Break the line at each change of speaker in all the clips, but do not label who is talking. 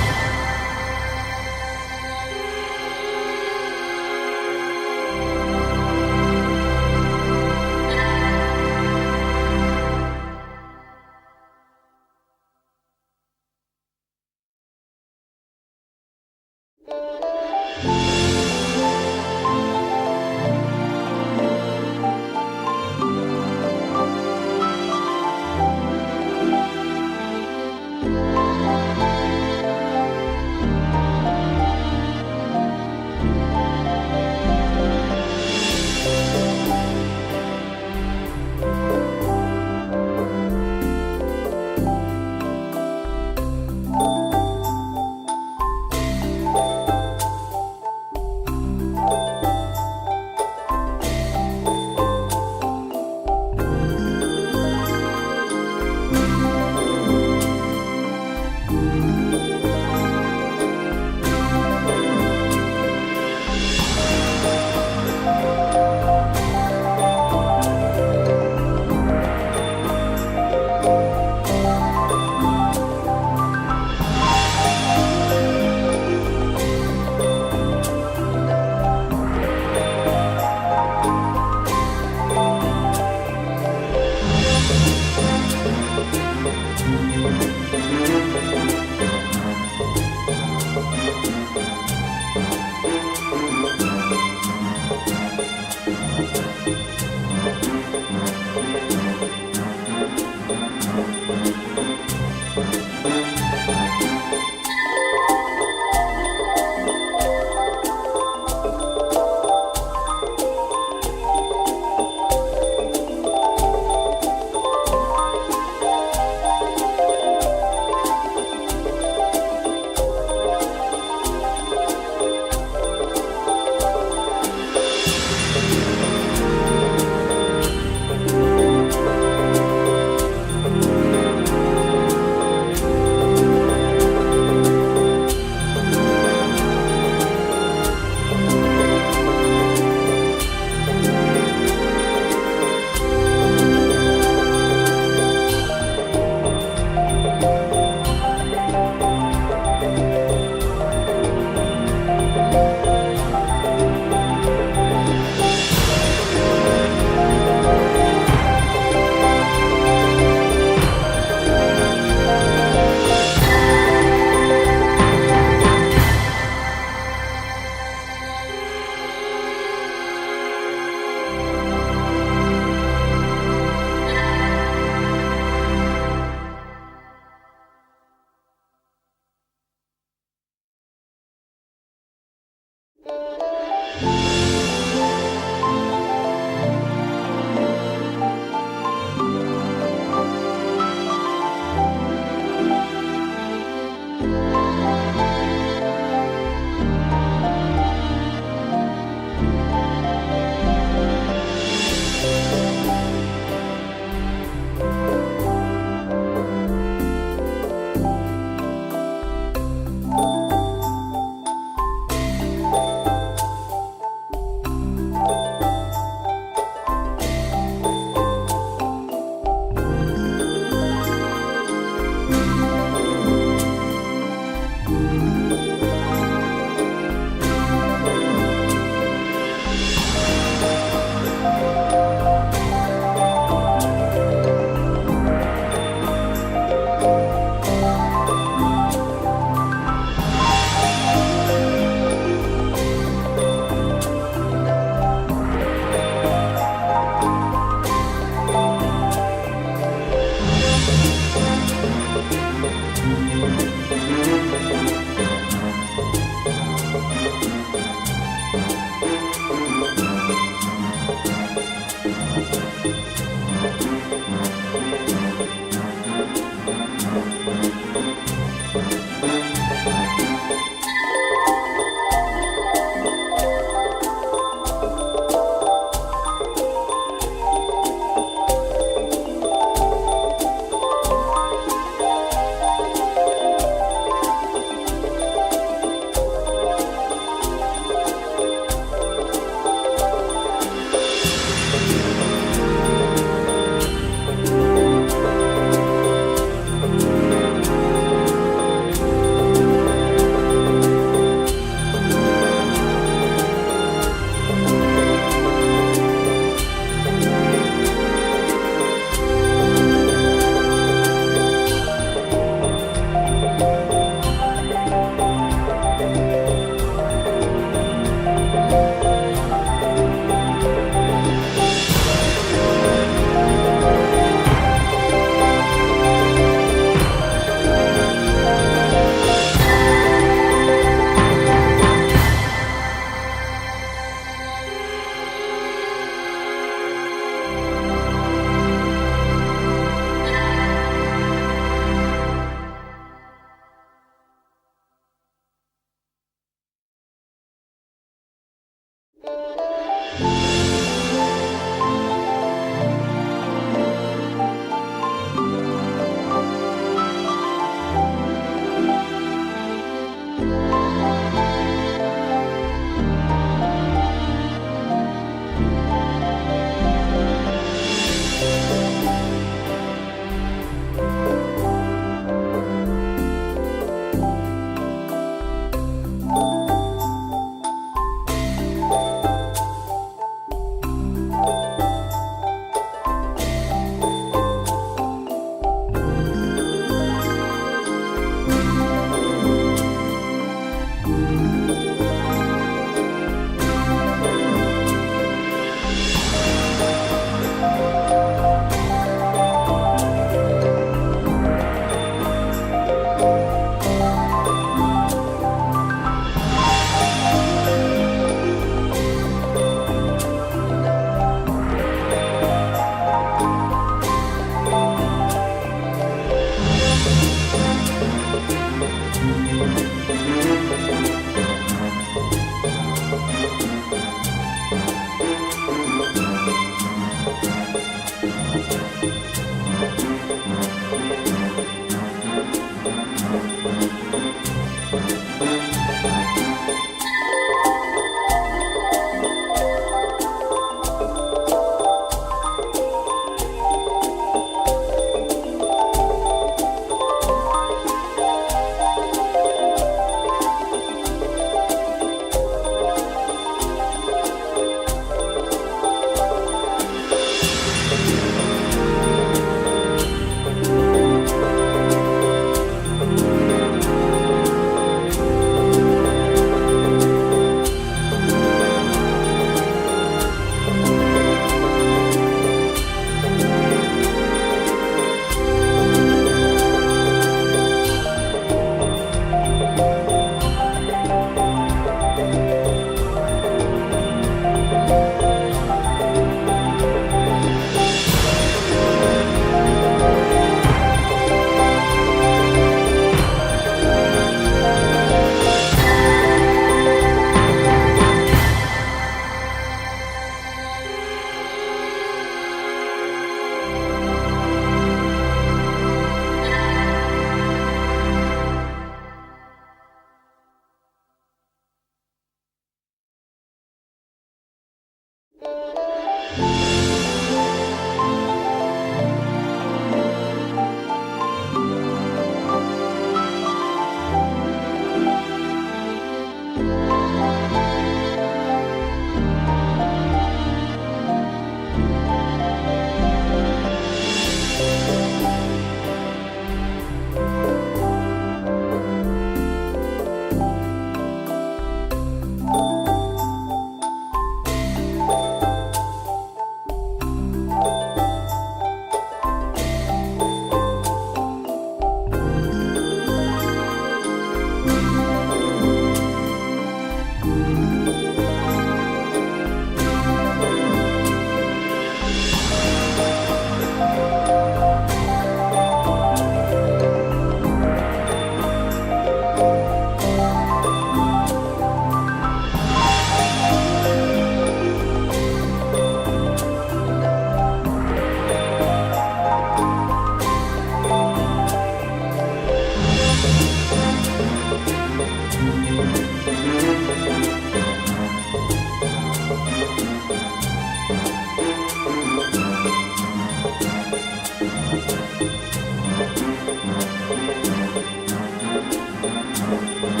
ค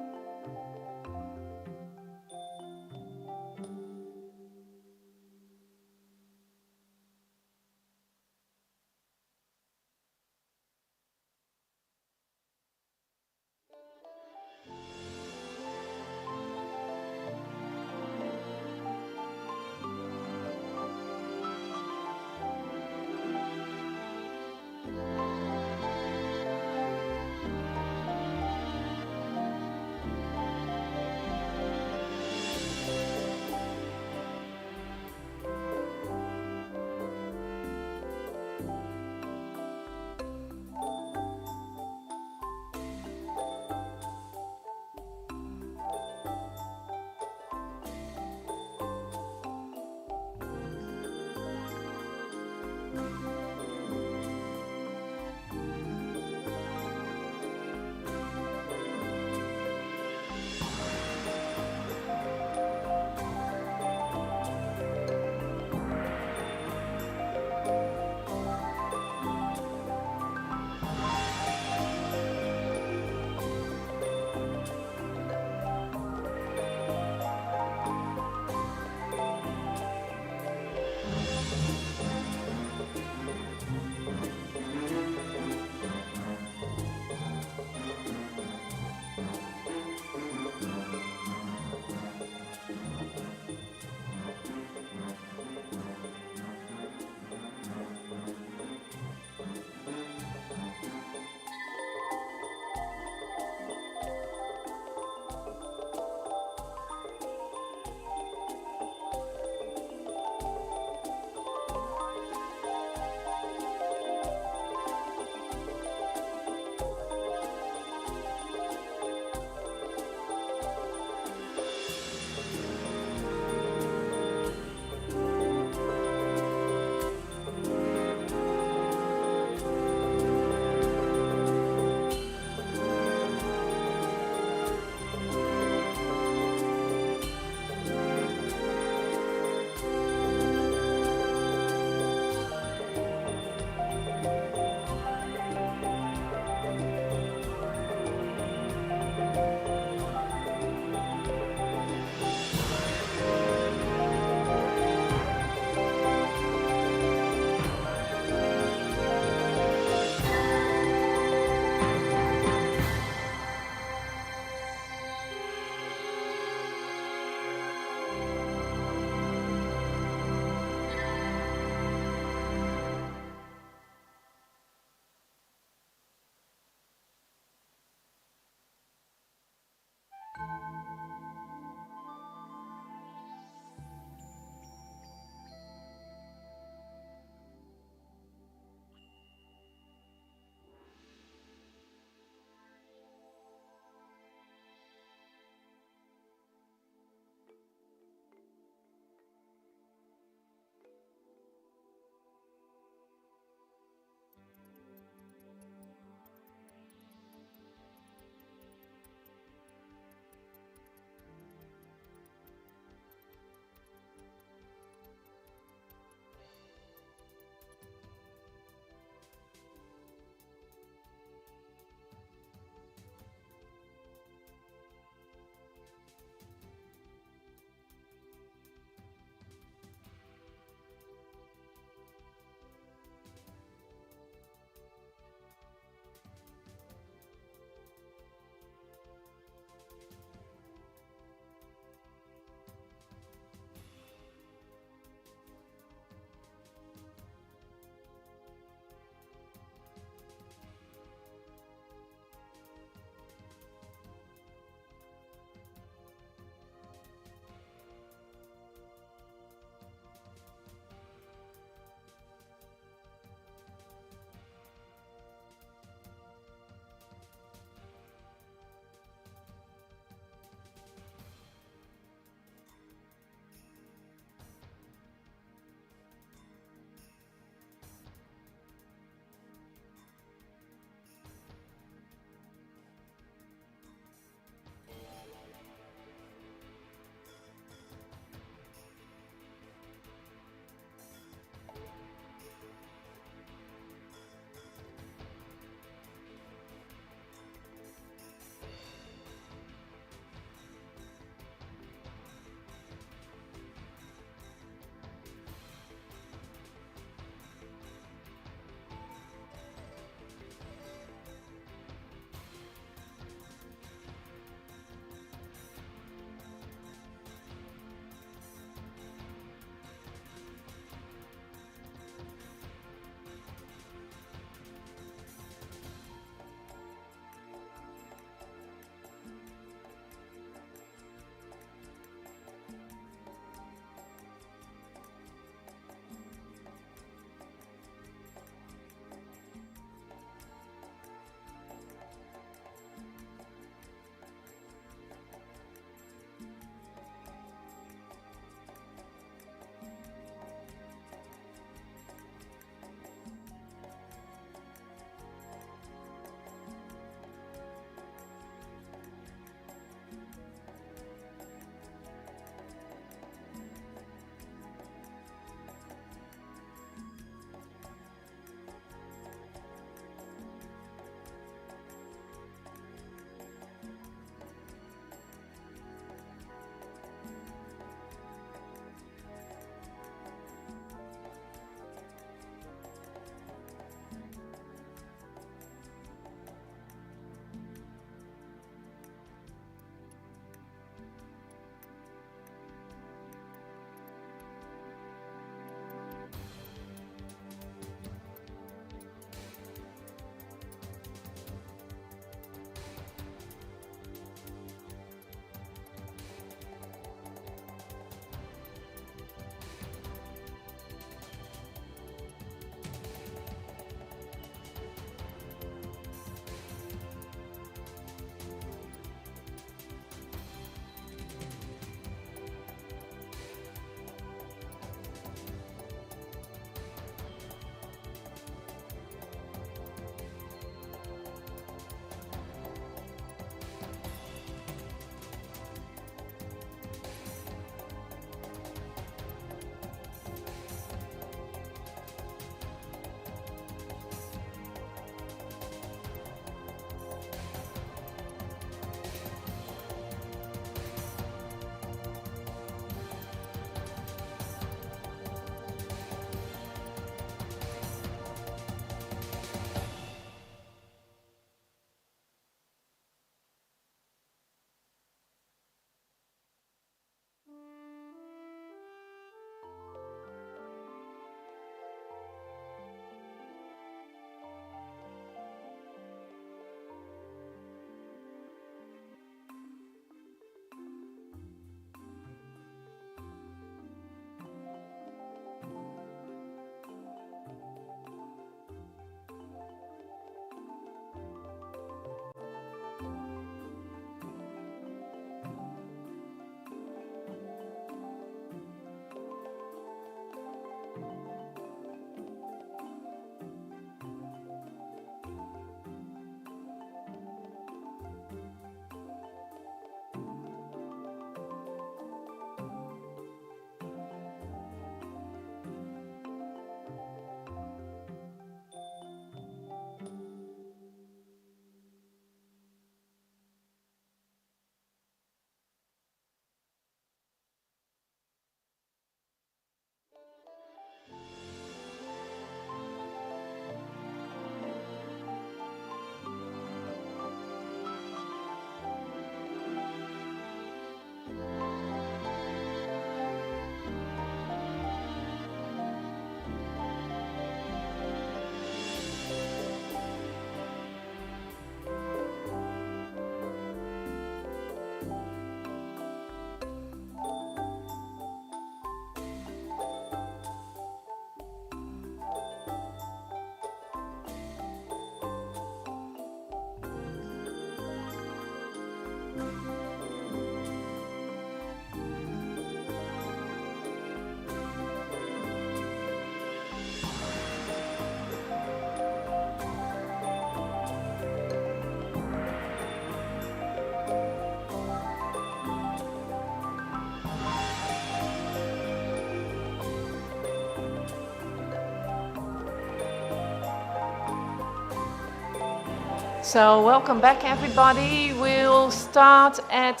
So welcome back everybody. We'll start at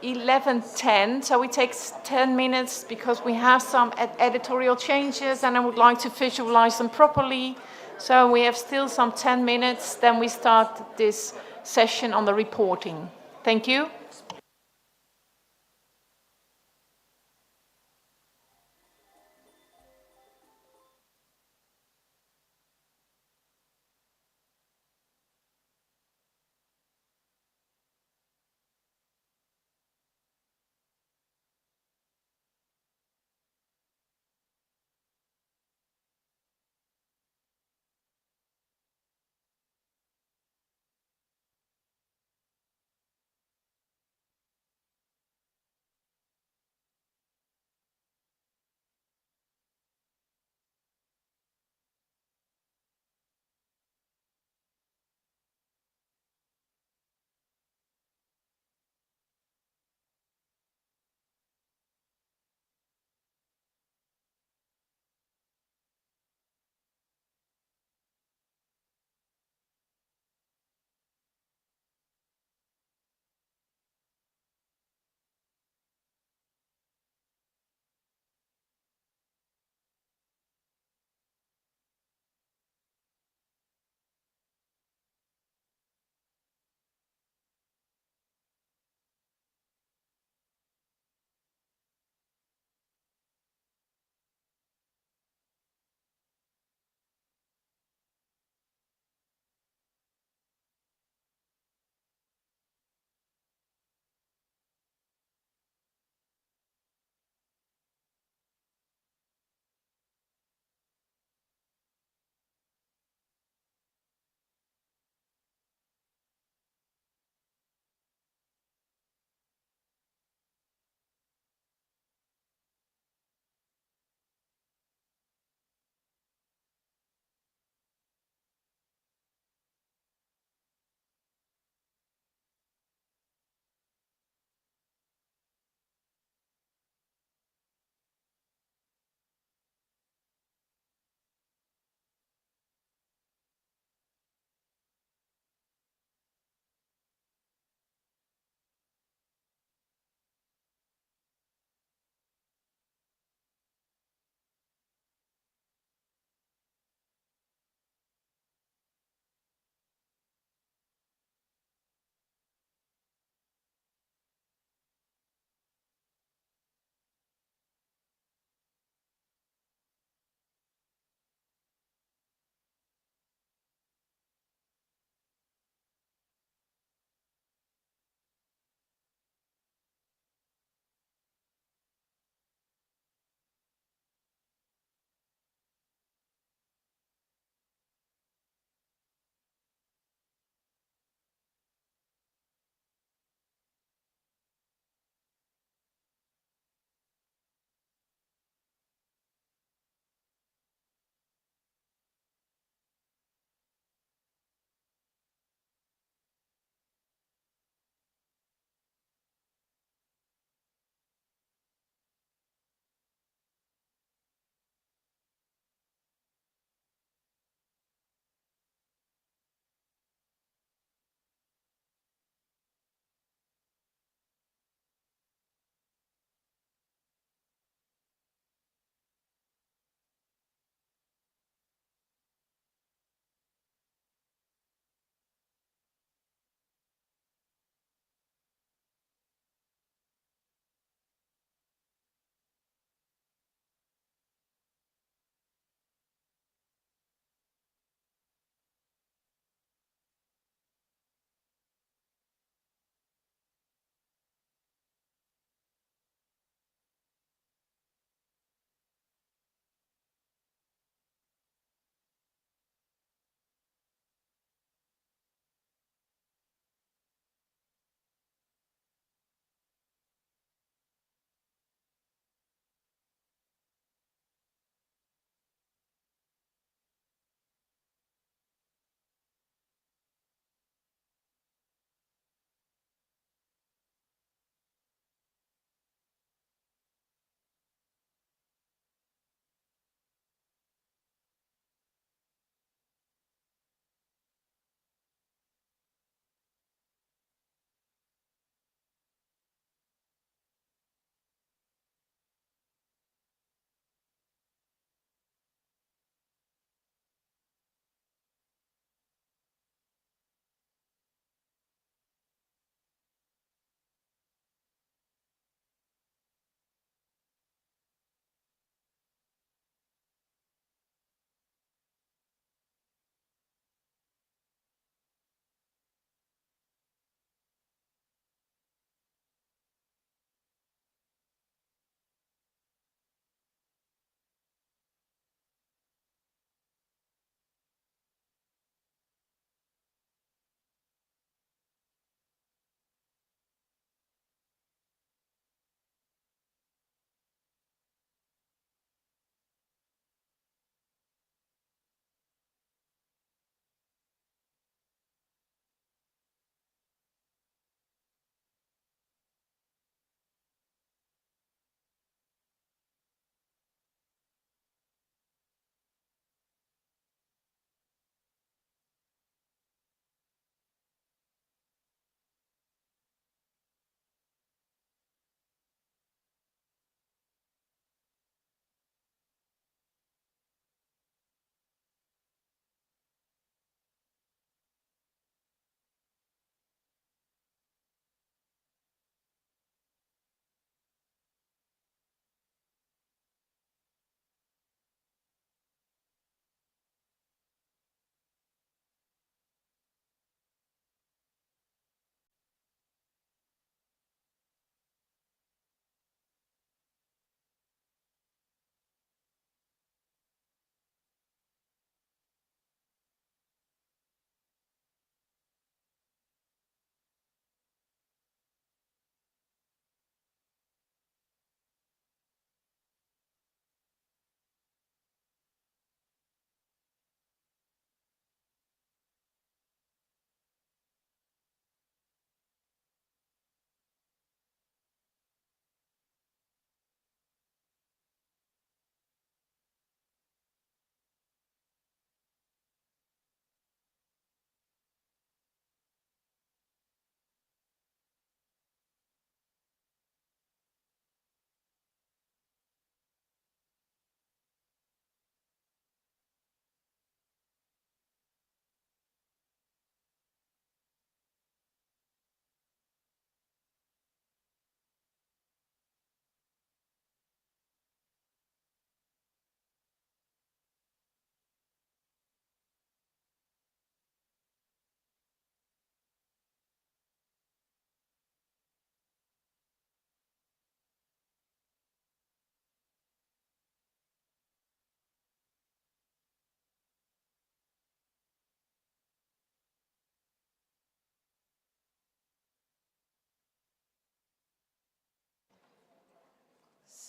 11:10. So we take 10 minutes because we have some editorial changes and I would like to visualize them properly. So we have still some 10 minutes, then we start this session on the reporting. Thank you.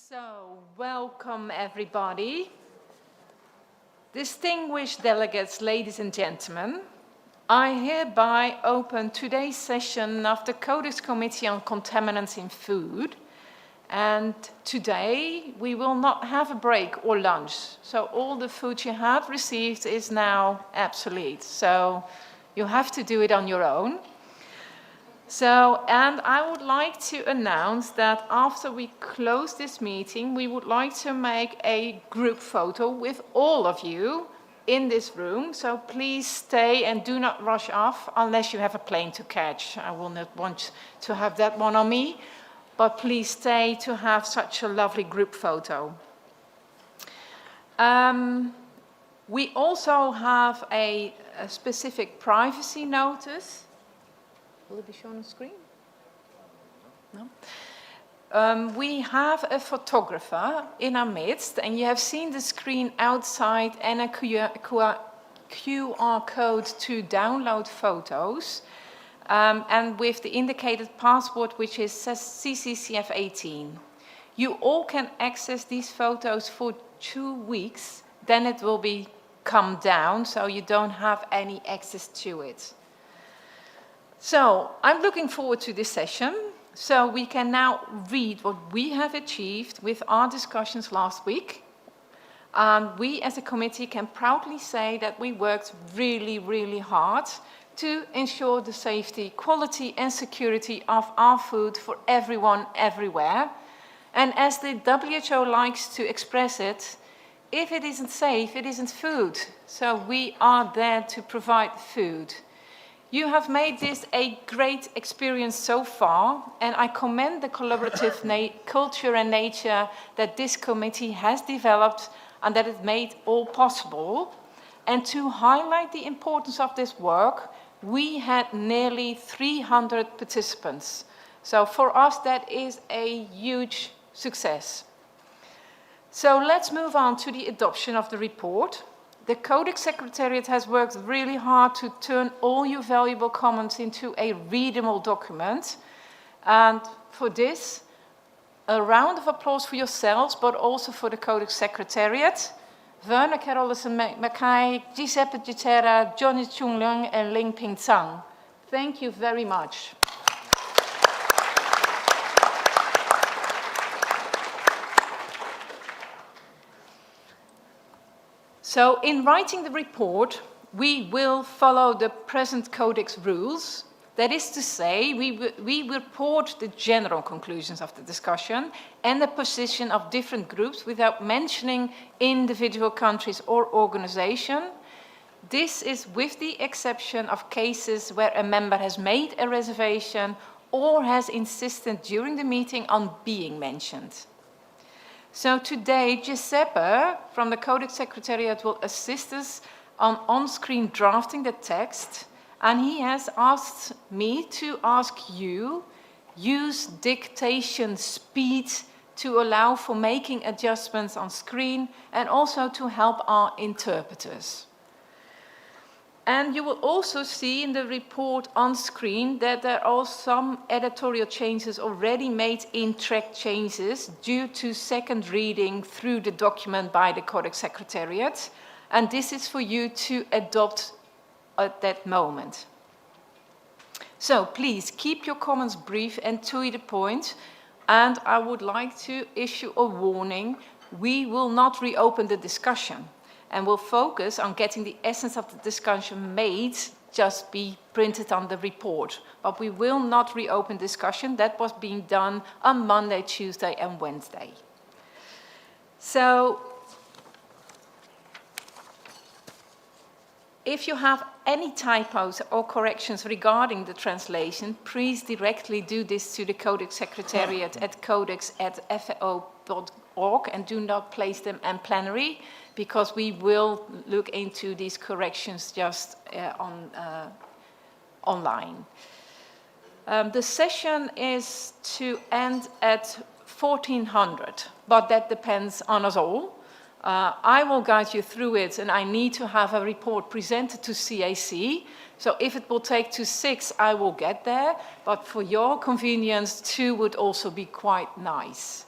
So, welcome everybody. Distinguished delegates, ladies and gentlemen, I hereby open today's session of the Codex Committee on Contaminants in Food. And today we will not have a break or lunch. So all the food you have received is now obsolete. So you have to do it on your own. So, and I would like to announce that after we close this meeting, we would like to make a group photo with all of you in this room. So please stay and do not rush off unless you have a plane to catch. I will not want to have that one on me, but please stay to have such a lovely group photo. We also have a specific privacy notice. Will it be shown on screen? No? We have a photographer in our midst, and you have seen the screen outside and a QR code to download photos, and with the indicated password, which is CCCF18. You all can access these photos for 2 weeks, then it will be come down, so you don't have any access to it. So, I'm looking forward to this session. So we can now read what we have achieved with our discussions last week. We as a committee can proudly say that we worked really, really hard to ensure the safety, quality and security of our food for everyone, everywhere. And as the WHO likes to express it, if it isn't safe, it isn't food. So we are there to provide food. You have made this a great experience so far, and I commend the collaborative culture and nature that this committee has developed and that it made all possible. And to highlight the importance of this work, we had nearly 300 participants. So for us, that is a huge success. So let's move on to the adoption of the report. The Codex Secretariat has worked really hard to turn all your valuable comments into a readable document. And for this, a round of applause for yourselves, but also for the Codex Secretariat. Werner Carolison Mackay, Giuseppe Gitera, Johnny Chung-Leung, and Ling Ping Tsang. Thank you very much. So in writing the report, we will follow the present Codex rules. That is to say, we report the general conclusions of the discussion and the position of different groups without mentioning individual countries or organizations. This is with the exception of cases where a member has made a reservation or has insisted during the meeting on being mentioned. So today, Giuseppe from the Codex Secretariat will assist us on-screen drafting the text, and he has asked me to ask you use dictation speed to allow for making adjustments on screen and also to help our interpreters. And you will also see in the report on screen that there are some editorial changes already made in track changes due to second reading through the document by the Codex Secretariat. And this is for you to adopt at that moment. So please keep your comments brief and to the point. And I would like to issue a warning. We will not reopen the discussion, and we'll focus on getting the essence of the discussion made, just be printed on the report. But we will not reopen discussion. That was being done on Monday, Tuesday, and Wednesday. So, if you have any typos or corrections regarding the translation, please directly do this to the Codex Secretariat at codex@fao.org and do not place them in plenary, because we will look into these corrections just online. The session is to end at 1400, but that depends on us all. I will guide you through it, and I need to have a report presented to CAC. So if it will take to 6, I will get there. But for your convenience, 2 would also be quite nice.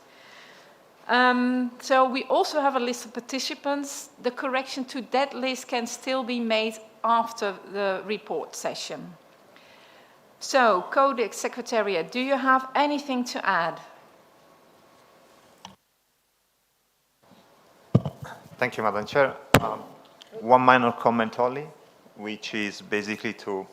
So we also have a list of participants. The correction to that list can still be made after the report session. So, Codex Secretariat, do you have anything to add?
Thank you, Madam Chair. One minor comment only, which is basically to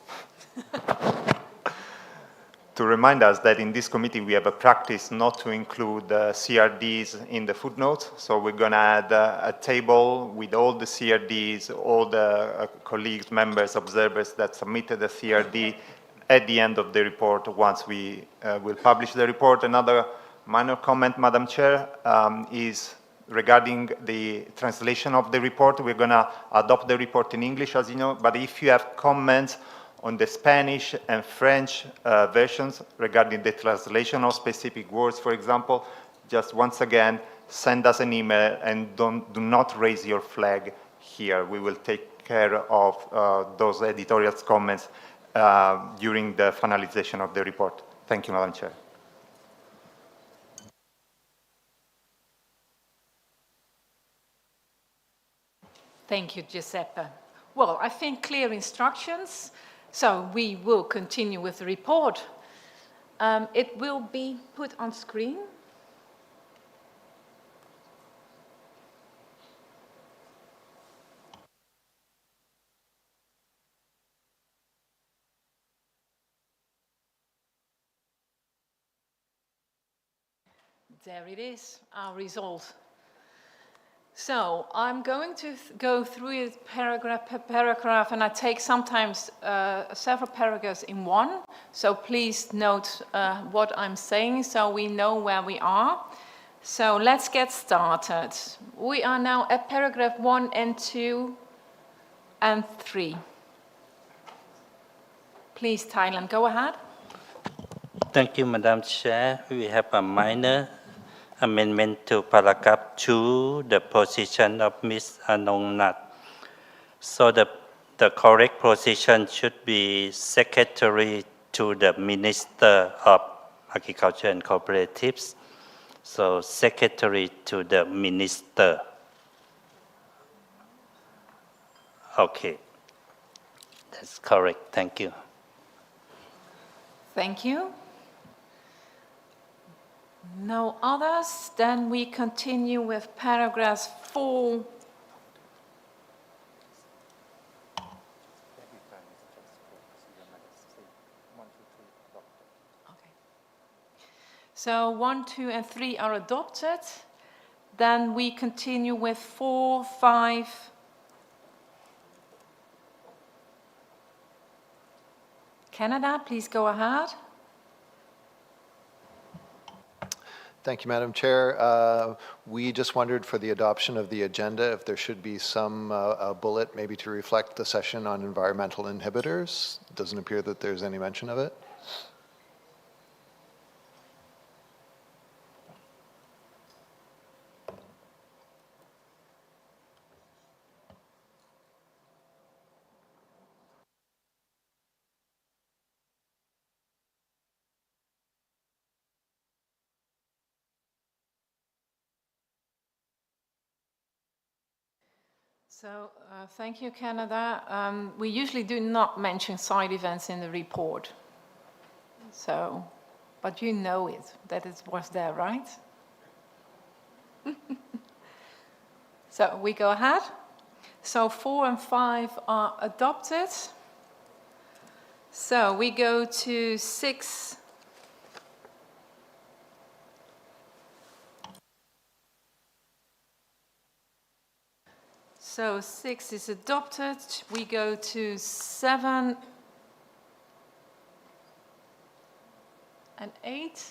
remind us that in this committee we have a practice not to include CRDs in the footnotes. So we're going to add a table with all the CRDs, all the colleagues, members, observers that submitted a CRD at the end of the report once we will publish the report. Another minor comment, Madam Chair, is regarding the translation of the report. We're going to adopt the report in English, as you know, but if you have comments on the Spanish and French versions regarding the translation of specific words, for example, just once again, send us an email and do not raise your flag here. We will take care of those editorial comments during the finalization of the report. Thank you, Madam Chair.
Thank you, Giuseppe. Well, I think clear instructions. So we will continue with the report. It will be put on screen. There it is, our result. So I'm going to go through it paragraph per paragraph, and I take sometimes several paragraphs in one. So please note what I'm saying so we know where we are. So let's get started. We are now at paragraph 1 and 2 and 3. Please, Thailand, go ahead.
Thank you, Madam Chair. We have a minor amendment to paragraph 2, the position of Ms. Anongnat. So the correct position should be Secretary to the Minister of Agriculture and Cooperatives. So Secretary to the Minister. Okay, that's correct. Thank you.
Thank you. No others? Then we continue with paragraphs 4. Okay. So 1, 2, and 3 are adopted. Then we continue with 4, 5. Canada, please go ahead.
Thank you, Madam Chair. We just wondered for the adoption of the agenda if there should be some bullet maybe to reflect the session on environmental inhibitors. It doesn't appear that there's any mention of it.
So thank you, Canada. We usually do not mention side events in the report. So, but you know it, that it was there, right? So we go ahead. So 4 and 5 are adopted. So we go to 6. So 6 is adopted. We go to 7 and 8.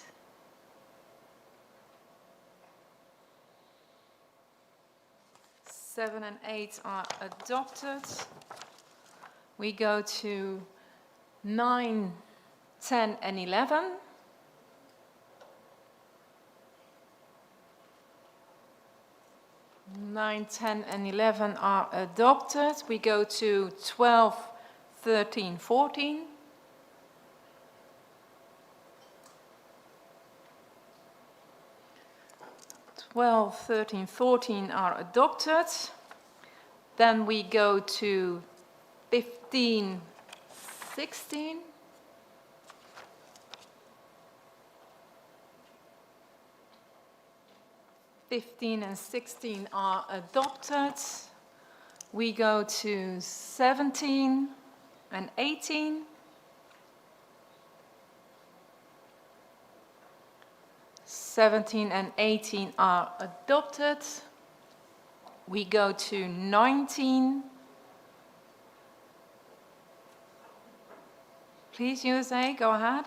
Seven and 8 are adopted. We go to 9, 10, and 11. Nine, 10, and 11 are adopted. We go to 12, 13, 14. 12, 13, 14 are adopted. Then we go to 15, 16. And 16 are adopted. We go to 17 and 18. And 18 are adopted. We go to 19. Please, USA, go ahead.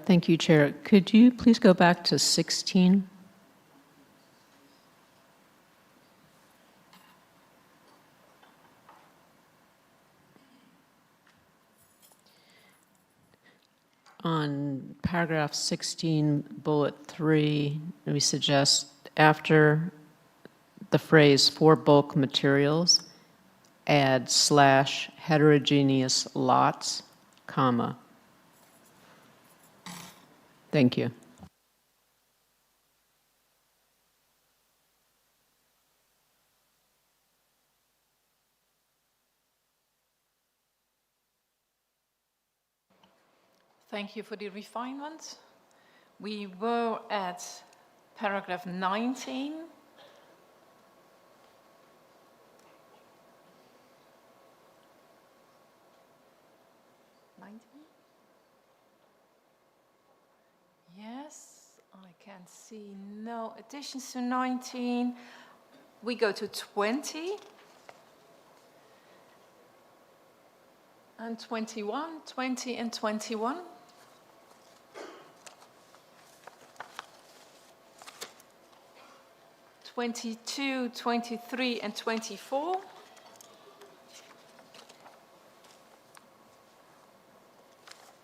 Thank you, Chair. Could you please go back to 16? On paragraph 16, bullet 3, we suggest after the phrase "for bulk materials," add / heterogeneous lots, comma. Thank you.
Thank you for the refinement. We were at paragraph 19. Yes, I can see no additions to 19. We go to 20. And 21, 20 and 21. '22, 23 and 24.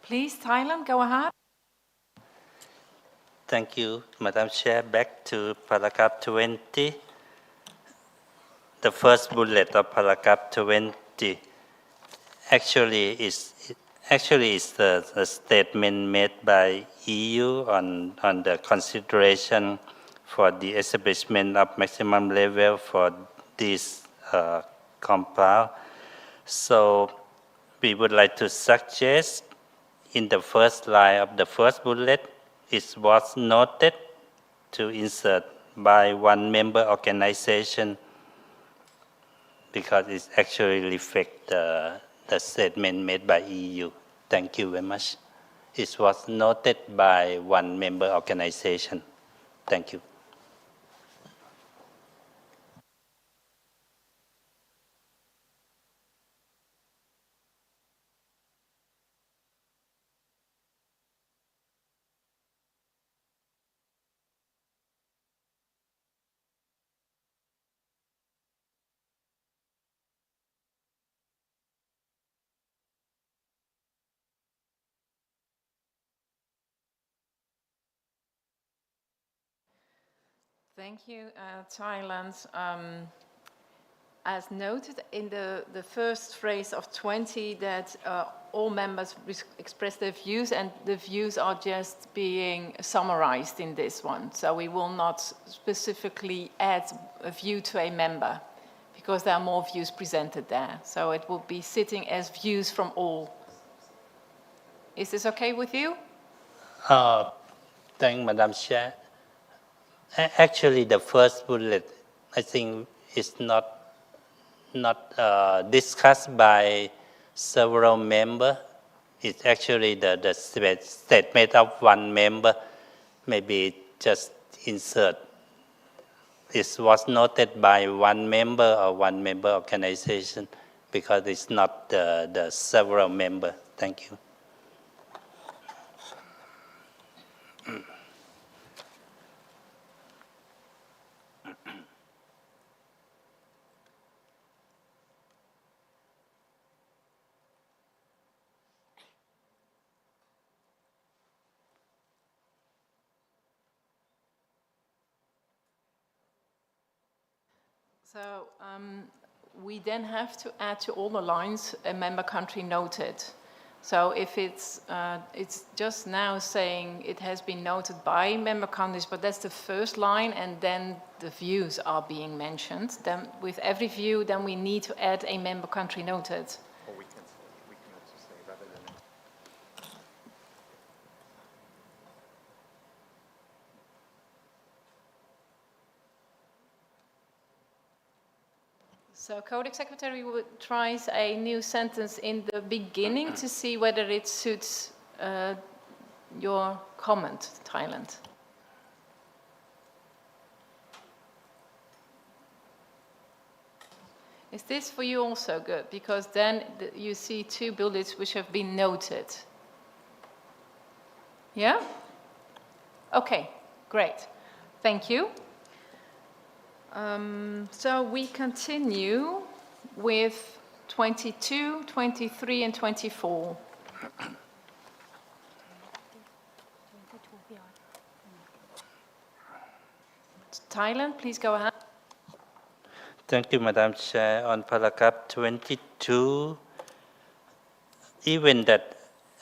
Please, Thailand, go ahead.
Thank you, Madam Chair. Back to paragraph 20. The first bullet of paragraph 20 actually is the statement made by EU on the consideration for the establishment of maximum level for this compound. So we would like to suggest in the first line of the first bullet, it was noted to insert by one member organization because it actually reflects the statement made by EU. Thank you very much. It was noted by one member organization. Thank you.
Thank you, Thailand. As noted in the first phrase of 20, that all members express their views, and the views are just being summarized in this one. So we will not specifically add a view to a member, because there are more views presented there. So it will be sitting as views from all. Is this okay with you?
Thank Madam Chair. Actually, the first bullet, I think, is not discussed by several members. It's actually the statement of one member. Maybe just insert. It was noted by one member or one member organization because it's not the several member. Thank you.
So we then have to add to all the lines a member country noted. So if it's just now saying it has been noted by member countries, but that's the first line, and then the views are being mentioned. Then with every view, then we need to add a member country noted.
Or we can also say rather than.
So Codex Secretary tries a new sentence in the beginning to see whether it suits your comment, Thailand. Is this for you also good? Because then you see two bullets which have been noted. Yeah? Okay, great. Thank you. So we continue with 22, 23, and 24. Thailand, please go ahead.
Thank you, Madam Chair. On paragraph 22, even that,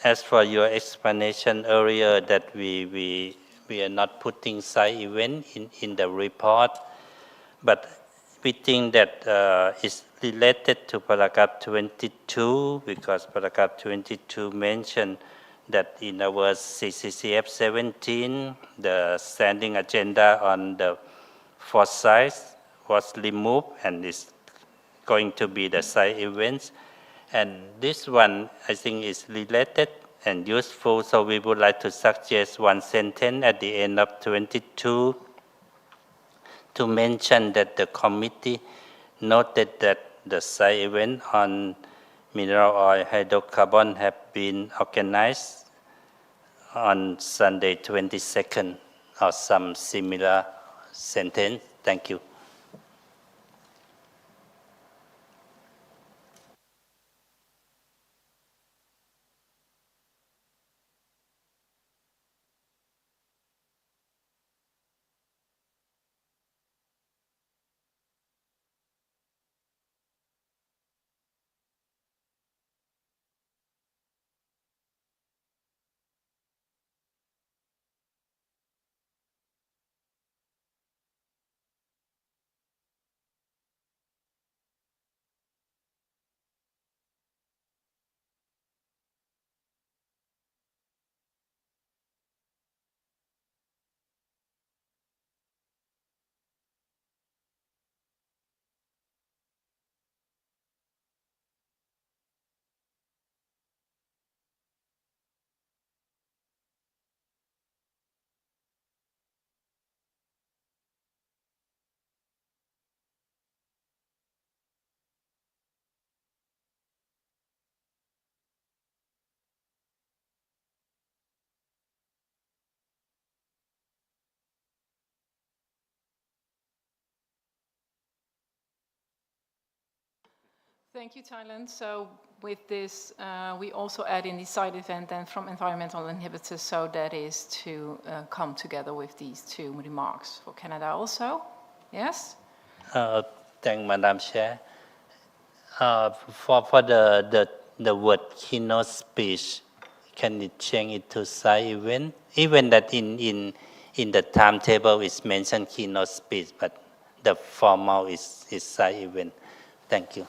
as for your explanation earlier, that we are not putting side event in the report, but we think that it's related to paragraph 22, because paragraph 22 mentioned that in our CCCF18, the standing agenda on the foresight was removed and is going to be the side events. And this one, I think, is related and useful, so we would like to suggest one sentence at the end of 22 to mention that the committee noted that the side event on mineral oil hydrocarbon have been organized on Sunday 22nd, or some similar sentence. Thank you.
Thank you, Thailand. So with this, we also add in the side event then from environmental inhibitors, so that is to come together with these two remarks for Canada also. Yes?
Thank Madam Chair. For the word keynote speech, can you change it to side event? Even that in the timetable is mentioned keynote speech, but the formal is side event. Thank you.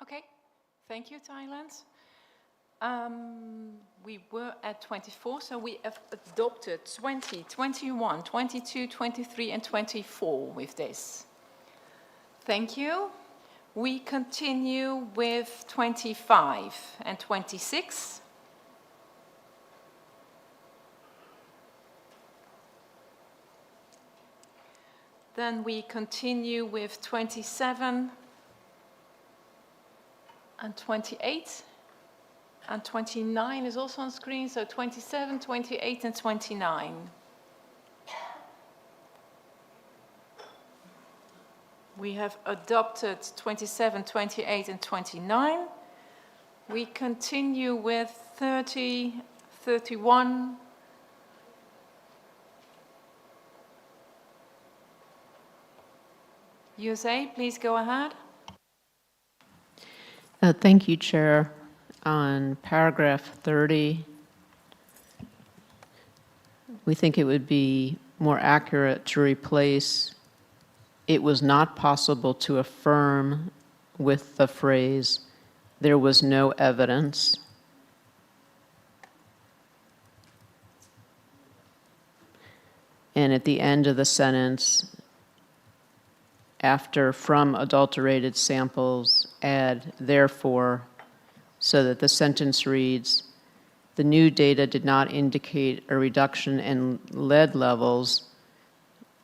Okay. Thank you, Thailand. We were at 24, so we have adopted 20, 21, 22, 23, and 24 with this. Thank you. We continue with 25 and 26. Then we continue with 27 and 28. And 29 is also on screen, so 27, 28, and 29. We have adopted 27, 28, and 29. We continue with 30, 31. USA, please go ahead.
Thank you, Chair. On paragraph 30, we think it would be more accurate to replace "it was not possible to affirm" with the phrase "there was no evidence." And at the end of the sentence, after "from adulterated samples," add "therefore," so that the sentence reads, "the new data did not indicate a reduction in lead levels,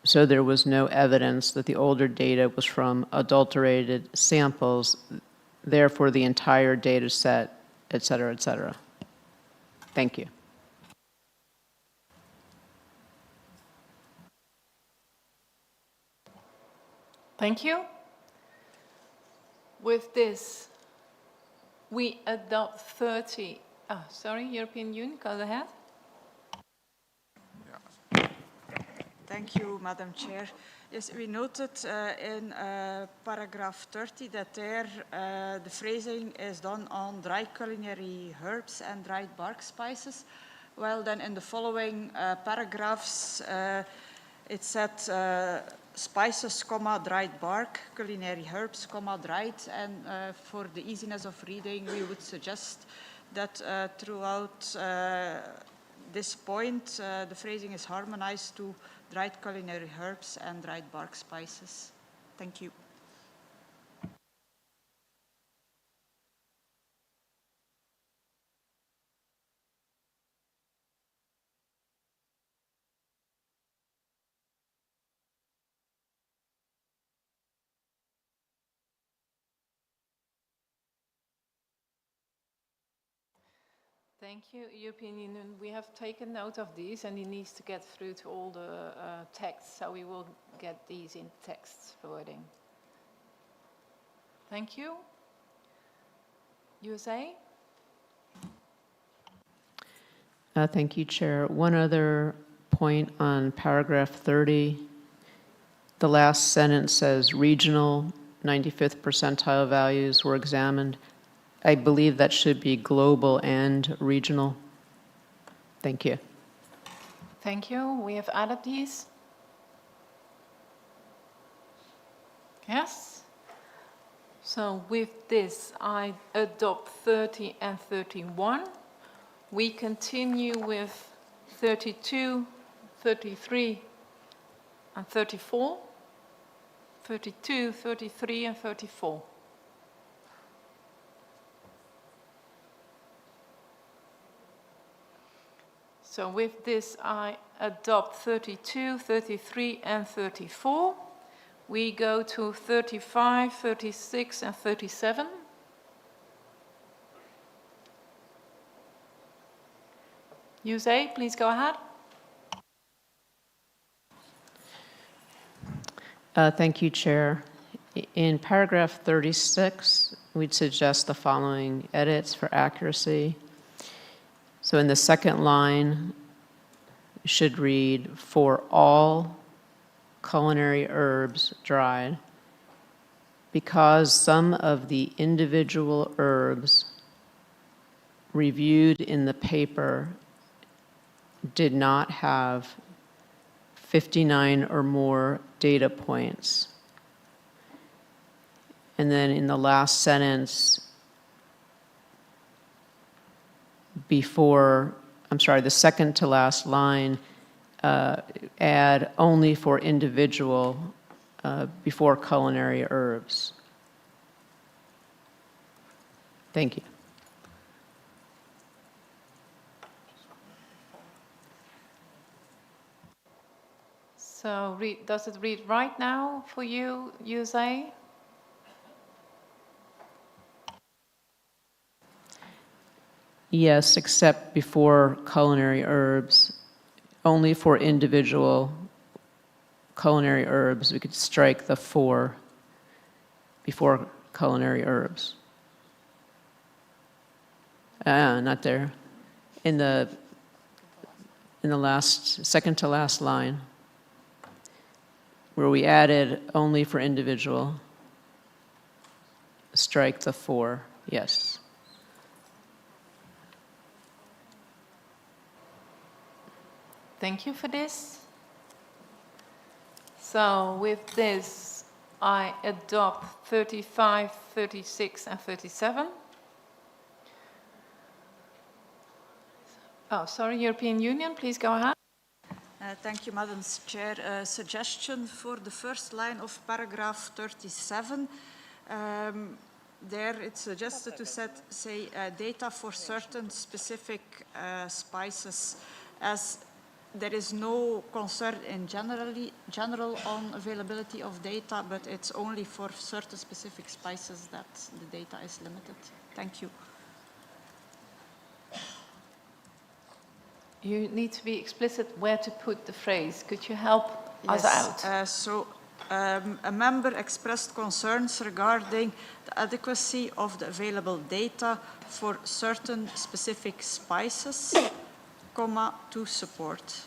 so there was no evidence that the older data was from adulterated samples, therefore the entire data set," et cetera, et cetera. Thank you.
Thank you. With this, we adopt 30. Sorry, European Union, go ahead.
Thank you, Madam Chair. Yes, we noted in paragraph 30 that there the phrasing is done on dry culinary herbs and dried bark spices. Well, then in the following paragraphs, it said spices, dried bark, culinary herbs, dried, and for the easiness of reading, we would suggest that throughout this point, the phrasing is harmonized to dried culinary herbs and dried bark spices. Thank you.
Thank you, European Union. We have taken note of these, and it needs to get through to all the texts, so we will get these in text wording. Thank you. USA?
Thank you, Chair. One other point on paragraph 30. The last sentence says regional 95th percentile values were examined. I believe that should be global and regional. Thank you.
Thank you. We have added these. Yes? So with this, I adopt 30 and 31. We continue with 32, 33, and 34. 32, 33, and 34. So with this, I adopt 32, 33, and 34. We go to 35, 36, and 37. USA, please go ahead.
Thank you, Chair. In paragraph 36, we'd suggest the following edits for accuracy. So in the second line, it should read, "for all culinary herbs dried," because some of the individual herbs reviewed in the paper did not have 59 or more data points. And then in the last sentence, the second to last line, add "only for individual" before culinary herbs. Thank you.
So does it read right now for you, USA?
Yes, except before culinary herbs. Only for individual culinary herbs, we could strike the "for" before culinary herbs. Not there. In the last, second to last line, where we added only for individual, strike the 4, yes.
Thank you for this. So with this, I adopt 35, 36, and 37. Oh, sorry, European Union, please go ahead.
Thank you, Madam Chair. A suggestion for the first line of paragraph 37. There it's suggested to say data for certain specific spices, as there is no concern in general on availability of data, but it's only for certain specific spices that the data is limited. Thank you.
You need to be explicit where to put the phrase. Could you help us out?
A member expressed concerns regarding the adequacy of the available data for certain specific spices, to support.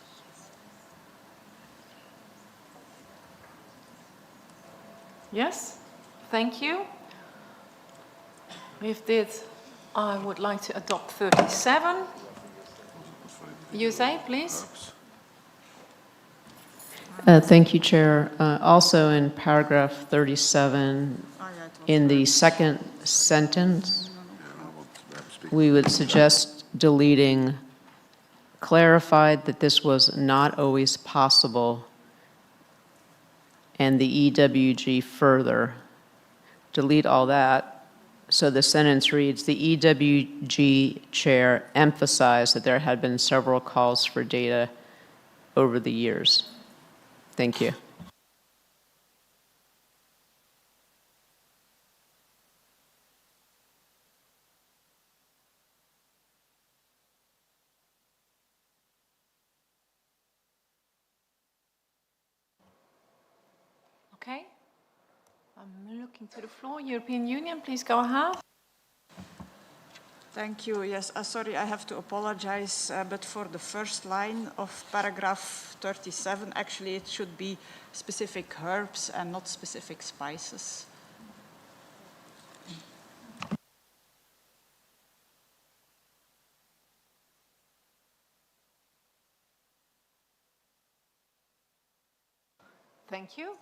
Yes, thank you. With this, I would like to adopt 37. You say, please.
Thank you, Chair. Also in paragraph 37, in the second sentence, we would suggest deleting clarified that this was not always possible, and the EWG further. Delete all that. So the sentence reads, the EWG chair emphasized that there had been several calls for data over the years. Thank you.
Okay. I'm looking to the floor. European Union, please go ahead.
Thank you. Yes, sorry, I have to apologize, but for the first line of paragraph 37, actually it should be specific herbs and not specific spices.
Thank you.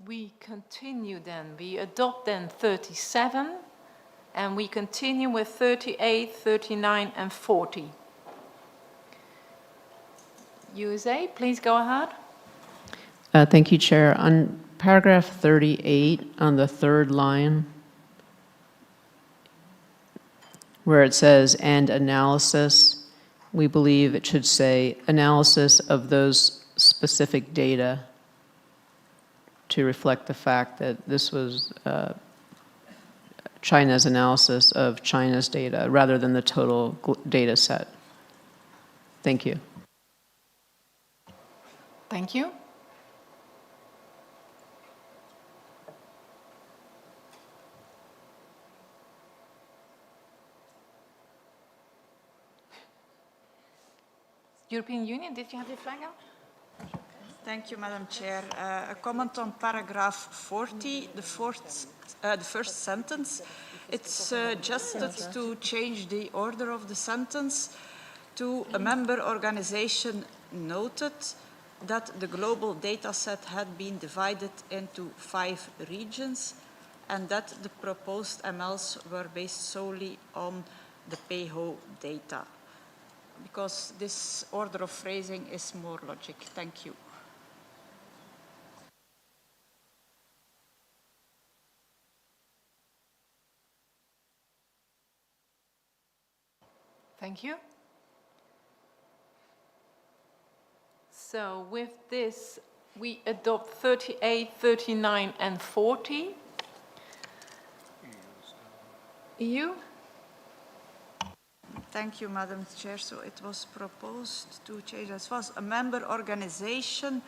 We continue then. We adopt then 37, and we continue with 38, 39, and 40. USA, please go ahead.
Thank you, Chair. On paragraph 38, on the third line, where it says, and analysis, we believe it should say analysis of those specific data to reflect the fact that this was China's analysis of China's data rather than the total data set. Thank you.
Thank you. European Union, did you have your flag out?
Thank you, Madam Chair. A comment on paragraph 40, the first sentence. It's suggested to change the order of the sentence to a member organization noted that the global data set had been divided into 5 regions and that the proposed MLs were based solely on the PayHo data, because this order of phrasing is more logic. Thank you.
Thank you. So with this, we adopt 38, 39, and 40. EU?
Thank you, Madam Chair. So it was proposed to change, as was a member organization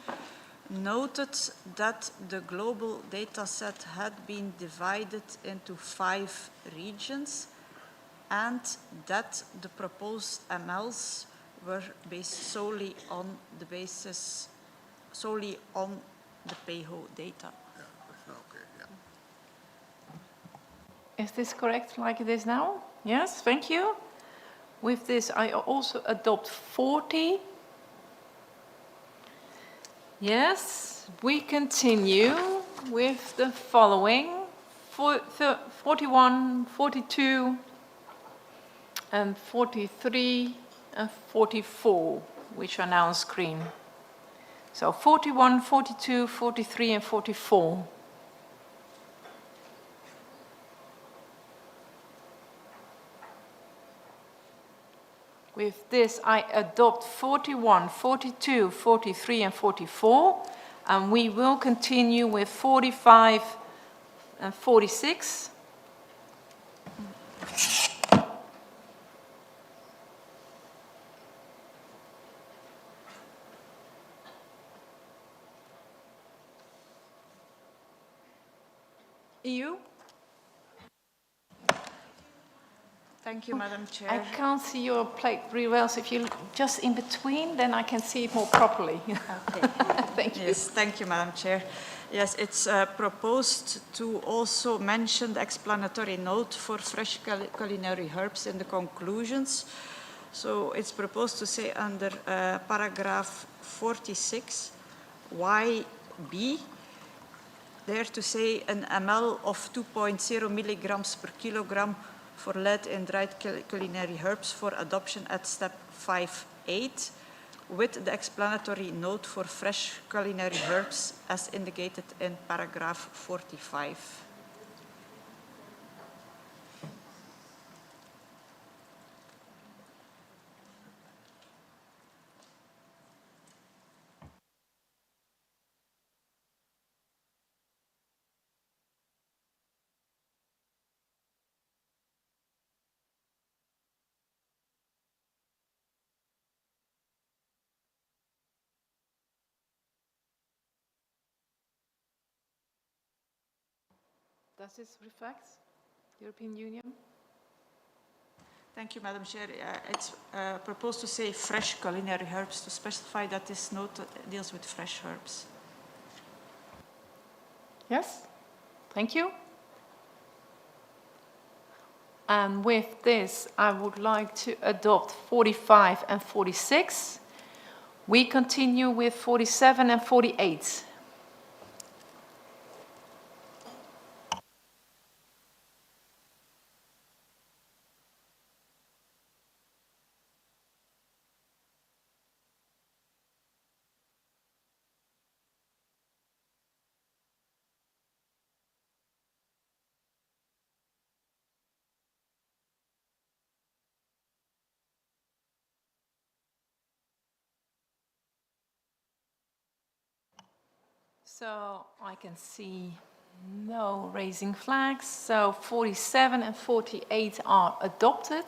noted that the global data set had been divided into 5 regions and that the proposed MLs were based solely on the PAHO data.
Is this correct like it is now? Yes, thank you. With this, I also adopt 40. Yes, we continue with the following. 41, 42, and 43, and 44, which are now on screen. So 41, 42, 43, and 44. With this, I adopt 41, 42, 43, and 44, and we will continue with 45 and 46. EU?
Thank you, Madam Chair.
I can't see your plate really well, so if you're just in between, then I can see it more properly.
Okay.
Thank you.
Yes, thank you, Madam Chair. Yes, it's proposed to also mention the explanatory note for fresh culinary herbs in the conclusions. So it's proposed to say under paragraph 46, YB, there to say an ml of 2.0 milligrams per kilogram for lead in dried culinary herbs for adoption at step 5.8 with the explanatory note for fresh culinary herbs as indicated in paragraph 45.
Does this reflect European Union?
Thank you, Madam Chair. It's proposed to say fresh culinary herbs to specify that this note deals with fresh herbs.
Yes, thank you. And with this, I would like to adopt 45 and 46. We continue with 47 and 48. So I can see no raising flags. So 47 and 48 are adopted.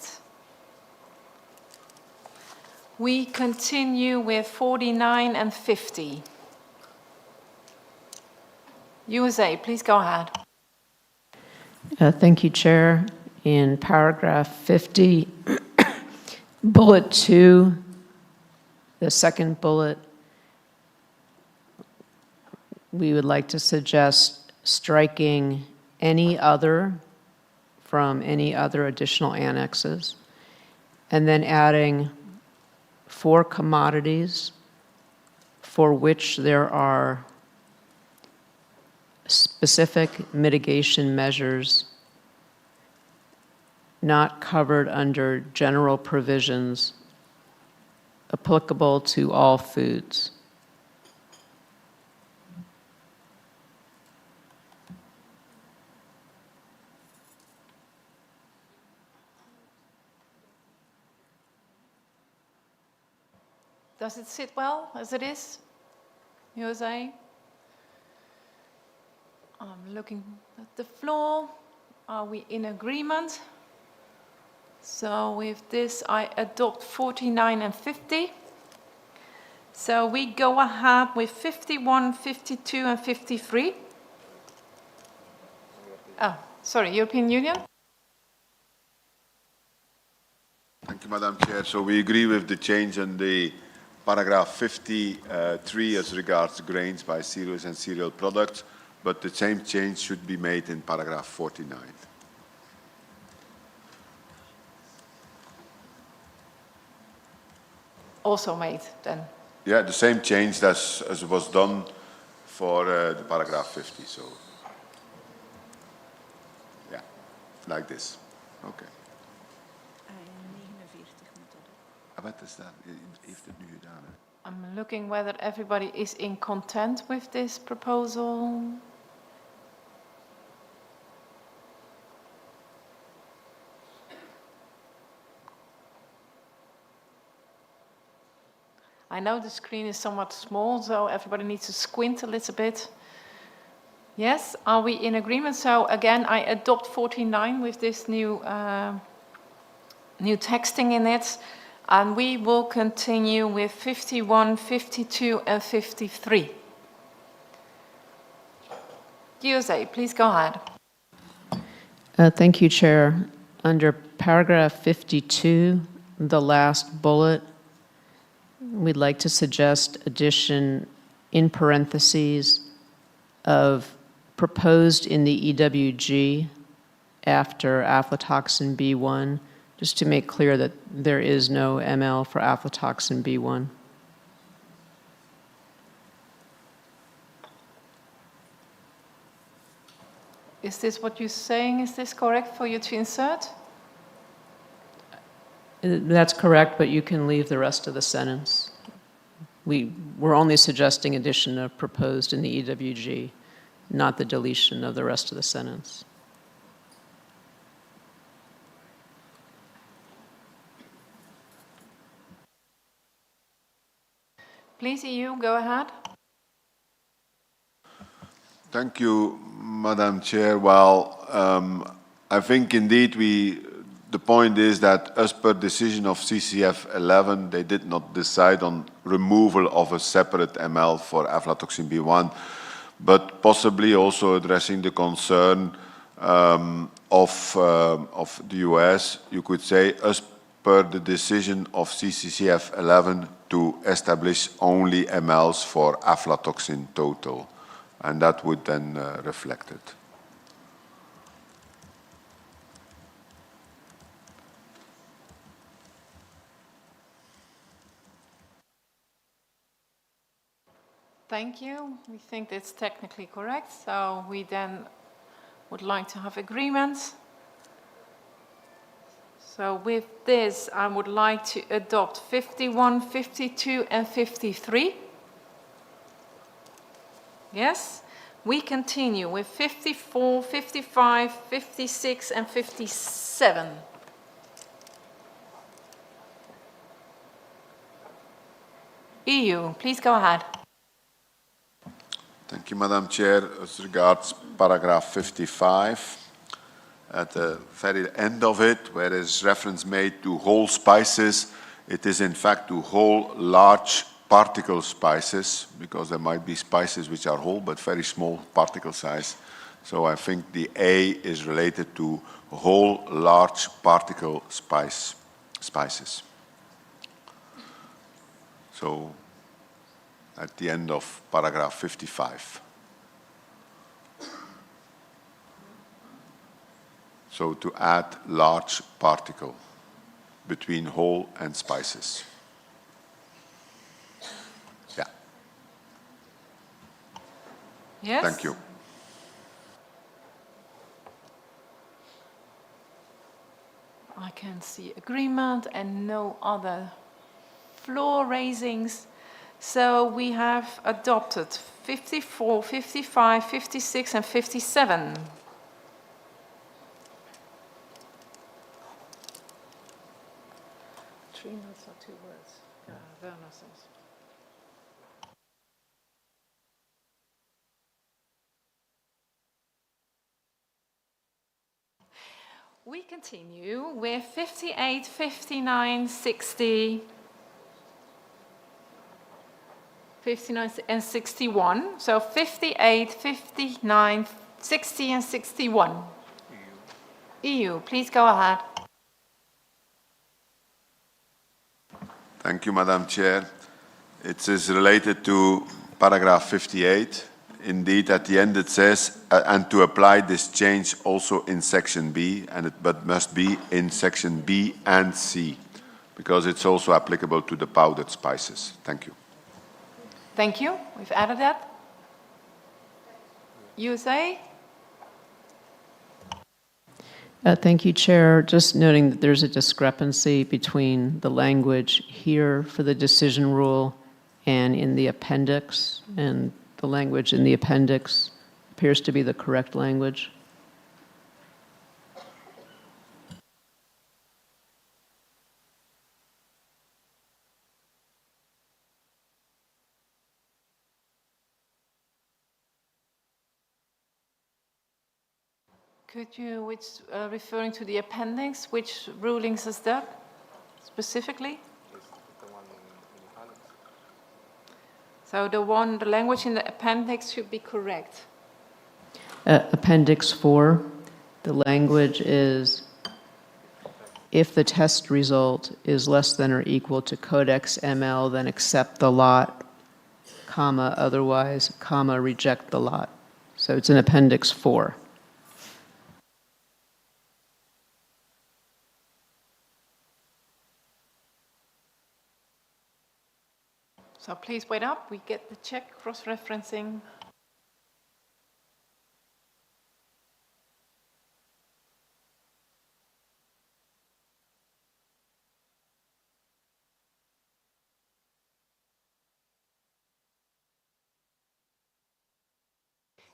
We continue with 49 and 50. USA, please go ahead.
Thank you, Chair. In paragraph 50, bullet 2, the second bullet, we would like to suggest striking any other from any other additional annexes, and then adding 4 commodities for which there are specific mitigation measures not covered under general provisions applicable to all foods.
Does it sit well as it is? USA? I'm looking at the floor. Are we in agreement? So with this, I adopt 49 and 50. So we go ahead with 51, 52, and 53. Oh, sorry, European Union?
Thank you, Madam Chair. So we agree with the change in the paragraph 53 as regards grains by cereals and cereal products, but the same change should be made in paragraph 49.
Also made then.
Yeah, the same change as was done for the paragraph 50. So, yeah, like this. Okay.
49 moet dat ook.
Wat is dat? Heeft het nu gedaan? Hè?
I'm looking whether everybody is in content with this proposal. I know the screen is somewhat small, so everybody needs to squint a little bit. Yes, are we in agreement? So again, I adopt 49 with this new texting in it. And we will continue with 51, 52, and 53. Jose, please go ahead.
Thank you, Chair. Under paragraph 52, the last bullet, we'd like to suggest addition in parentheses of proposed in the EWG after aflatoxin B1, just to make clear that there is no ML for aflatoxin B1.
Is this what you're saying? Is this correct for you to insert?
That's correct, but you can leave the rest of the sentence. We're only suggesting addition of proposed in the EWG, not the deletion of the rest of the sentence.
Please, EU, go ahead.
Thank you, Madam Chair. Well, I think indeed the point is that as per decision of CCCF18, they did not decide on removal of a separate ML for aflatoxin B1, but possibly also addressing the concern of the US, you could say, as per the decision of CCCF18 to establish only MLs for aflatoxin total, and that would then reflect it.
Thank you. We think that's technically correct, so we then would like to have agreement. So with this, I would like to adopt 51, 52, and 53. Yes? We continue with 54, 55, 56, and 57. EU, please go ahead.
Thank you, Madam Chair. As regards paragraph 55, at the very end of it, where is reference made to whole spices, it is in fact to whole large particle spices, because there might be spices which are whole but very small particle size. So I think the A is related to whole large particle spices. So at the end of paragraph 55. So to add large particle between whole and spices. Yeah.
Yes?
Thank you.
I can see agreement and no other floor raisings. So we have adopted 54, 55, 56, and 57. Three notes or two words. Werner says. We continue with 58, 59, 60. 59 and 61. So 58, 59, 60 and 61. EU, please go ahead.
Thank you, Madam Chair. It is related to paragraph 58. Indeed, at the end it says, and to apply this change also in section B, but must be in section B and C, because it's also applicable to the powdered spices. Thank you.
Thank you. We've added that. USA?
Thank you, Chair. Just noting that there's a discrepancy between the language here for the decision rule and in the appendix, and the language in the appendix appears to be the correct language.
Could you, referring to the appendix, which rulings is that specifically? So the language in the appendix should be correct.
Appendix 4, the language is, if the test result is less than or equal to Codex ML, then accept the lot, comma, otherwise, comma, reject the lot. So it's in Appendix 4.
So please wait up, we get the check cross-referencing.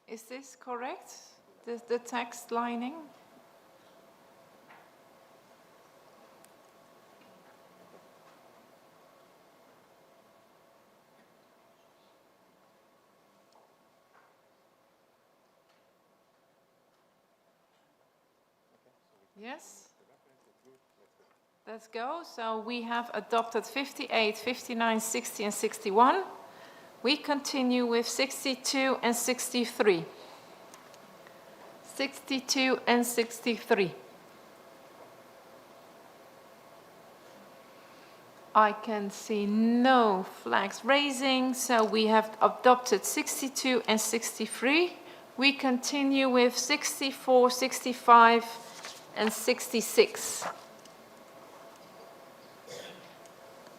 Is this correct, the text lining? Yes? Let's go. So we have adopted 58, 59, 60, and 61. We continue with 62 and 63. 62 and 63. I can see no flags raising, so we have adopted 62 and 63. We continue with 64, 65, and 66.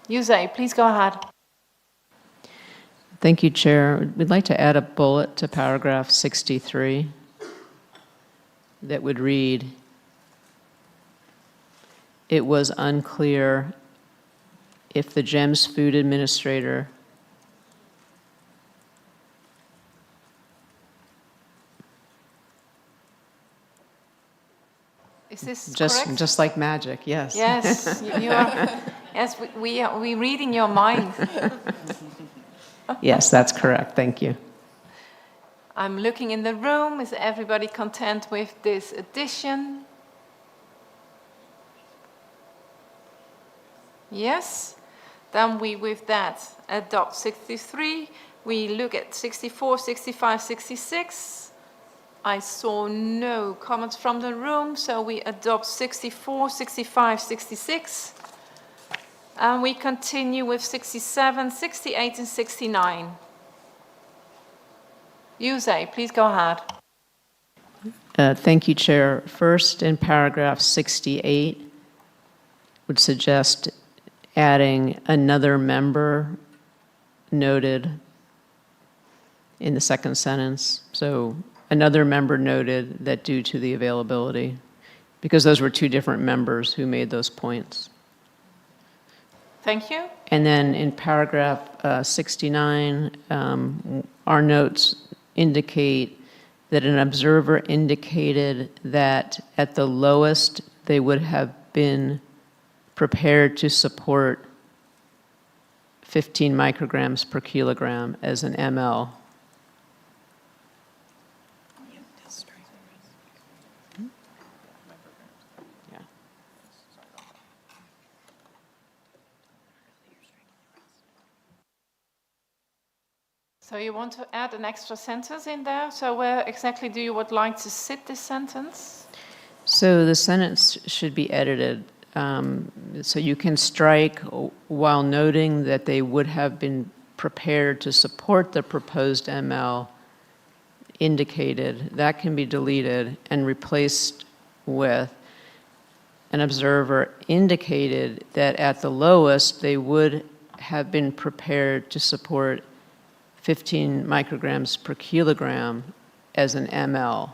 Yusei, please go ahead.
Thank you, Chair. We'd like to add a bullet to paragraph 63 that would read, it was unclear if the GEMS food administrator
Is this correct?
just like magic, yes.
Yes, you are. Yes, we're reading your mind.
Yes, that's correct. Thank you.
I'm looking in the room. Is everybody content with this addition? Yes. Then we, with that, adopt 63. We look at 64, 65, 66. I saw no comments from the room, so we adopt 64, 65, 66. And we continue with 67, 68, and 69. Yusei, please go ahead.
Thank you, Chair. First, in paragraph 68, would suggest adding another member noted in the second sentence. So another member noted that due to the availability, because those were two different members who made those points.
Thank you.
And then in paragraph 69, our notes indicate that an observer indicated that at the lowest they would have been prepared to support 15 micrograms per kilogram as an ml.
So you want to add an extra sentence in there? So where exactly do you would like to sit this sentence?
So the sentence should be edited. So you can strike while noting that they would have been prepared to support the proposed ML indicated. That can be deleted and replaced with an observer indicated that at the lowest they would have been prepared to support 15 micrograms per kilogram as an ML,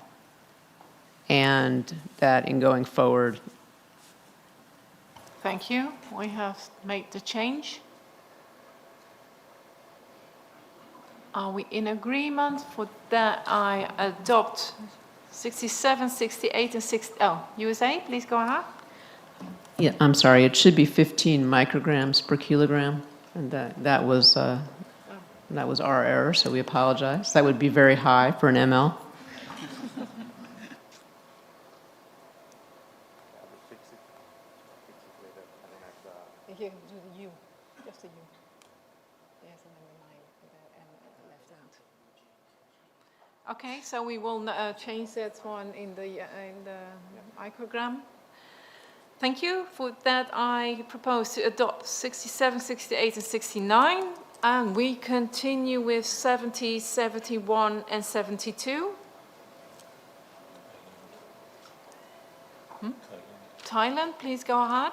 and that in going forward.
Thank you. We have made the change. Are we in agreement? For that, I adopt 67, 68, and 60. Oh, USA, please go ahead.
Yeah, I'm sorry, it should be 15 micrograms per kilogram, and that was our error, so we apologize. That would be very high for an ML.
Here, do the U, just the U. Yes, and then the line with the M left out. Okay, so we will change that one in the microgram. Thank you. For that, I propose to adopt 67, 68, and 69. And we continue with 70, 71, and 72. Thailand, please go ahead.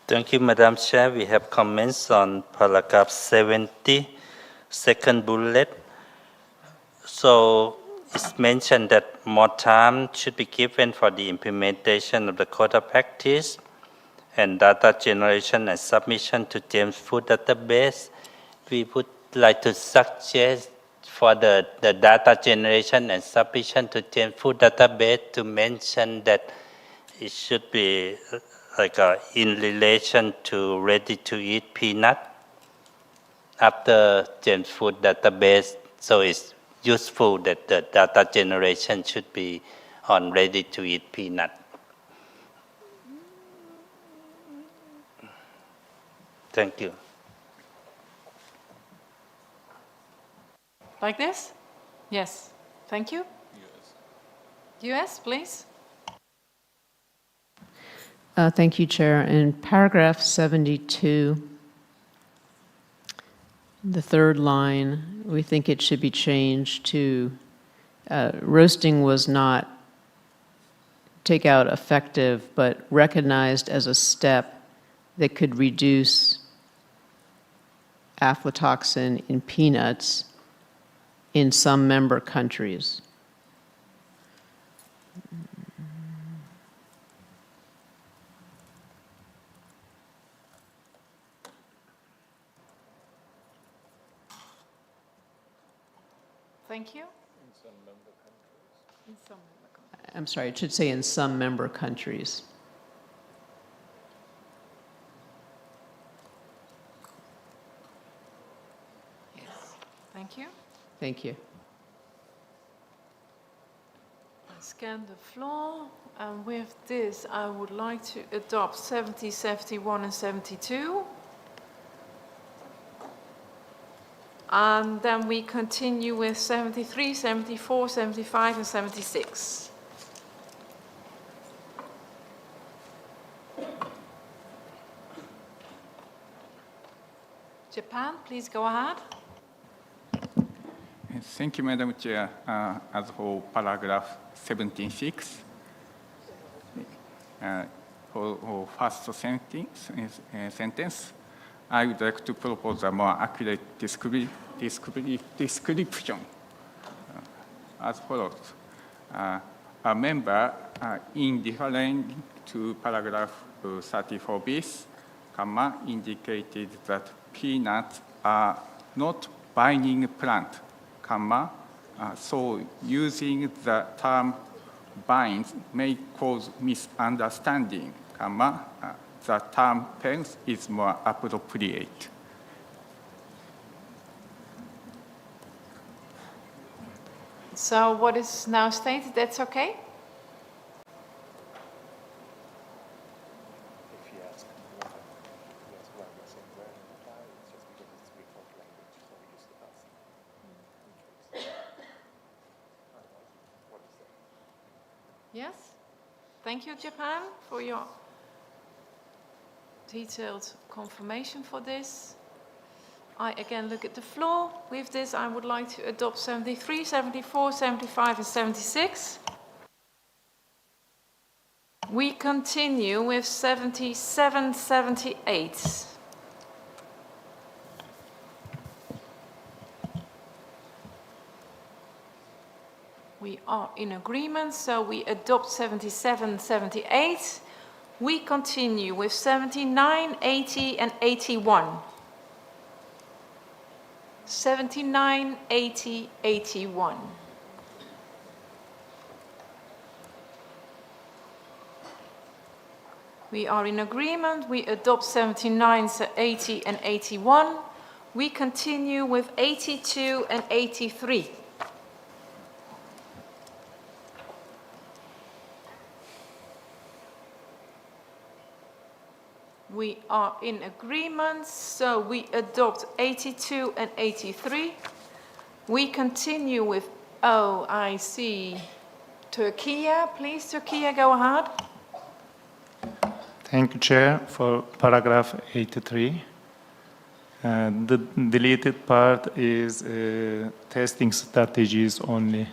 Thank you, Madam Chair. We have comments on paragraph 70, second bullet. So it's mentioned that more time should be given for the implementation of the code of practice and data generation and submission to James Food database. We would like to suggest for the data generation and submission to James Food database to mention that it should be like in relation to ready-to-eat peanut after James Food database. So it's useful that the data generation should be on ready-to-eat peanut. Thank you.
Like this? Yes. Thank you. US, please.
Thank you, Chair. In paragraph 72, the third line, we think it should be changed to roasting was not take out effective, but recognized as a step that could reduce aflatoxin in peanuts in some member countries.
Thank you. In some member countries. In some member countries.
I'm sorry, it should say in some member countries.
Yes. Thank you.
Thank you.
I scan the floor, and with this, I would like to adopt 70, 71, and 72. And then we continue with 73, 74, 75, and 76. Japan, please go ahead.
Thank you, Madam Chair. As for paragraph 76, for first sentence, I would like to propose a more accurate description as follows. A member in referring to paragraph 34 bis, indicated that peanuts are not binding plant, so using the term binds may cause misunderstanding, the term pens is more appropriate.
So what is now stated, that's okay?
If you ask why we're saying where in the file, it's just because it's default language, so we use
Yes? Thank you, Japan, for your detailed confirmation for this. I again look at the floor. With this, I would like to adopt 73, 74, 75, and 76. We continue with 77, 78. We are in agreement, so we adopt 77, 78. We continue with 79, 80, and 81. 79, 80, 81. We are in agreement. We adopt 79, 80, and 81. We continue with 82 and 83. We are in agreement, so we adopt 82 and 83. We continue with, oh, I see, Turkey. Please, Turkey, go ahead.
Thank you, Chair, for paragraph 83. The deleted part is testing strategies only.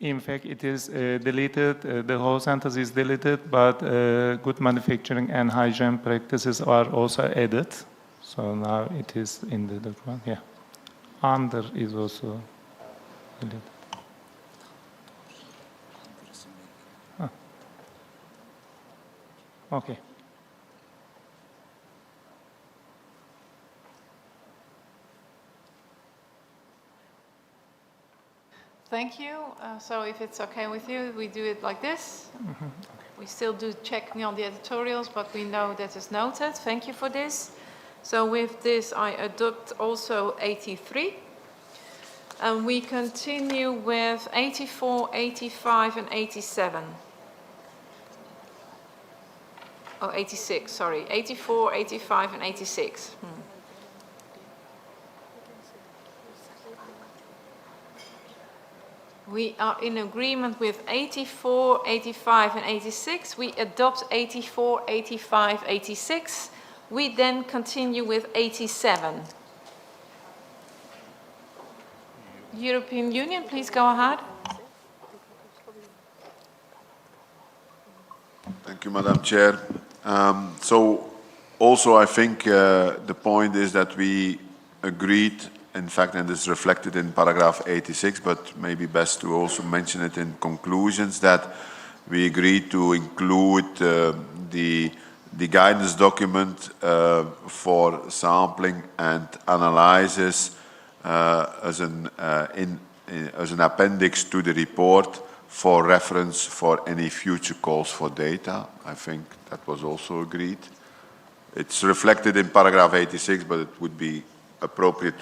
In fact, it is deleted, the whole sentence is deleted, but good manufacturing and hygiene practices are also added. So now it is in the document, yeah. Under is also deleted. Ah. Okay.
Thank you. So if it's okay with you, we do it like this.
Okay.
We still do checking on the editorials, but we know that is noted. Thank you for this. So with this, I adopt also 83. And we continue with 84, 85, and 87. Oh, 86, sorry. 84, 85, and 86. We are in agreement with 84, 85, and 86. We adopt 84, 85, 86. We then continue with 87. European Union, please go ahead.
Thank you, Madam Chair. So also I think the point is that we agreed, in fact, and it's reflected in paragraph 86, but maybe best to also mention it in conclusions, that we agreed to include the guidance document for sampling and analysis as an appendix to the report for reference for any future calls for data. I think that was also agreed. It's reflected in paragraph 86, but it would be appropriate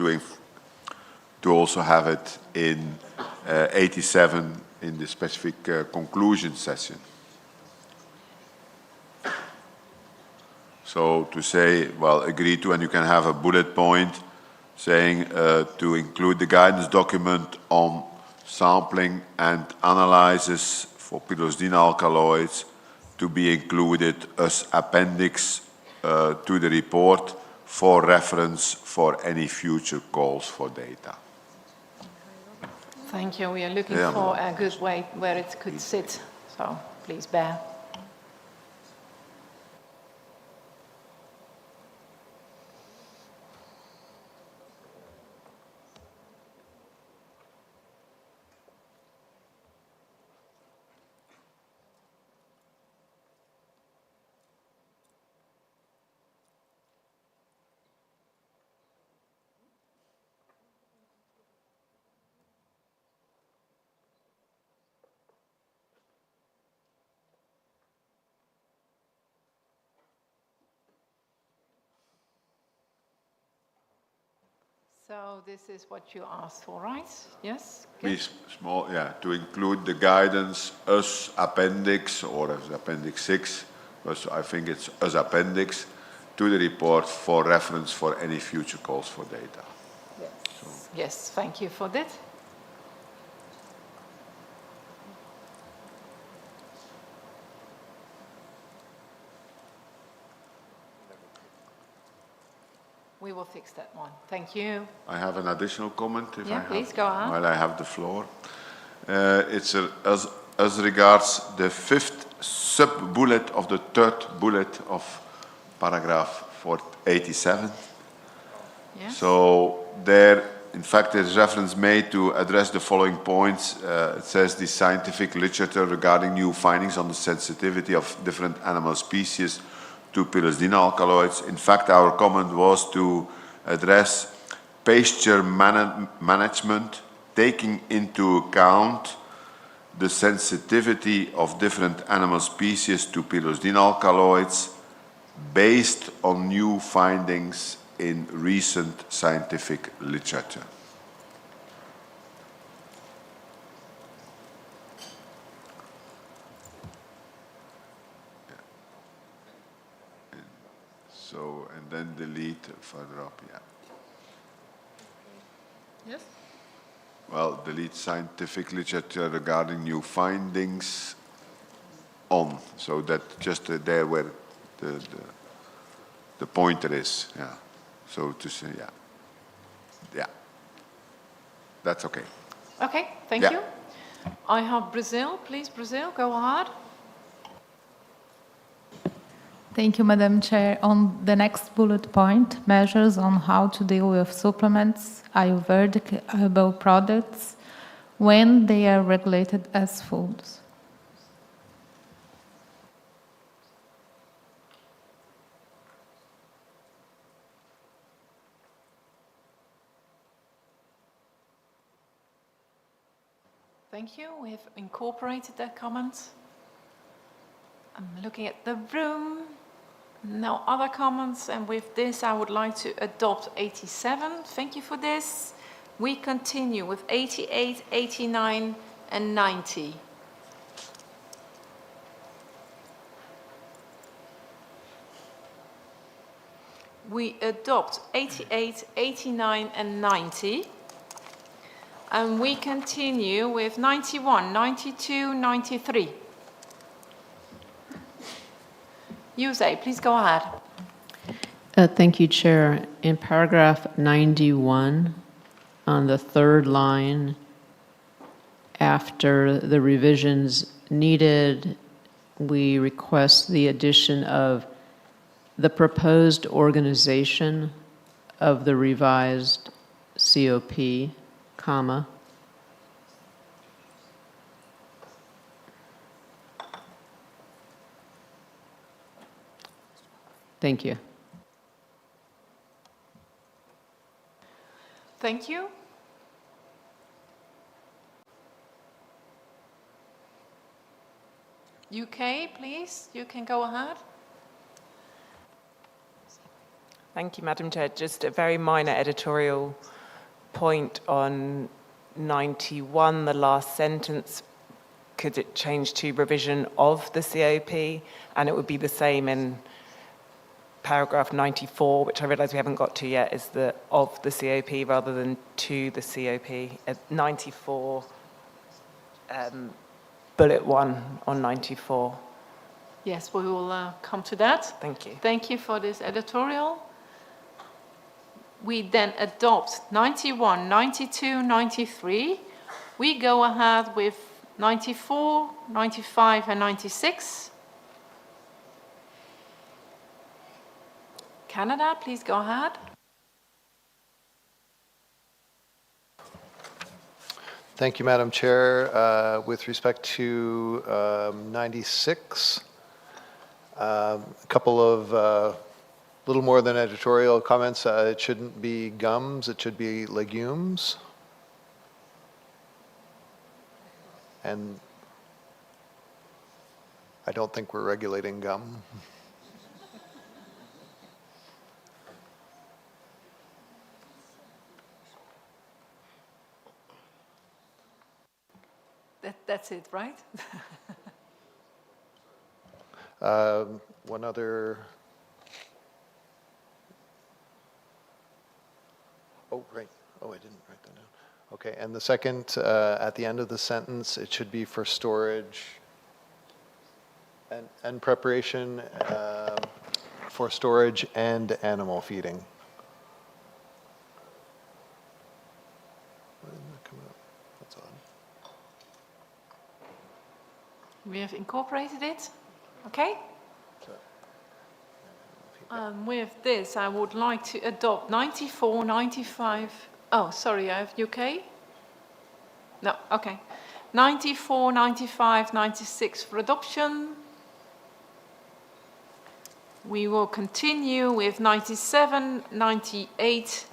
to also have it in 87 in the specific conclusion session. So to say, well, agree to, and you can have a bullet point saying to include the guidance document on sampling and analysis for pyrosidine alkaloids to be included as appendix to the report for reference for any future calls for data.
Thank you. We are looking for a good way where it could sit. So please bear. So this is what you asked for, right? Yes?
Be
Good.
small, yeah, to include the guidance as appendix or as appendix 6, but I think it's as appendix to the report for reference for any future calls for data.
Yes. Yes, thank you for that. We will fix that one. Thank you.
I have an additional comment if I
Yeah,
have,
please go on.
while I have the floor. It's as regards the fifth sub-bullet of the third bullet of paragraph 487.
Yes.
So there, in fact, there's reference made to address the following points. It says the scientific literature regarding new findings on the sensitivity of different animal species to pyrrolidine alkaloids. In fact, our comment was to address pasture management, taking into account the sensitivity of different animal species to pyrrolidine alkaloids based on new findings in recent scientific literature. So, and then delete further up, yeah.
Yes.
Well, delete scientific literature regarding new findings on, so that just there where the pointer is, yeah. So to say, yeah. Yeah. That's okay.
Okay, thank
Yeah.
you. I have Brazil. Please, Brazil, go ahead.
Thank you, Madam Chair. On the next bullet point, measures on how to deal with supplements, Ayurvedic herbal products, when they are regulated as foods.
Thank you. We have incorporated that comment. I'm looking at the room. No other comments. And with this, I would like to adopt 87. Thank you for this. We continue with 88, 89, and 90. We adopt 88, 89, and 90. And we continue with 91, 92, 93. Jose, please go ahead.
Thank you, Chair. In paragraph 91, on the third line, after the revisions needed, we request the addition of the proposed organization of the revised COP, comma. Thank you.
Thank you. UK, please, you can go ahead.
Thank you, Madam Chair. Just a very minor editorial point on 91, the last sentence. Could it change to revision of the COP? And it would be the same in paragraph 94, which I realise we haven't got to yet, is the of the COP rather than to the COP. 94, bullet 1 on 94.
Yes, we will come to that.
Thank you.
Thank you for this editorial. We then adopt 91, 92, 93. We go ahead with 94, 95, and 96. Canada, please go ahead.
Thank you, Madam Chair. With respect to 96, a couple of little more than editorial comments. It shouldn't be gums, it should be legumes. And I don't think we're regulating gum.
That's it, right?
One other. Oh, right. Oh, I didn't write that down. Okay, and the second, at the end of the sentence, it should be for storage and preparation for storage and animal feeding. Why didn't that come up? That's odd.
We have incorporated it, okay? With this, I would like to adopt 94, 95, oh, sorry, I have UK? No, okay. 94, 95, 96 for adoption. We will continue with 97, 98,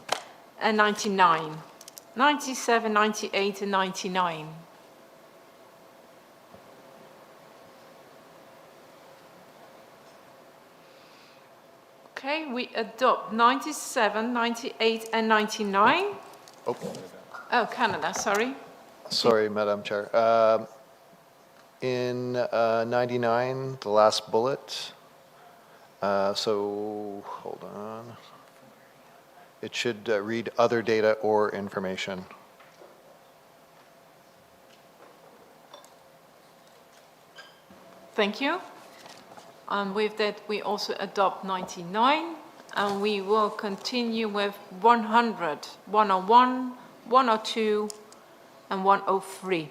and 99. 97, 98, and 99. Okay, we adopt 97, 98, and 99. Oh, Canada, sorry.
Sorry, Madam Chair. In 99, the last bullet, so hold on. It should read other data or information.
Thank you. With that, we also adopt 99, and we will continue with 100, 101, 102, and 103.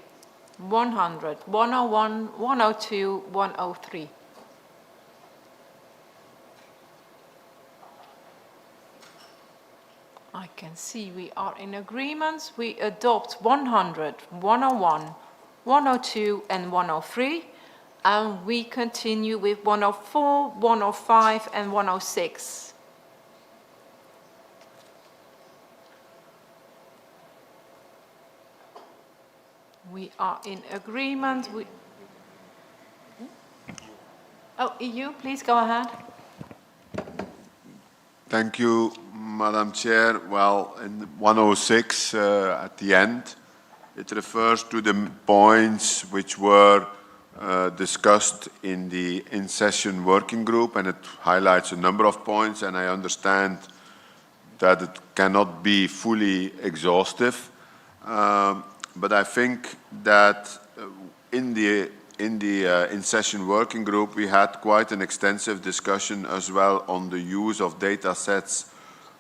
100, 101, 102, 103. I can see we are in agreement. We adopt 100, 101, 102, and 103. And we continue with 104, 105, and 106. We are in agreement. Oh, EU, please go ahead.
Thank you, Madam Chair. Well, in 106, at the end, it refers to the points which were discussed in the in-session working group, and it highlights a number of points, and I understand that it cannot be fully exhaustive. But I think that in the in-session working group, we had quite an extensive discussion as well on the use of data sets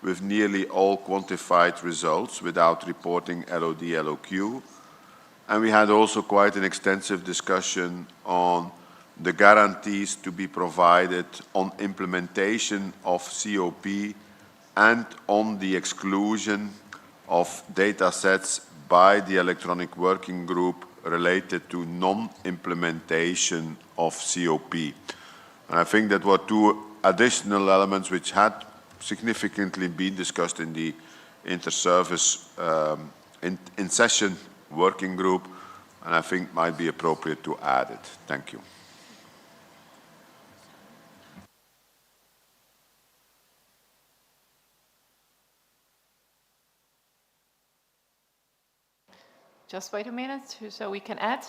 with nearly all quantified results without reporting LOD, LOQ. And we had also quite an extensive discussion on the guarantees to be provided on implementation of COP and on the exclusion of data sets by the electronic working group related to non-implementation of COP. And I think that were two additional elements which had significantly been discussed in the inter-service in-session working group, and I think might be appropriate to add it. Thank you.
Just wait a minute so we can add.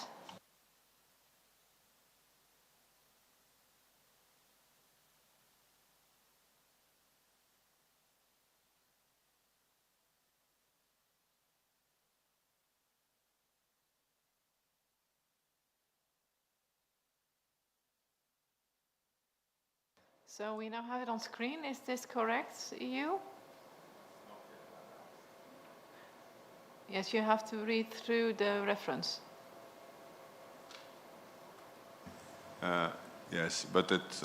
So we now have it on screen. Is this correct, EU? Yes, you have to read through the reference.
Yes, but it's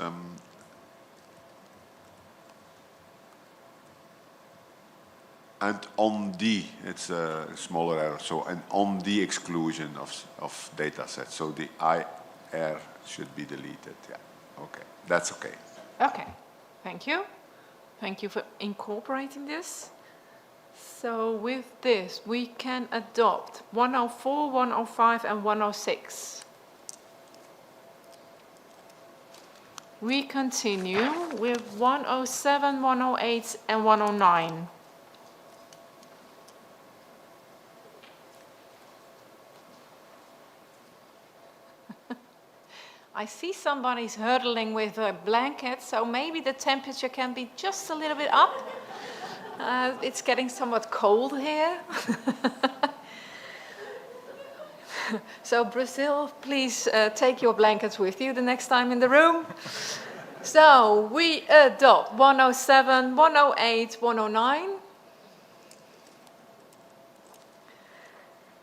and on the, it's a smaller error, so and on the exclusion of data sets, so the IR should be deleted, yeah, okay, that's okay.
Okay, thank you. Thank you for incorporating this. So with this, we can adopt 104, 105, and 106. We continue with 107, 108, and 109. I see somebody's hurdling with a blanket, so maybe the temperature can be just a little bit up. It's getting somewhat cold here. So Brazil, please take your blankets with you the next time in the room. So we adopt 107, 108, 109.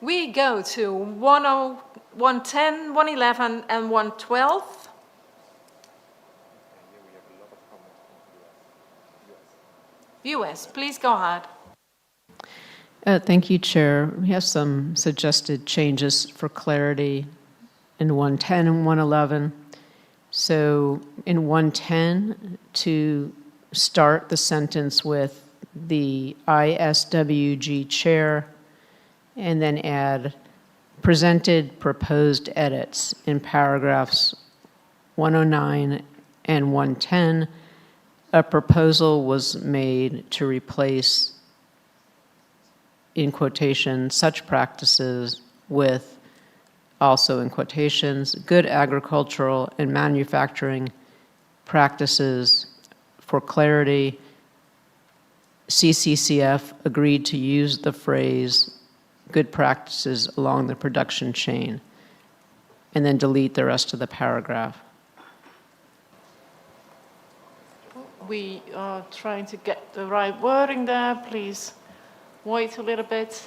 We go to 110, 111, and 112. US, please go ahead.
Thank you, Chair. We have some suggested changes for clarity in 110 and 111. So in 110, to start the sentence with the ISWG chair, and then add presented proposed edits in paragraphs 109 and 110. A proposal was made to replace, in quotation, such practices with, also in quotations, good agricultural and manufacturing practices. For clarity, CCCF agreed to use the phrase good practices along the production chain, and then delete the rest of the paragraph.
We are trying to get the right wording there. Please wait a little bit.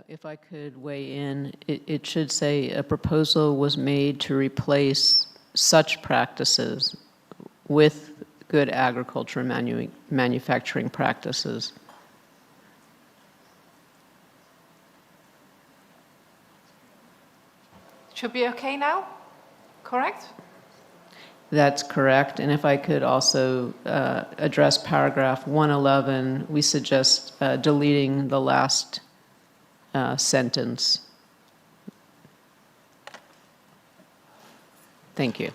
If I could weigh in, it should say a proposal was made to replace such practices with good agriculture and manufacturing practices.
Should be okay now? Correct?
That's correct. And if I could also address paragraph 111, we suggest deleting the last sentence. Thank you.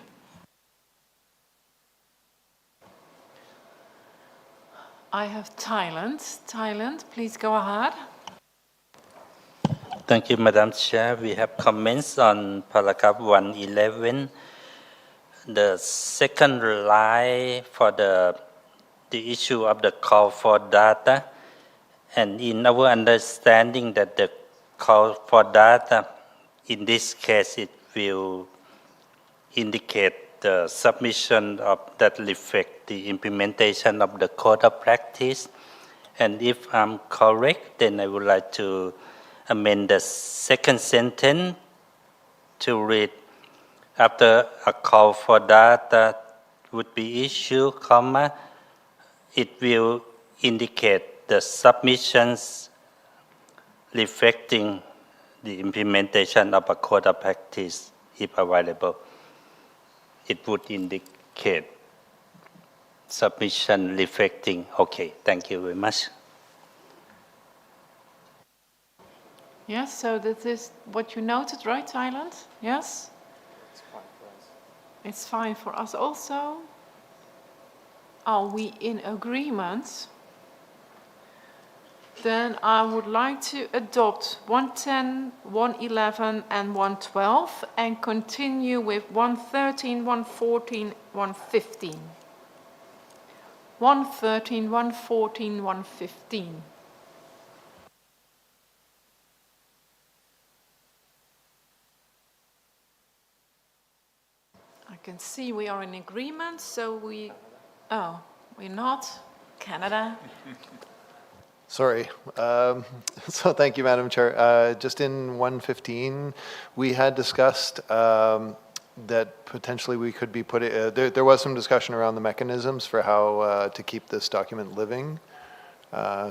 I have Thailand. Thailand, please go ahead.
Thank you, Madam Chair. We have comments on paragraph 111. The second line for the issue of the call for data, and in our understanding that the call for data, in this case, it will indicate the submission of that reflect the implementation of the code of practice. And if I'm correct, then I would like to amend the second sentence to read, after a call for data would be issued, comma, it will indicate the submissions reflecting the implementation of a code of practice, if available. It would indicate submission reflecting. Okay, thank you very much.
Yes, so this is what you noted, right, Thailand? Yes? It's fine for us. It's fine for us also. Are we in agreement? Then I would like to adopt 110, 111, and 112 and continue with 113, 114, 115. 113, 114, 115. I can see we are in agreement, so we're not. Canada.
Sorry. So thank you, Madam Chair. Just in 115, we had discussed that potentially we could be putting, there was some discussion around the mechanisms for how to keep this document living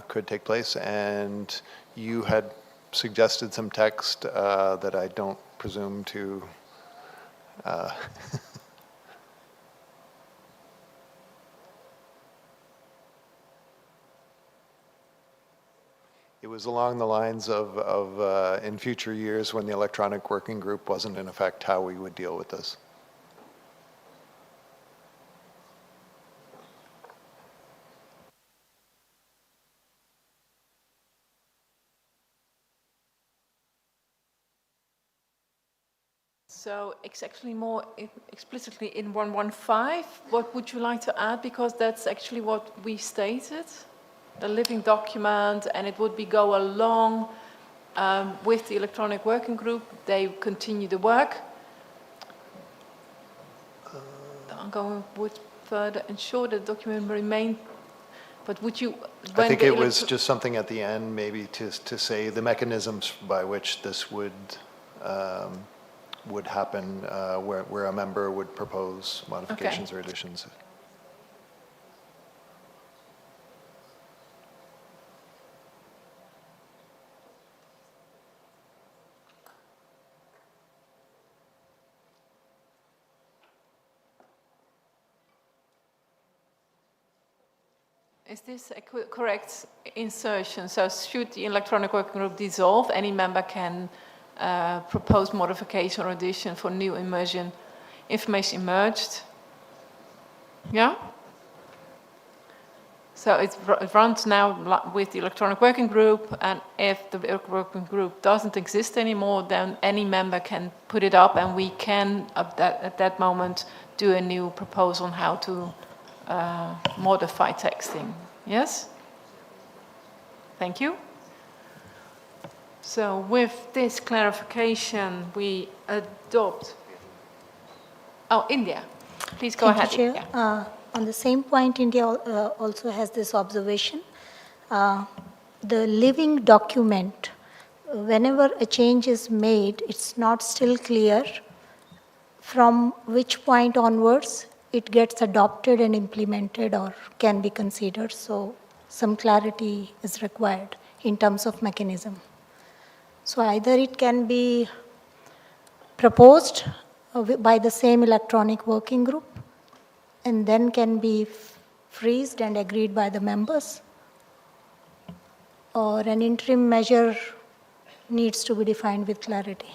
could take place, and you had suggested some text that I don't presume to It was along the lines of in future years when the electronic working group wasn't in effect, how we would deal with this.
So it's actually more explicitly in 115. What would you like to add? Because that's actually what we stated, the living document, and it would be go along with the electronic working group. They continue the work. The ongoing would further ensure that the document remain. But would you?
I think it was just something at the end, maybe to say the mechanisms by which this would happen, where a member would propose modifications or additions.
Is this a correct insertion? So should the electronic working group dissolve, any member can propose modification or addition for new information emerged. Yeah? So it runs now with the electronic working group, and if the working group doesn't exist anymore, then any member can put it up, and we can, at that moment, do a new proposal on how to modify texting. Yes? Thank you. So with this clarification, we adopt. Oh, India. Please go ahead.
Thank you, Chair. On the same point, India also has this observation. The living document, whenever a change is made, it's not still clear from which point onwards it gets adopted and implemented or can be considered. So some clarity is required in terms of mechanism. So either it can be proposed by the same electronic working group and then can be freezed and agreed by the members, or an interim measure needs to be defined with clarity.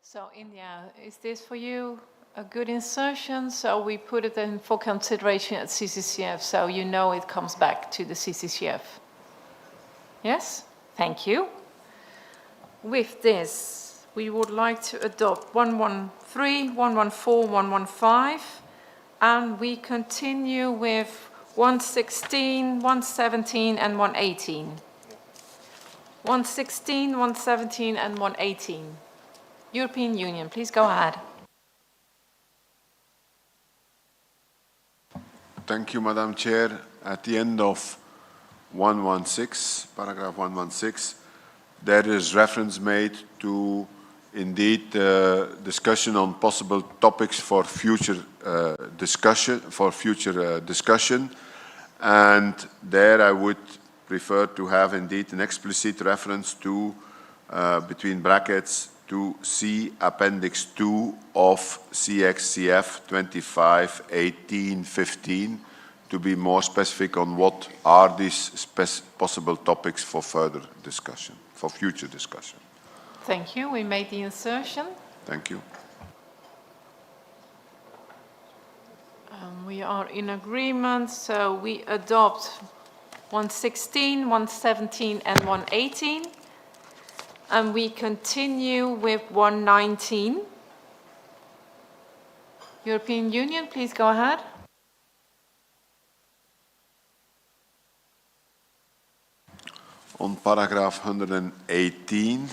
So India, is this for you a good insertion, so we put it in for consideration at CCCF, so you know it comes back to the CCCF. Yes? Thank you. With this, we would like to adopt 113, 114, 115, and we continue with 116, 117, and 118. 116, 117, and 118. European Union, please go ahead.
Thank you, Madam Chair. At the end of 116, paragraph 116, there is reference made to indeed discussion on possible topics for future discussion. And there I would prefer to have indeed an explicit reference to, between brackets, to see Appendix 2 of CCCF18, to be more specific on what are these possible topics for further discussion, for future discussion.
Thank you. We made the insertion.
Thank you.
We are in agreement, so we adopt 116, 117, and 118. And we continue with 119. European Union, please go ahead.
On paragraph 118,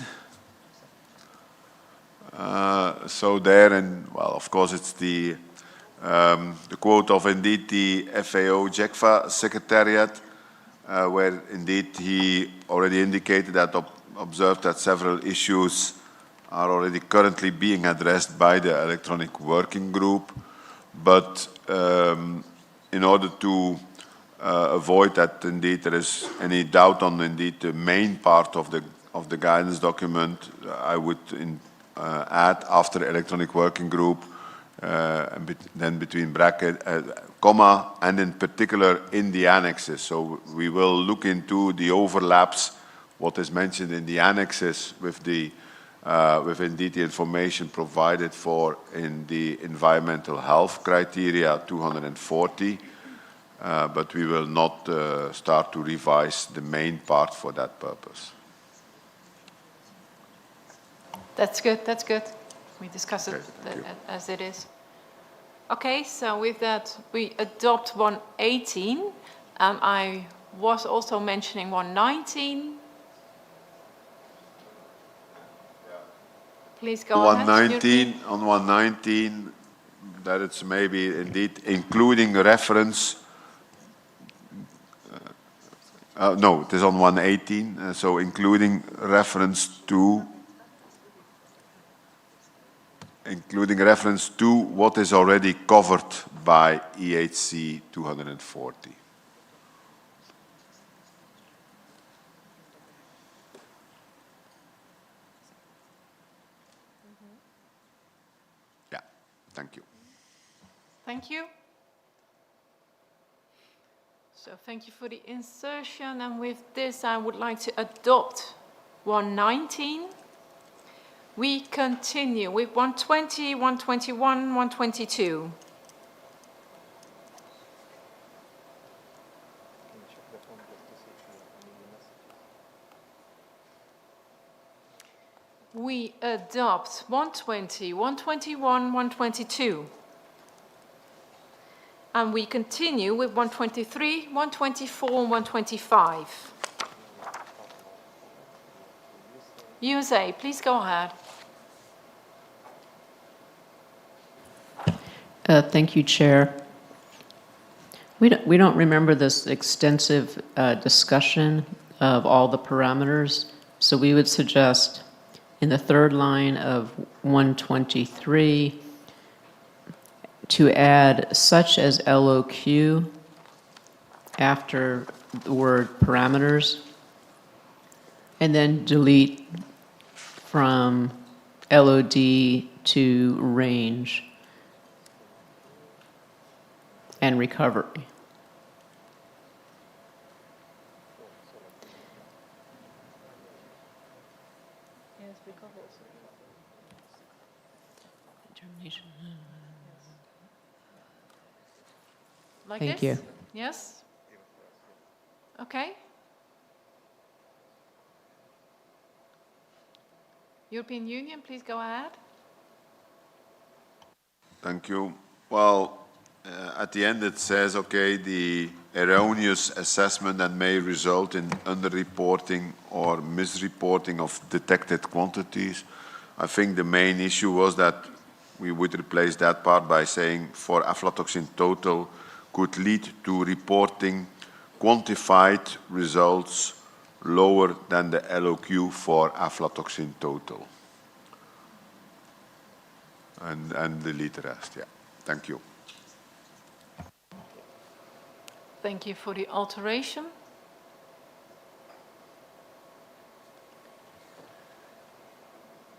so there, and well, of course, it's the quote of indeed the FAO JECFA Secretariat, where indeed he already indicated that observed that several issues are already currently being addressed by the electronic working group, but in order to avoid that indeed there is any doubt on indeed the main part of the guidance document, I would add after electronic working group, and then between bracket, comma, and in particular in the annexes. So we will look into the overlaps, what is mentioned in the annexes with the with indeed the information provided for in the environmental health criteria 240, but we will not start to revise the main part for that purpose.
That's good, that's good. We discuss it
Okay,
as it is. Okay, so with that, we adopt 118. I was also mentioning 119. Please go ahead.
119, on 119, that it's maybe indeed including a reference. No, it is on 118, so including reference to what is already covered by EHC 240. Yeah, thank you.
Thank you. So thank you for the insertion, and with this I would like to adopt 119. We continue with 120, 121, 122. We adopt 120, 121, 122. And we continue with 123, 124, and 125. USA, please go ahead.
Thank you, Chair. We don't remember this extensive discussion of all the parameters, so we would suggest in the third line of 123 to add such as LOQ after the word parameters, and then delete from LOD to range and recovery. Determination.
Like
Thank
this?
you.
Yes? Okay. European Union, please go ahead.
Thank you. Well, at the end it says, okay, the erroneous assessment that may result in underreporting or misreporting of detected quantities. I think the main issue was that we would replace that part by saying for aflatoxin total could lead to reporting quantified results lower than the LOQ for aflatoxin total. And delete the rest, yeah. Thank you.
Thank you for the alteration.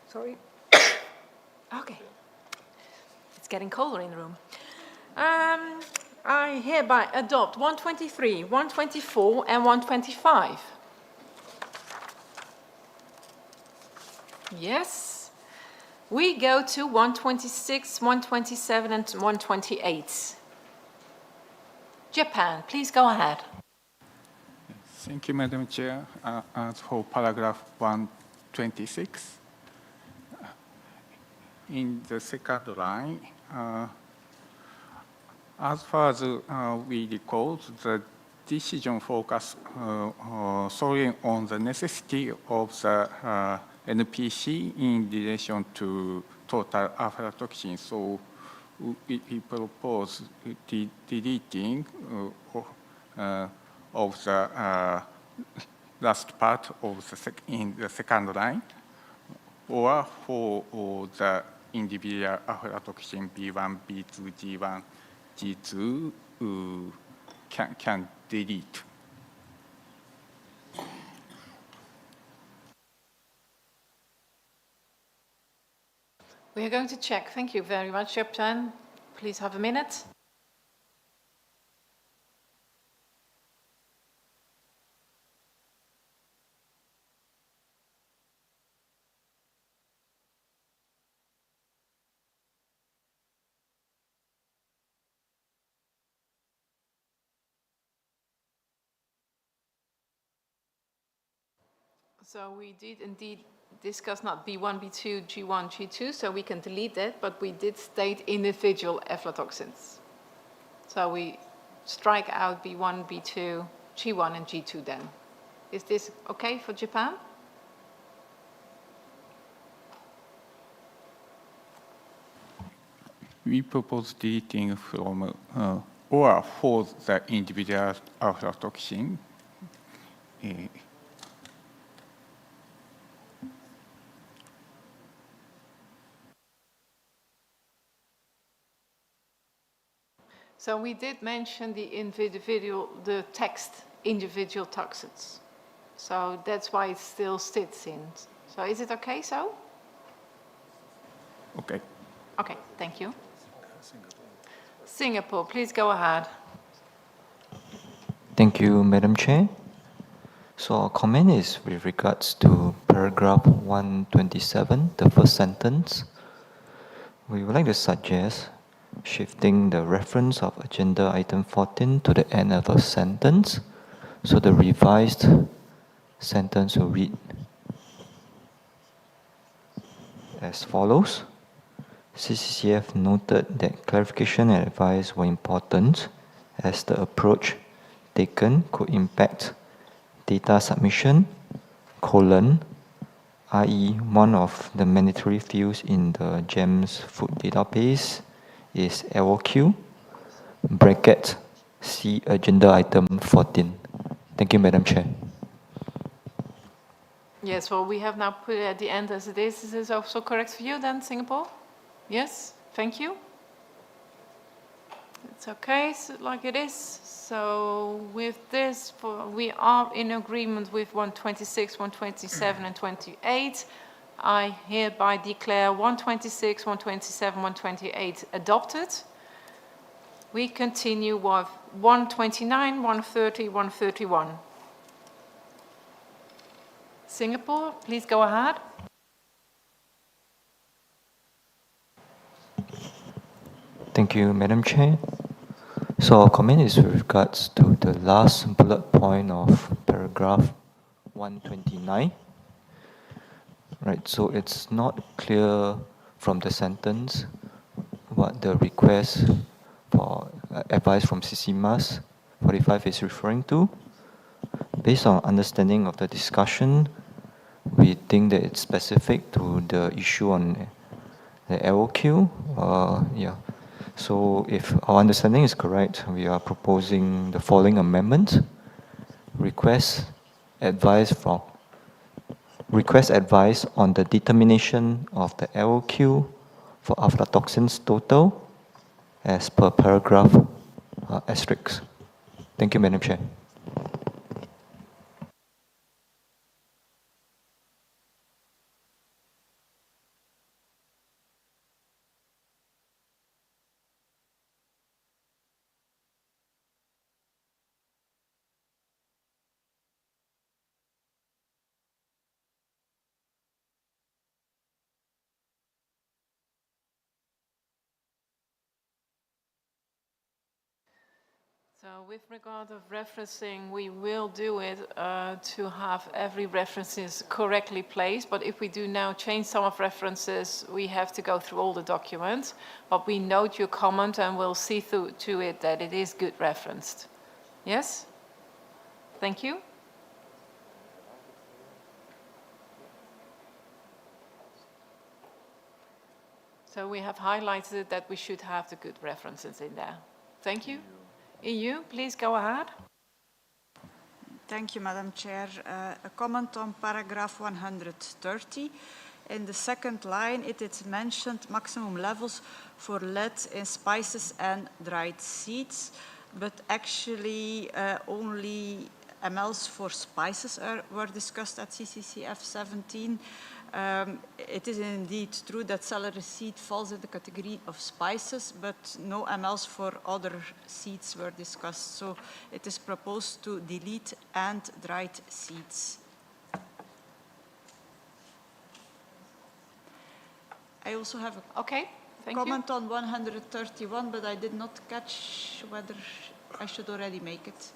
Sorry. Okay. It's getting colder in the room. I hereby adopt 123, 124, and 125. Yes. We go to 126, 127, and 128. Japan, please go ahead.
Thank you, Madam Chair. As for paragraph 126, in the second line, as far as we recall, the decision focus solely on the necessity of the NPC in relation to total aflatoxin. So we propose deleting of the last part of in the second line, or for the individual aflatoxin B1, B2, G1, G2 can delete.
We are going to check. Thank you very much, Japan. Please have a minute. So we did indeed discuss not B1, B2, G1, G2, so we can delete that, but we did state individual aflatoxins. So we strike out B1, B2, G1, and G2 then. Is this okay for Japan?
We propose deleting from or for the individual aflatoxin.
So we did mention the text individual toxins. So that's why it still sits in. So is it okay so?
Okay.
Okay, thank you. Singapore, please go ahead.
Thank you, Madam Chair. So our comment is with regards to paragraph 127, the first sentence. We would like to suggest shifting the reference of agenda item 14 to the end of the sentence. So the revised sentence will read as follows. CCCF noted that clarification and advice were important as the approach taken could impact data submission, i.e. one of the mandatory fields in the GEMS food database is LOQ, see agenda item 14. Thank you, Madam Chair.
Yes, well, we have now put it at the end as it is. Is this also correct for you then, Singapore? Yes, thank you. It's okay, so like it is. So with this, we are in agreement with 126, 127, and 28. I hereby declare 126, 127, 128 adopted. We continue with 129, 130, 131. Singapore, please go ahead.
Thank you, Madam Chair. So our comment is with regards to the last bullet point of paragraph 129. Right, so it's not clear from the sentence what the request for advice from CCMAS 45 is referring to. Based on understanding of the discussion, we think that it's specific to the issue on the LOQ. Yeah. So if our understanding is correct, we are proposing the following amendment. Request advice on the determination of the LOQ for aflatoxins total as per paragraph asterisk. Thank you, Madam Chair.
So with regard of referencing, we will do it to have every references correctly placed. But if we do now change some of references, we have to go through all the documents. But we note your comment and we'll see through to it that it is good referenced. Yes? Thank you. So we have highlighted that we should have the good references in there. Thank you. EU, please go ahead.
Thank you, Madam Chair. A comment on paragraph 130. In the second line, it is mentioned maximum levels for lead in spices and dried seeds, but actually only mLs for spices were discussed at CCCF18. It is indeed true that celery seed falls in the category of spices, but no mLs for other seeds were discussed. So it is proposed to delete and dried seeds. I also have a comment on 131, but I did not catch whether I should already make it.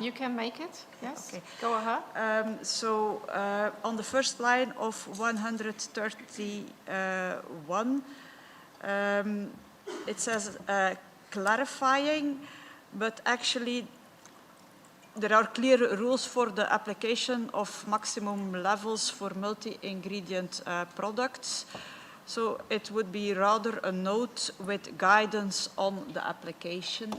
You can make it, yes.
Okay.
Go ahead.
On the first line of 131, it says clarifying, but actually there are clear rules for the application of maximum levels for multi-ingredient products. So it would be rather a note with guidance on the application.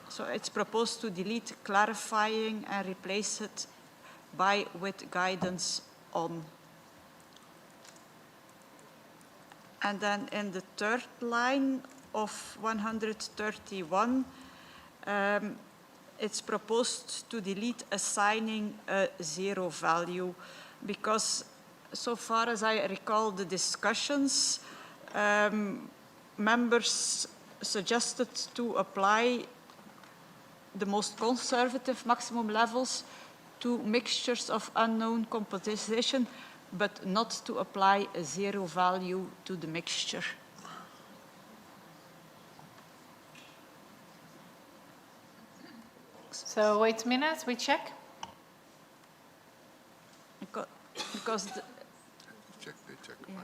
So it's proposed to delete clarifying and replace it by with guidance on. And then in the third line of 131, it's proposed to delete assigning a zero value because so far as I recall the discussions, members suggested to apply the most conservative maximum levels to mixtures of unknown composition, but not to apply a zero value to the mixture.
So wait a minute, we check.
Because
they check.
Yeah.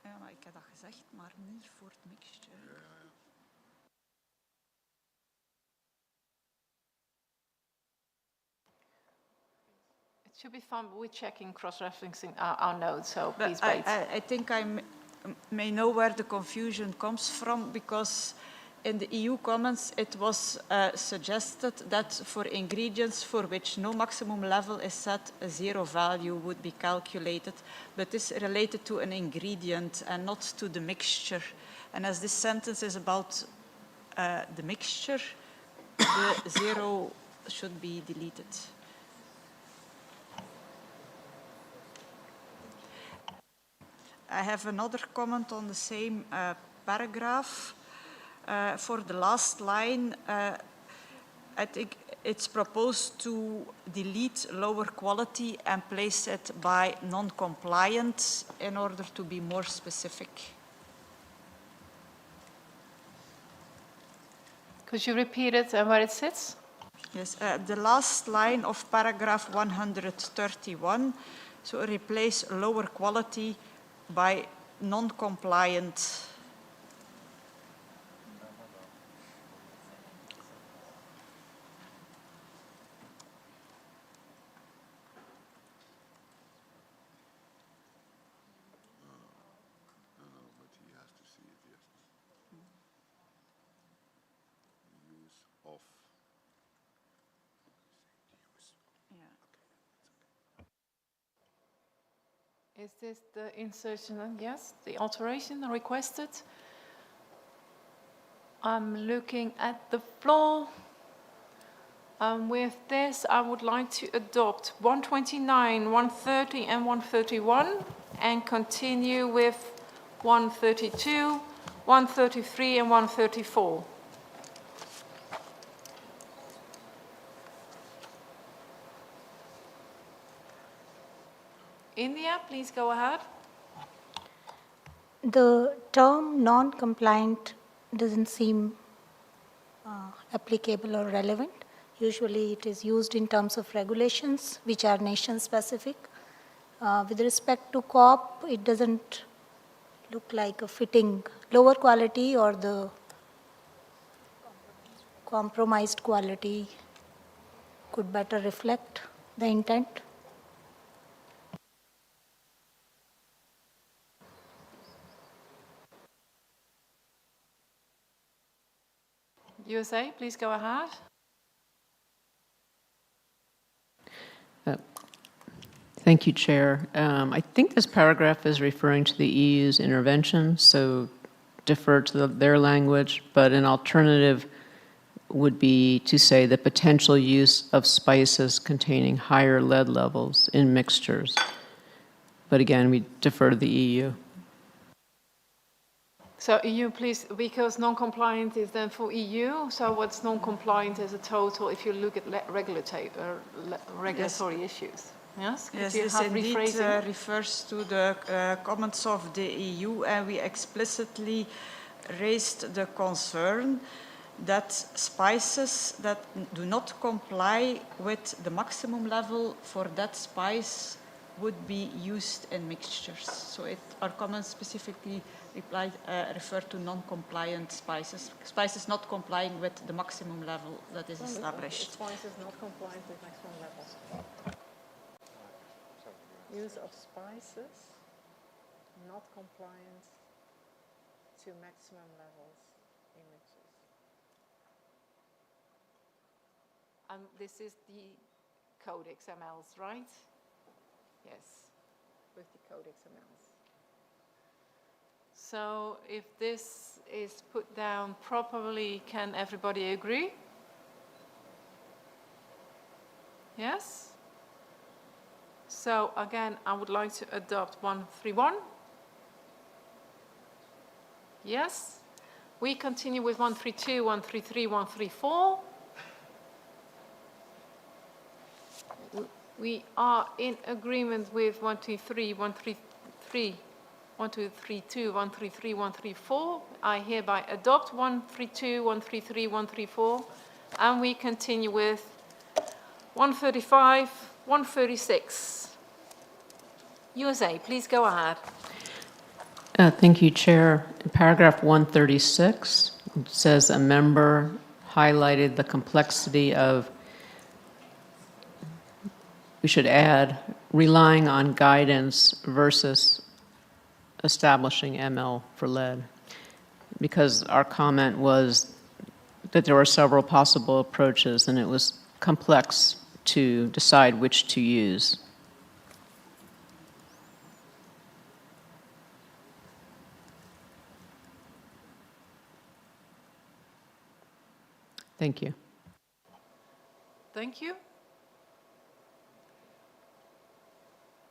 Ja, maar ik heb dat gezegd, maar niet voor het mixture.
It should be fun, but we're checking, cross-referencing our notes, so please wait.
I think I may know where the confusion comes from, because in the EU comments it was suggested that for ingredients for which no maximum level is set, a zero value would be calculated, but this is related to an ingredient and not to the mixture. And as this sentence is about the mixture, the zero should be deleted. I have another comment on the same paragraph. For the last line, I think it's proposed to delete lower quality and place it by non-compliant in order to be more specific.
Could you repeat it and where it sits?
Yes, the last line of paragraph 131, so replace lower quality by non-compliant.
Is this the insertion? Yes, the alteration requested. I'm looking at the floor. With this, I would like to adopt 129, 130, and 131, and continue with 132, 133, and 134. India, please go ahead.
The term non-compliant doesn't seem applicable or relevant. Usually it is used in terms of regulations, which are nation-specific. With respect to COP, it doesn't look like a fitting lower quality or the compromised quality could better reflect the intent.
USA, please go ahead.
Thank you, Chair. I think this paragraph is referring to the EU's intervention, so defer to their language, but an alternative would be to say the potential use of spices containing higher lead levels in mixtures. But again, we defer to the EU.
So EU, please, because non-compliant is then for EU, so what's non-compliant as a total if you look at regulatory issues? Yes, could
yes,
you
this
have
indeed
rephrasing?
refers to the comments of the EU, and we explicitly raised the concern that spices that do not comply with the maximum level for that spice would be used in mixtures. So our comments specifically refer to non-compliant spices, spices not complying with the maximum level that is established.
Spices not compliant with maximum levels. Use of spices not compliant to maximum levels in mixtures. This is the Codex MLs, right? Yes, with the Codex MLs. So if this is put down properly, can everybody agree? Yes? So again, I would like to adopt 131. Yes? We continue with 132, 133, 134. We are in agreement with 123, 133, 1232, 133, 134. I hereby adopt 132, 133, 134. And we continue with 135, 136. USA, please go ahead.
Thank you, Chair. In paragraph 136, it says a member highlighted the complexity of, we should add, relying on guidance versus establishing ML for lead. Because our comment was that there were several possible approaches and it was complex to decide which to use. Thank you.
Thank you.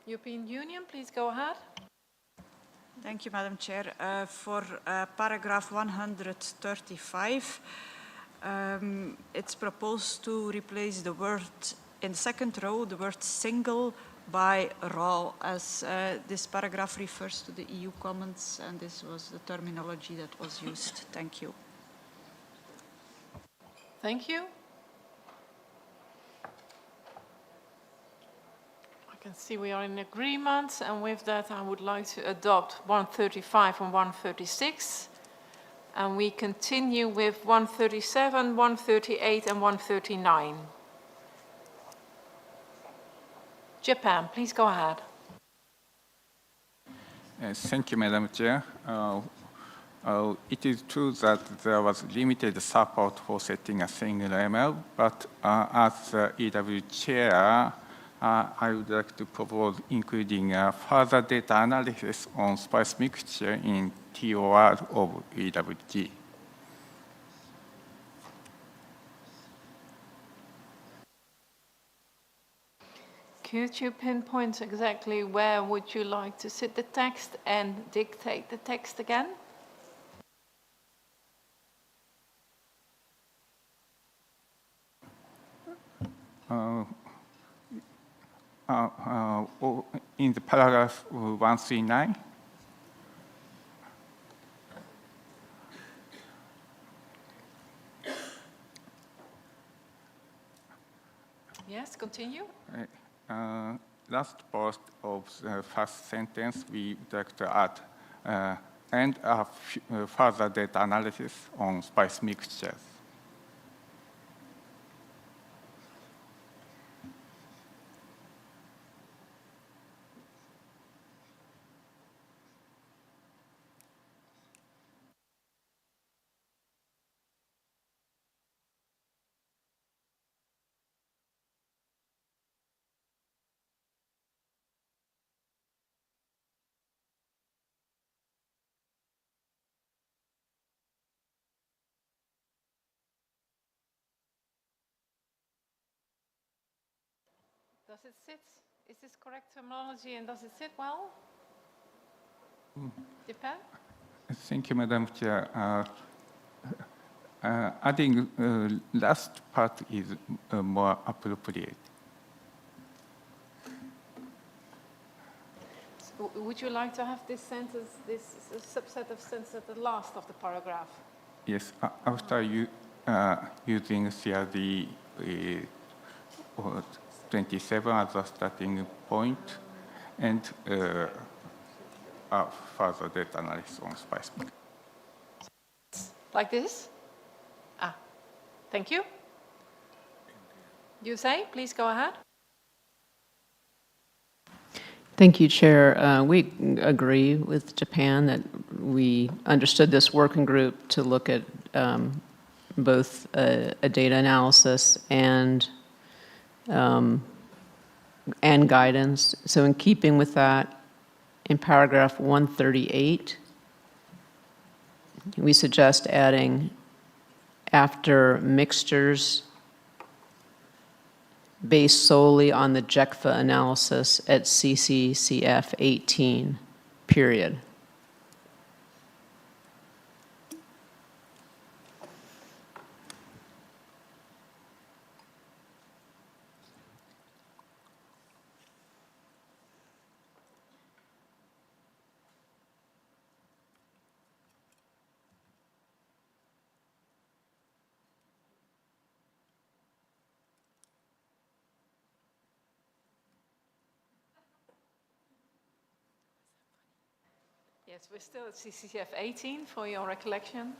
European Union, please go ahead.
Thank you, Madam Chair. For paragraph 135, It's proposed to replace the word, in the second row, the word single by raw, as this paragraph refers to the EU comments, and this was the terminology that was used. Thank you.
Thank you. I can see we are in agreement, and with that I would like to adopt 135 and 136. And we continue with 137, 138 and 139. Japan, please go ahead.
Thank you, Madam Chair. It is true that there was limited support for setting a single ML, but as EW Chair, I would like to propose including further data analysis on spice mixture in TOR of EWG.
Could you pinpoint exactly where would you like to sit the text and dictate the text again?
In the paragraph 139.
Yes, continue.
Last part of the first sentence, we would like to add and further data analysis on spice mixtures.
Does it sit? Is this correct terminology and does it sit well? Japan?
Thank you, Madam Chair. Adding last part is more appropriate.
So would you like to have this sentence, this subset of sentences at the last of the paragraph?
Yes, after you using CRD 27 as a starting point and further data analysis on spice.
Like this? Ah, thank you. You say, please go ahead.
Thank you, Chair. We agree with Japan that we understood this working group to look at both a data analysis and guidance. So in keeping with that, in paragraph 138, we suggest adding after mixtures based solely on the JECFA analysis at CCCF18, period.
Yes, we're still at CCCF 18 for your recollection.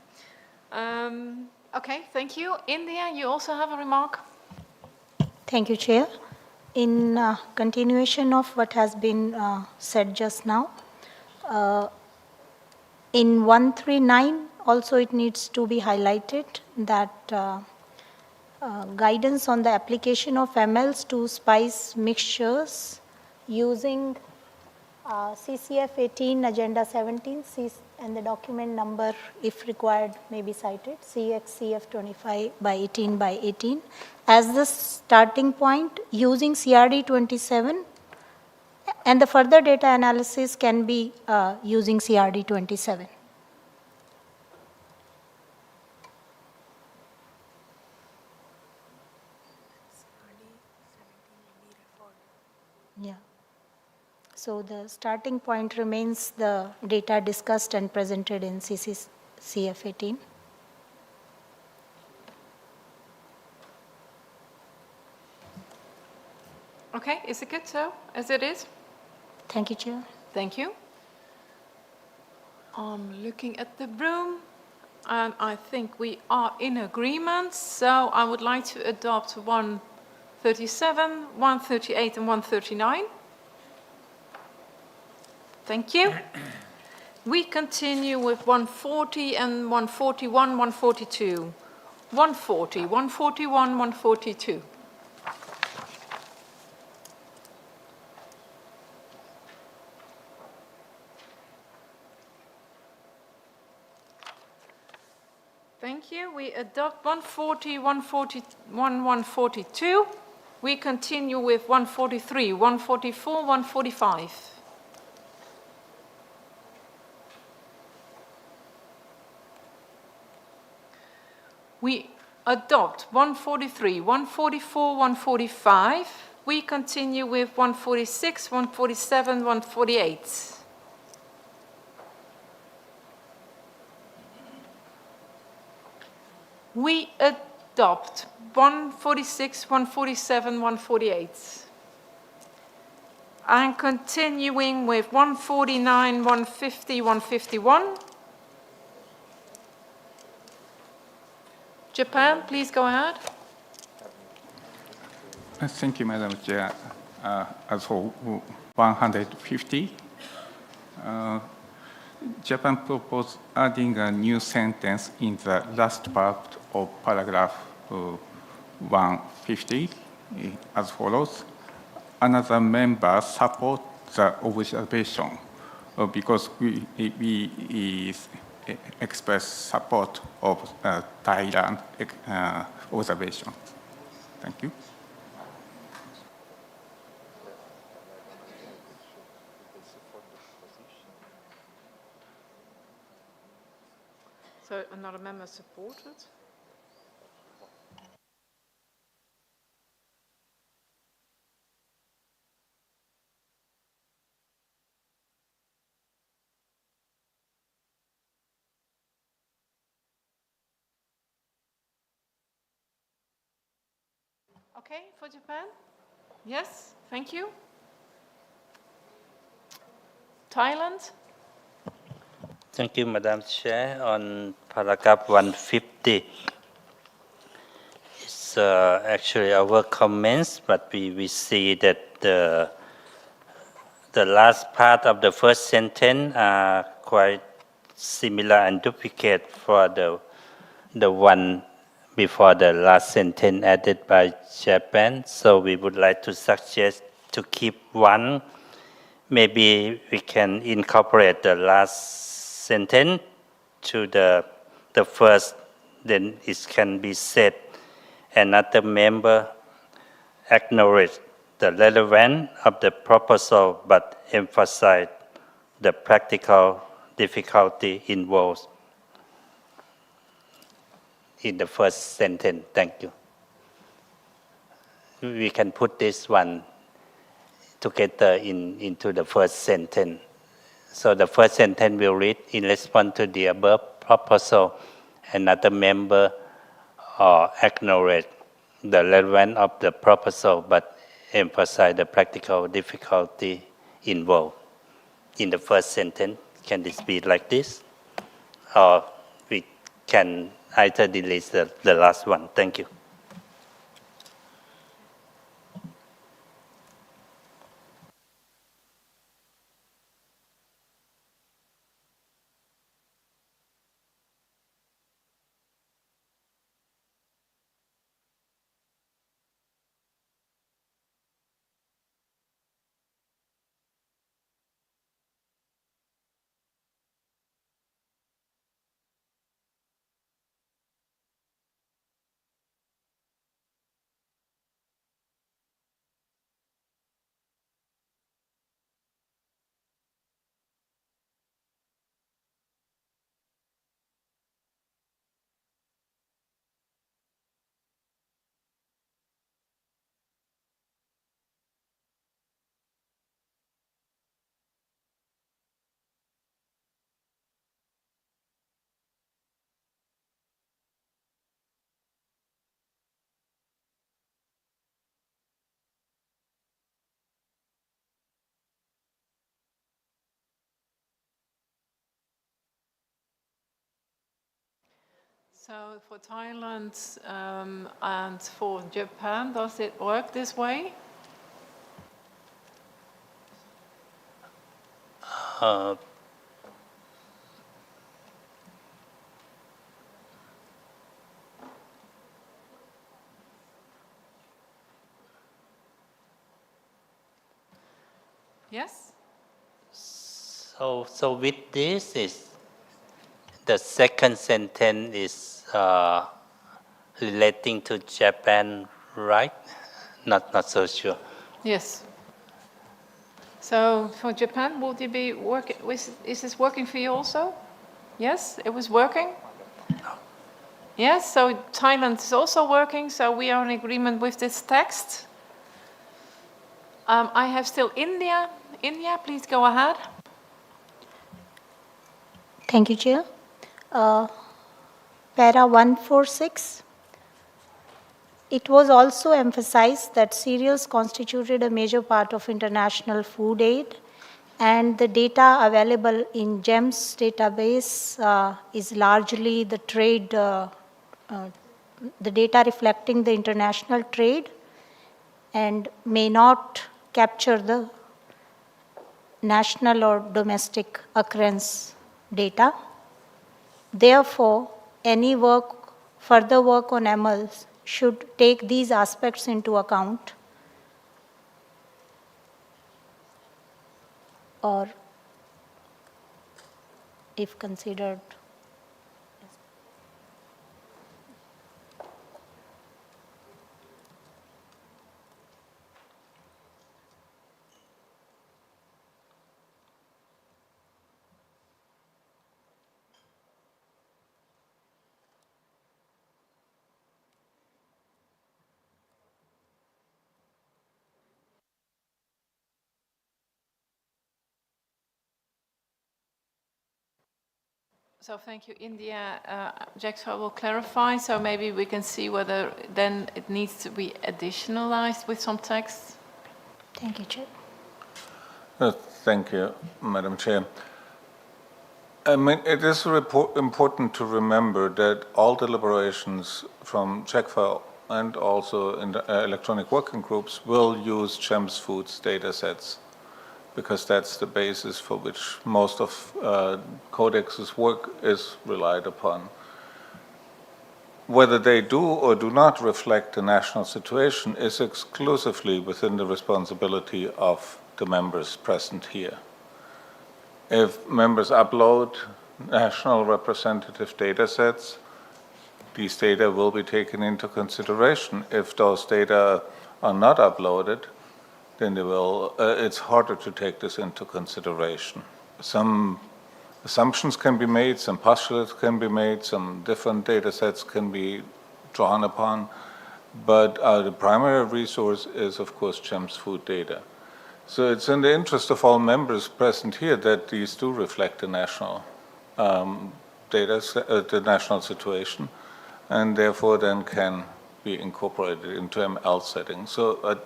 Okay, thank you. India, you also have a remark?
Thank you, Chair. In continuation of what has been said just now, in 139 also it needs to be highlighted that guidance on the application of MLs to spice mixtures using CCF18 Agenda 17 and the document number, if required, may be cited, CCCF25/18/18 as the starting point using CRD 27, and the further data analysis can be using CRD 27. Yeah. So the starting point remains the data discussed and presented in CCCF18.
Okay, is it good so, as it is?
Thank you, Chair.
Thank you. I'm looking at the room, and I think we are in agreement. So I would like to adopt 137, 138, and 139. Thank you. We continue with 140 and 141, 142. 140, 141, 142. Thank you. We adopt 140, 141, 142. We continue with 143, 144, 145. We adopt 143, 144, 145. We continue with 146, 147, 148. We adopt 146, 147, 148. And continuing with 149, 150, 151. Japan, please go ahead.
Thank you, Madam Chair. As for 150, Japan proposed adding a new sentence in the last part of paragraph 150 as follows. Another member support the observation because we express support of Thailand observation. Thank you.
So another member supported. Okay, for Japan? Yes, thank you. Thailand?
Thank you, Madam Chair. On paragraph 150, it's actually our comments, but we see that the last part of the first sentence are quite similar and duplicate for the one before the last sentence added by Japan. So we would like to suggest to keep one. Maybe we can incorporate the last sentence to the first, then it can be said, another member acknowledge the relevance of the proposal but emphasize the practical difficulty involved in the first sentence. Thank you. We can put this one together into the first sentence. So the first sentence will read, in response to the above proposal, another member acknowledge the relevance of the proposal, but emphasize the practical difficulty involved. In the first sentence, can this be like this? Or we can either delete the last one. Thank you.
So for Thailand and for Japan, does it work this way?
Uh,
Yes?
so with this is the second sentence is relating to Japan, right? Not so sure.
Yes. So for Japan, would it be working? Is this working for you also? Yes, it was working? Yes, so Thailand is also working, so we are in agreement with this text. I have still India. India, please go ahead.
Thank you, Chair. Para 146. It was also emphasized that cereals constituted a major part of international food aid, and the data available in GEMS database is largely the trade, the data reflecting the international trade, and may not capture the national or domestic occurrence data. Therefore, any further work on MLs should take these aspects into account, or if considered.
So thank you, India. Jaxa will clarify, so maybe we can see whether then it needs to be additionalized with some text.
Thank you, Chair.
Thank you, Madam Chair. I mean, it is important to remember that all deliberations from JECFA and also in the electronic working groups will use GEMS Foods data sets, because that's the basis for which most of Codex's work is relied upon. Whether they do or do not reflect the national situation is exclusively within the responsibility of the members present here. If members upload national representative data sets, these data will be taken into consideration. If those data are not uploaded, then they will, it's harder to take this into consideration. Some assumptions can be made, some postulates can be made, some different data sets can be drawn upon, but the primary resource is, of course, GEMS food data. So it's in the interest of all members present here that these do reflect the national the national situation, and therefore then can be incorporated into ML settings. So I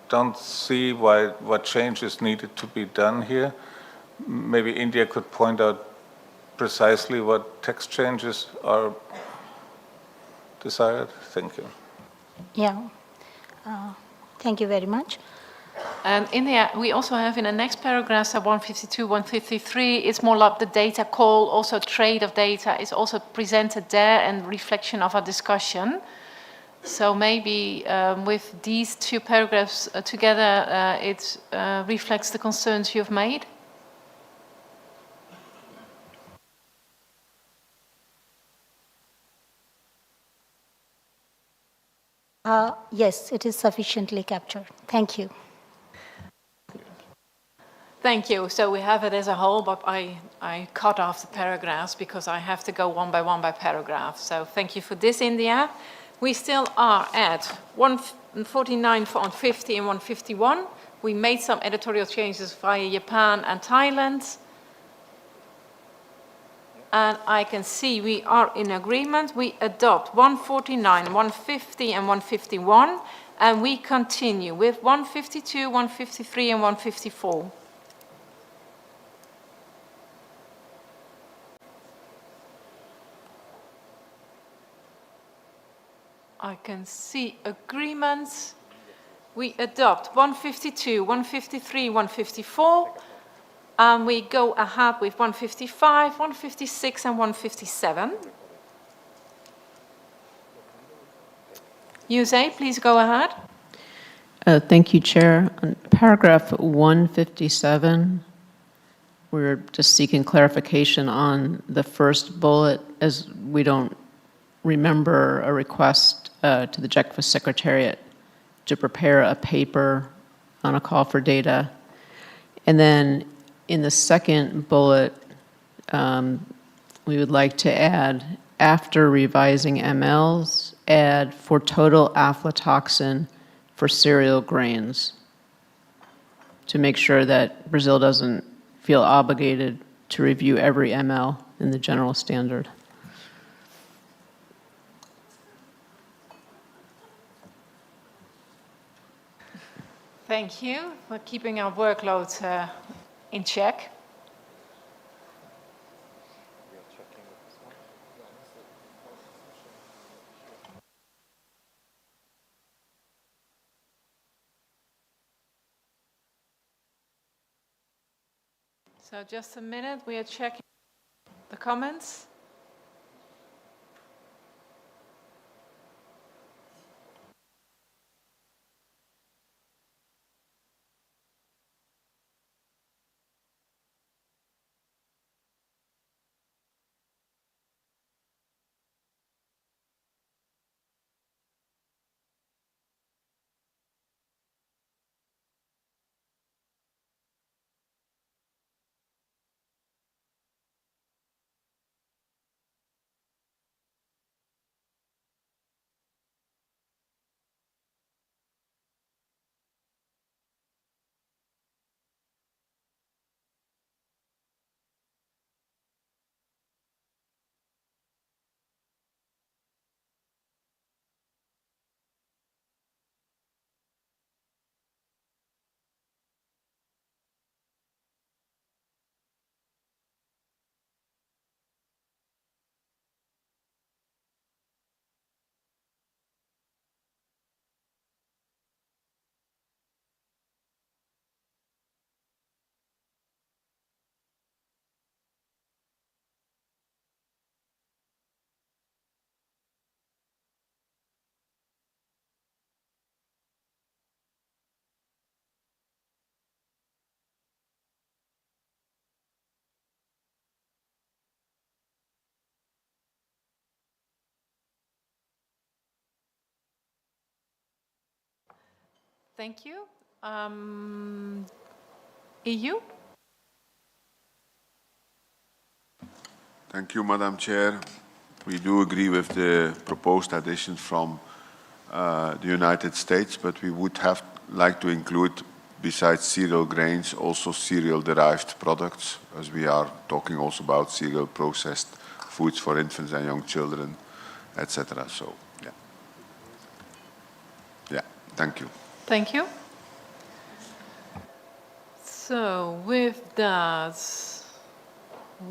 don't see what change is needed to be done here. Maybe India could point out precisely what text changes are desired. Thank you.
Yeah. Thank you very much.
And in the, we also have in the next paragraph, so 152, 153, it's more like the data call, also trade of data is also presented there and reflection of our discussion. So maybe with these two paragraphs together, it reflects the concerns you've made.
Yes, it is sufficiently captured. Thank you.
Thank you. So we have it as a whole, but I cut off the paragraphs because I have to go one by paragraph. So thank you for this, India. We still are at 149 on 50 and 151. We made some editorial changes via Japan and Thailand. And I can see we are in agreement. We adopt 149, 150, and 151. And we continue with 152, 153, and 154. I can see agreements. We adopt 152, 153, 154, and we go ahead with 155, 156, and 157. Yusei, please go ahead.
Thank you, Chair. On paragraph 157, we're just seeking clarification on the first bullet, as we don't remember a request to the JECFA Secretariat to prepare a paper on a call for data. And then in the second bullet, we would like to add, after revising MLs, add for total aflatoxin for cereal grains, to make sure that Brazil doesn't feel obligated to review every ML in the general standard.
Thank you for keeping our workload in check. So just a minute, we are checking the comments. Thank you. EU?
Thank you, Madam Chair. We do agree with the proposed addition from the United States, but we would have like to include, besides cereal grains, also cereal-derived products, as we are talking also about cereal processed foods for infants and young children, etc. So, yeah. Yeah, thank you.
Thank you. So with that,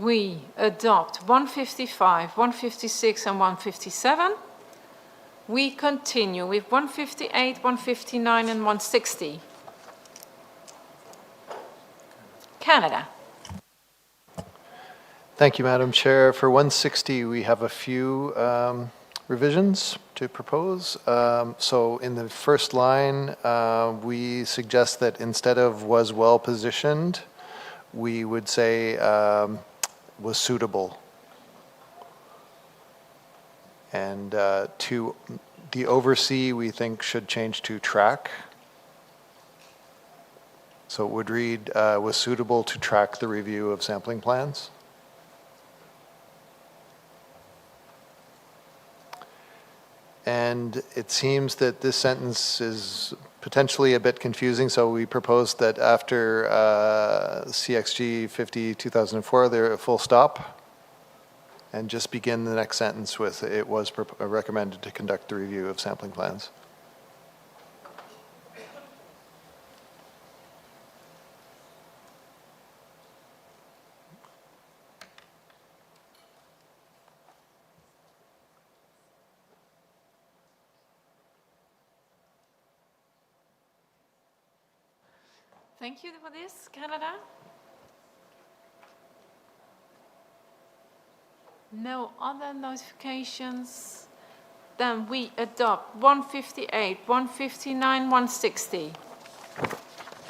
we adopt 155, 156, and 157. We continue with 158, 159, and 160. Canada.
Thank you, Madam Chair. For 160, we have a few revisions to propose. So in the first line, we suggest that instead of was well positioned, we would say was suitable. And to the oversee, we think should change to track. So it would read, was suitable to track the review of sampling plans. And it seems that this sentence is potentially a bit confusing, so we proposed that after CXG 50/2004, there a full stop, and just begin the next sentence with, it was recommended to conduct the review of sampling plans.
Thank you for this, Canada. No other notifications. Then we adopt 158, 159, 160.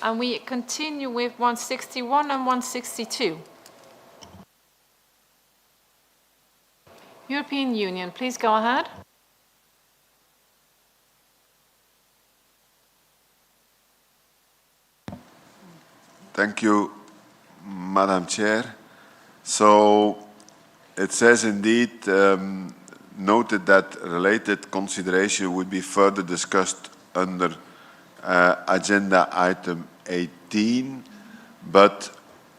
And we continue with 161 and 162. European Union, please go ahead.
Thank you, Madam Chair. So it says indeed, noted that related consideration would be further discussed under agenda item 18, but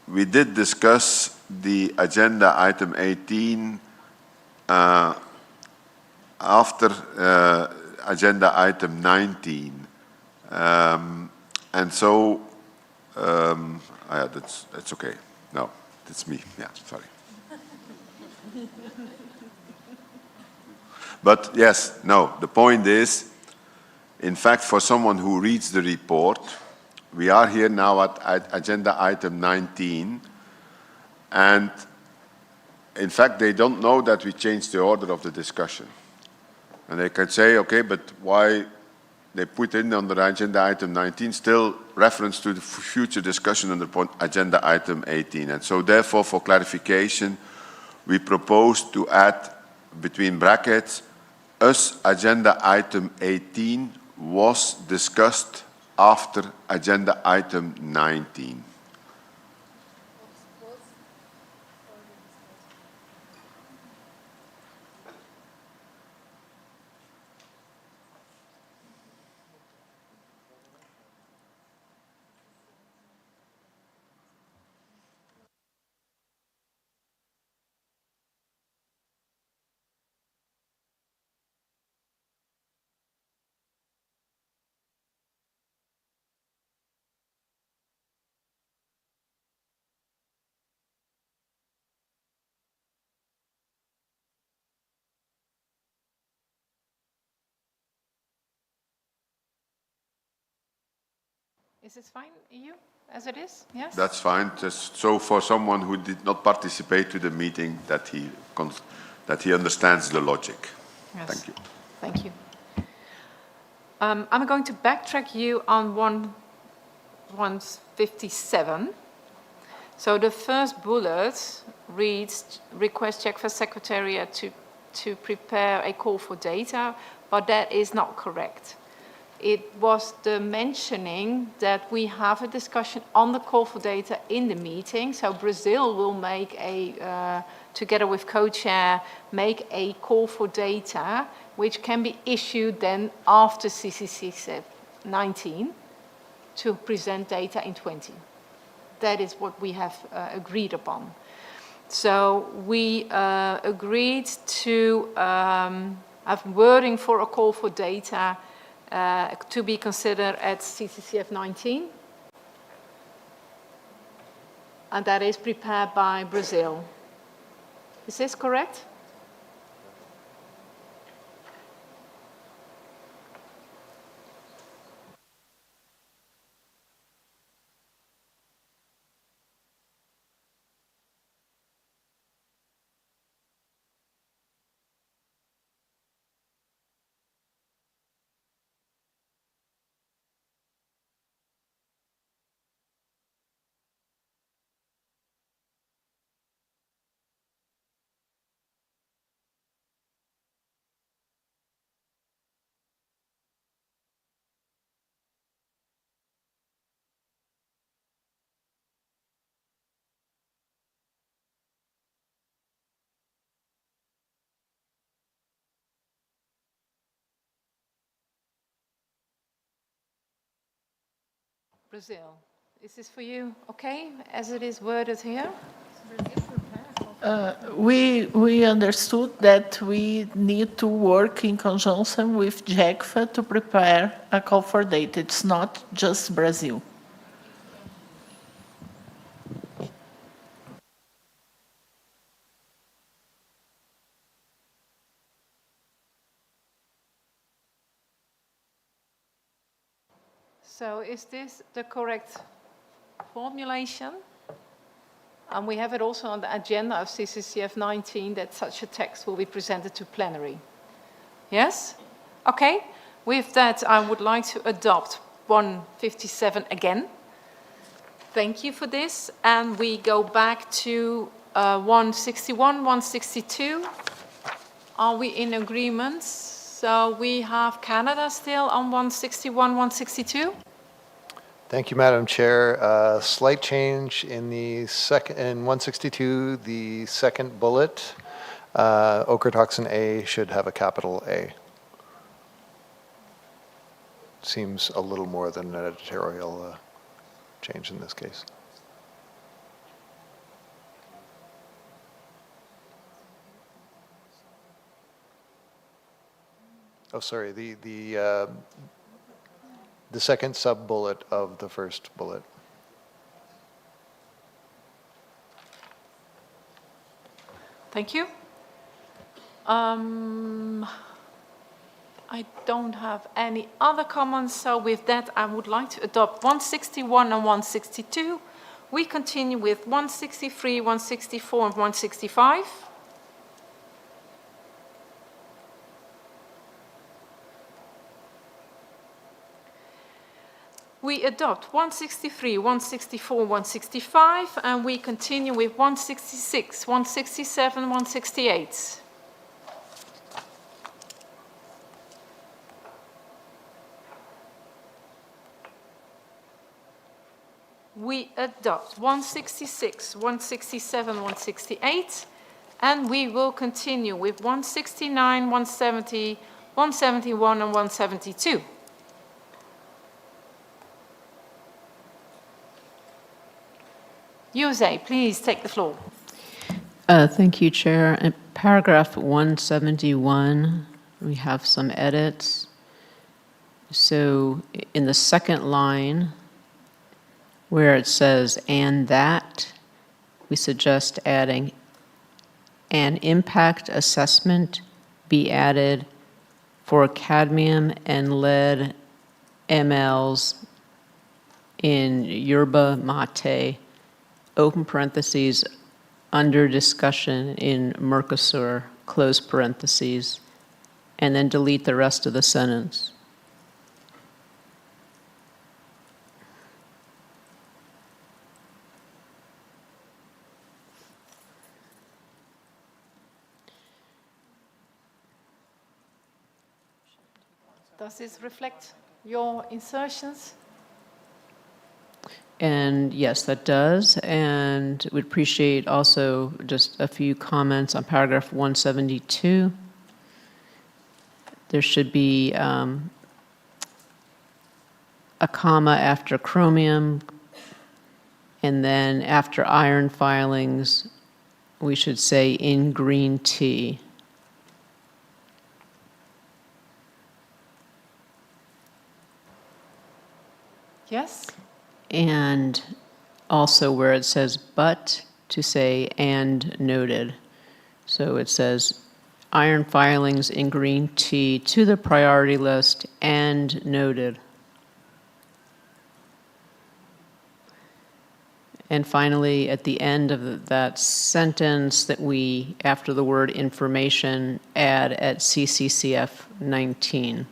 we did discuss the agenda item 18 after agenda item 19. And so, yeah, that's okay. No, that's me. Yeah, sorry. But yes, no, the point is, in fact, for someone who reads the report, we are here now at agenda item 19, and in fact, they don't know that we changed the order of the discussion. And they can say, okay, but why they put in on the agenda item 19 still reference to the future discussion under agenda item 18. And so therefore, for clarification, we propose to add between brackets, as agenda item 18 was discussed after agenda item 19.
Is this fine, EU, as it is? Yes?
That's fine. Just so for someone who did not participate to the meeting, that he understands the logic.
Yes.
Thank you.
Thank you. I'm going to backtrack you on 157. So the first bullet reads, request check for Secretariat to prepare a call for data, but that is not correct. It was the mentioning that we have a discussion on the call for data in the meeting. So Brazil will make a, together with co-chair, make a call for data, which can be issued then after CCCF18 to present data in 20. That is what we have agreed upon. So we agreed to have wording for a call for data to be considered at CCCF19. And that is prepared by Brazil. Is this correct? Brazil. Is this for you okay, as it is worded here?
We understood that we need to work in conjunction with JECFA to prepare a call for data. It's not just Brazil.
So is this the correct formulation. And we have it also on the agenda of CCCF18 that such a text will be presented to plenary. Yes? Okay. With that, I would like to adopt 157 again. Thank you for this. And we go back to 161, 162. Are we in agreement? So we have Canada still on 161, 162.
Thank you, Madam Chair. Slight change in the second, in 162, the second bullet. Ochratoxin A should have a capital A. Seems a little more than an editorial change in this case. Oh, sorry, the second sub-bullet of the first bullet.
Thank you. I don't have any other comments, so with that I would like to adopt 161 and 162. We continue with 163, 164 and 165. We adopt 163, 164, 165, and we continue with 166, 167, 168. We adopt 166, 167, 168, and we will continue with 169, 170, 171, and 172. Jose, please take the floor.
Thank you, Chair. In paragraph 171, we have some edits. So in the second line, where it says "and that," we suggest adding "an impact assessment be added for cadmium and lead mLs in yerba mate," open parentheses, under discussion in Mercosur, close parentheses, and then delete the rest of the sentence.
Does this reflect your insertions?
And yes, that does. And we'd appreciate also just a few comments on paragraph 172. There should be a comma after chromium, and then after iron filings, we should say "in green tea."
Yes?
And also where it says "but," to say "and noted." So it says iron filings in green tea to the priority list and noted. And finally, at the end of that sentence, that we, after the word information, add at CCCF19.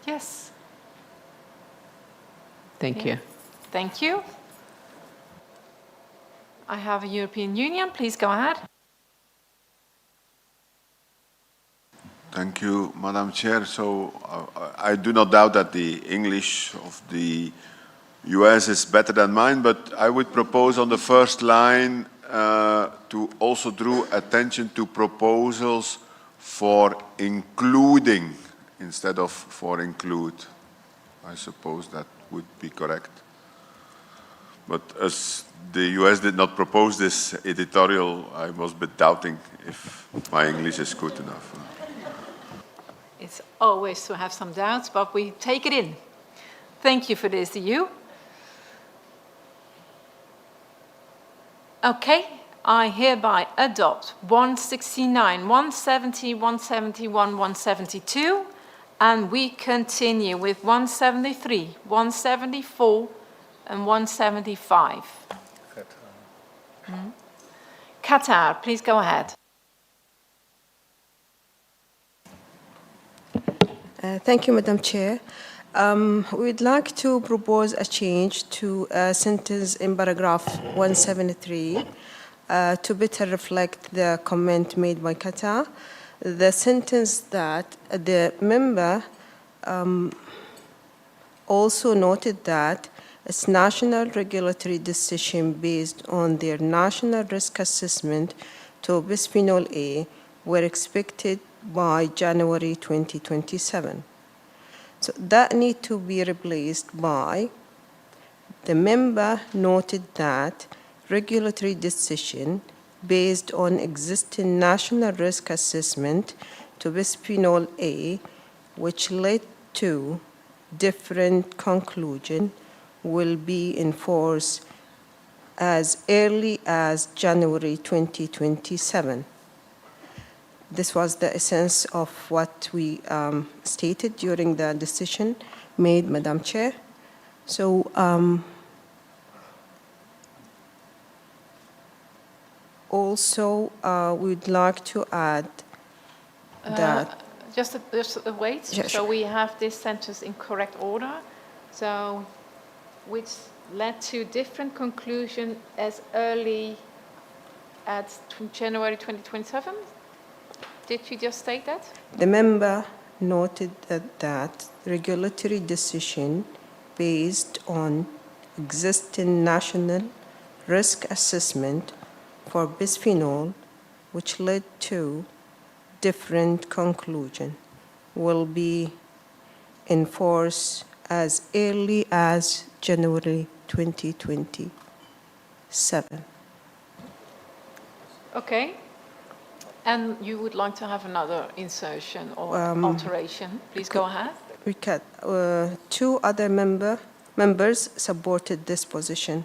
Yes.
Thank you.
Thank you. I have a European Union. Please go ahead.
Thank you, Madam Chair. So I do not doubt that the English of the US is better than mine, but I would propose on the first line to also draw attention to proposals for including instead of for include. I suppose that would be correct. But as the US did not propose this editorial, I was a bit doubting if my English is good enough.
It's always to have some doubts, but we take it in. Thank you for this, EU. Okay, I hereby adopt 169, 170, 171, 172, And we continue with 173, 174, and 175. Qatar, please go ahead.
Thank you, Madam Chair. We'd like to propose a change to a sentence in paragraph 173 to better reflect the comment made by Qatar. The sentence that the member also noted that its national regulatory decision based on their national risk assessment to bisphenol A were expected by January 2027. So that need to be replaced by the member noted that regulatory decision based on existing national risk assessment to bisphenol A, which led to different conclusion, will be in force as early as January 2027. This was the essence of what we stated during the decision made, Madam Chair. So also we'd like to add that
Just wait.
Yeah,
So
sure.
we have this sentence in correct order. So which led to different conclusion as early as January 2027? Did you just state that?
the member noted that regulatory decision based on existing national risk assessment for bisphenol, which led to different conclusion, will be in force as early as January 2027.
Okay. And you would like to have another insertion or alteration? Please go ahead.
Two other members supported this position,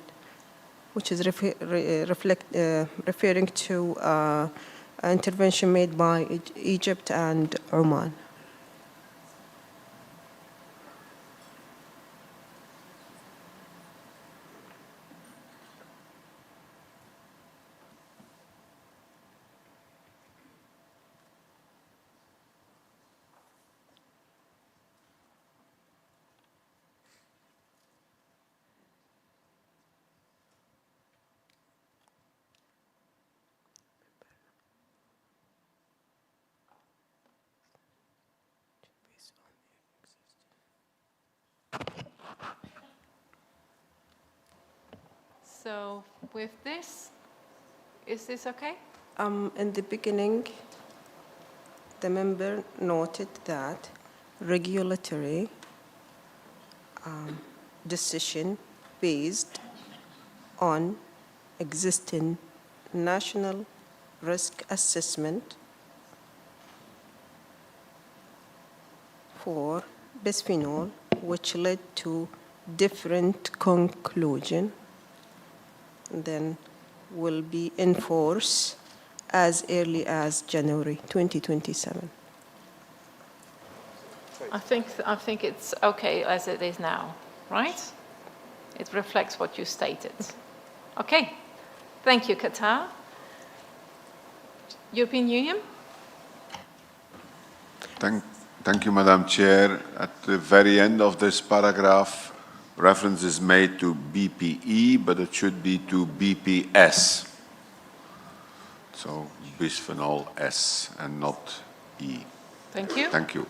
which is referring to intervention made by Egypt and Oman.
So with this, is this okay?
In the beginning, the member noted that regulatory decision based on existing national risk assessment for bisphenol, which led to different conclusion, then will be in force as early as January 2027.
I think it's okay as it is now, right? It reflects what you stated. Okay. Thank you, Qatar. European Union?
Thank you, Madam Chair. At the very end of this paragraph, reference is made to BPE, but it should be to BPS. So bisphenol S and not E.
Thank you.
Thank you.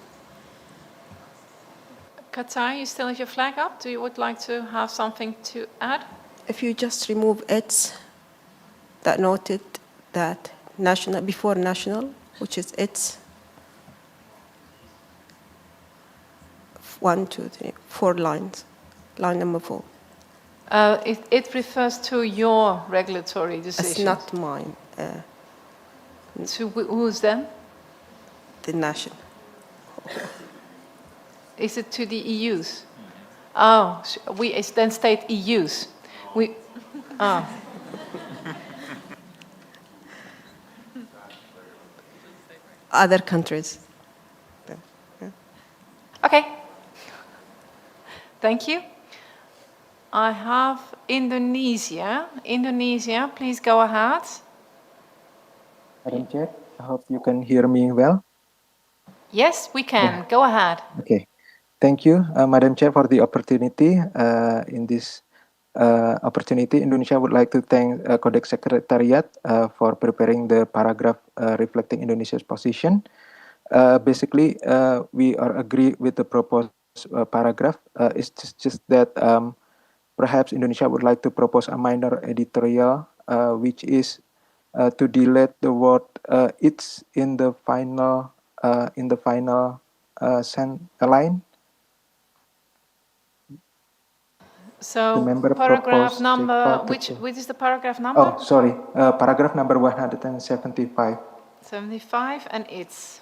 Qatar, you still have your flag up? Do you would like to have something to add?
If you just remove its, that noted that national, before national, which is its, 1, 2, 3, 4 lines, line number 4.
It refers to your regulatory decision.
It's not mine.
To whose then?
The national.
Is it to the EU's? Oh, we then state EU's.
Other countries.
Thank you. I have Indonesia. Indonesia, please go ahead.
Madam Chair, I hope you can hear me well.
Yes, we can.
Yeah.
Go ahead.
Okay. Thank you, Madam Chair, for the opportunity. In this opportunity, Indonesia would like to thank Codex Secretariat for preparing the paragraph reflecting Indonesia's position. Basically, we are agree with the proposed paragraph. It's just that perhaps Indonesia would like to propose a minor editorial, which is to delete the word "it's" in the final line. The
So
member
paragraph
proposed
number,
JECFA
which is the paragraph number?
Oh, sorry. Paragraph number 175.
75, and it's.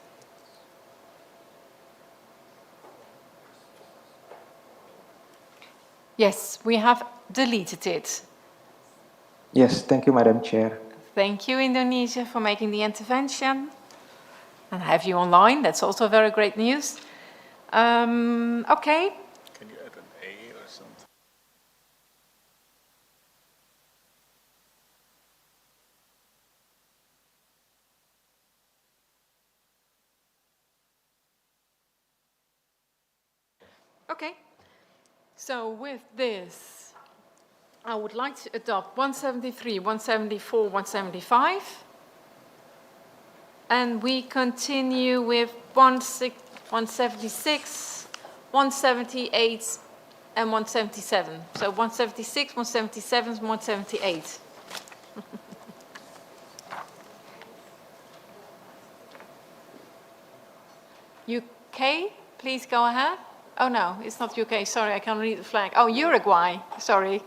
Yes, we have deleted it.
Yes, thank you, Madam Chair.
Thank you, Indonesia, for making the intervention. And I have you online. That's also very great news. Okay.
Can you add an A or something?
Okay. So with this, I would like to adopt 173, 174, 175. And we continue with 176, 178, and 177. So 176, 177, 178. UK, please go ahead. Oh no, it's not UK, sorry, I can't read the flag. Oh, Uruguay, sorry.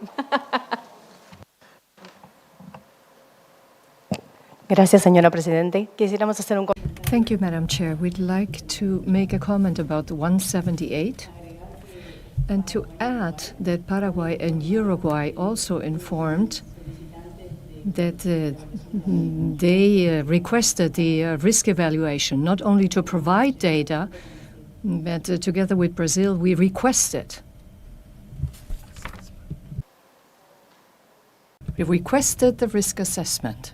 Gracias, señora Presidente. Quisiéramos hacer un...
Thank you, Madam Chair. We'd like to make a comment about 178 and to add that Paraguay and Uruguay also informed that they requested the risk evaluation, not only to provide data, but together with Brazil, we requested. We requested the risk assessment.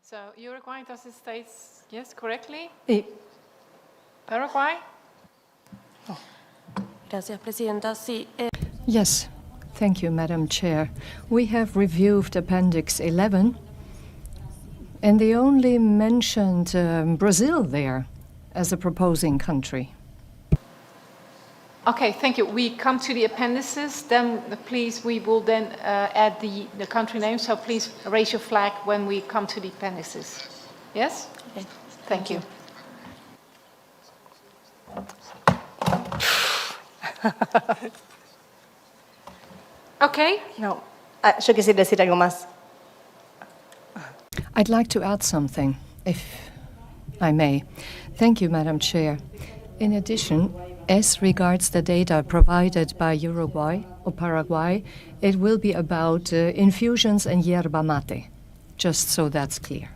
So Uruguay, does it state yes correctly?
Sí.
Paraguay?
Gracias, Presidenta. Sí.
Yes, thank you, Madam Chair. We have reviewed Appendix 11, and they only mentioned Brazil there as a proposing country.
Okay, thank you. We come to the appendices, then please, we will then add the country name, so please raise your flag when we come to the appendices. Yes?
Okay.
Thank you. Okay.
No, yo quisiera decir algo más.
I'd like to add something, if I may. Thank you, Madam Chair. In addition, as regards the data provided by Uruguay or Paraguay, it will be about infusions and yerba mate, just so that's clear.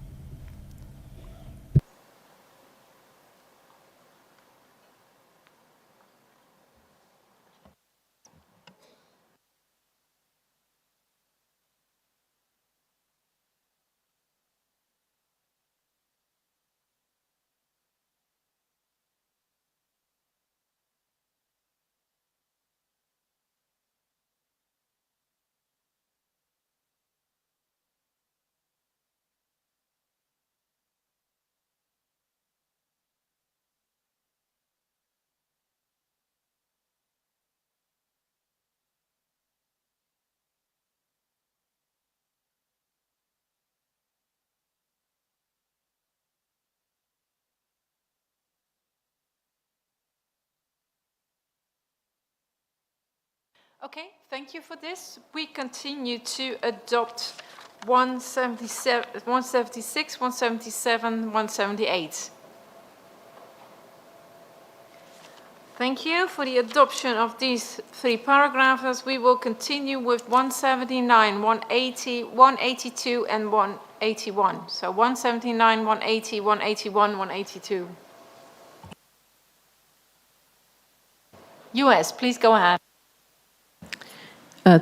Okay, thank you for this. We continue to adopt 176, 177, 178. Thank you for the adoption of these three paragraphs. We will continue with 179, 180, 182, and 181. So 179, 180, 181, 182. US, please go ahead.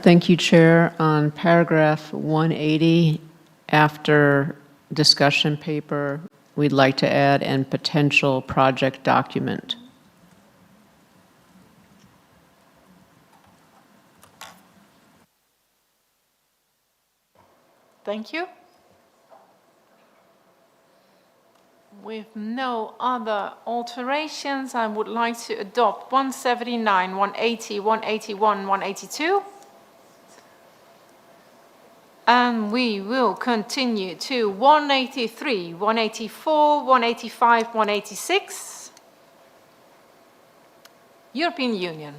Thank you, Chair. On paragraph 180, after discussion paper, we'd like to add and potential project document.
Thank you. With no other alterations, I would like to adopt 179, 180, 181, 182. And we will continue to 183, 184, 185, 186. European Union.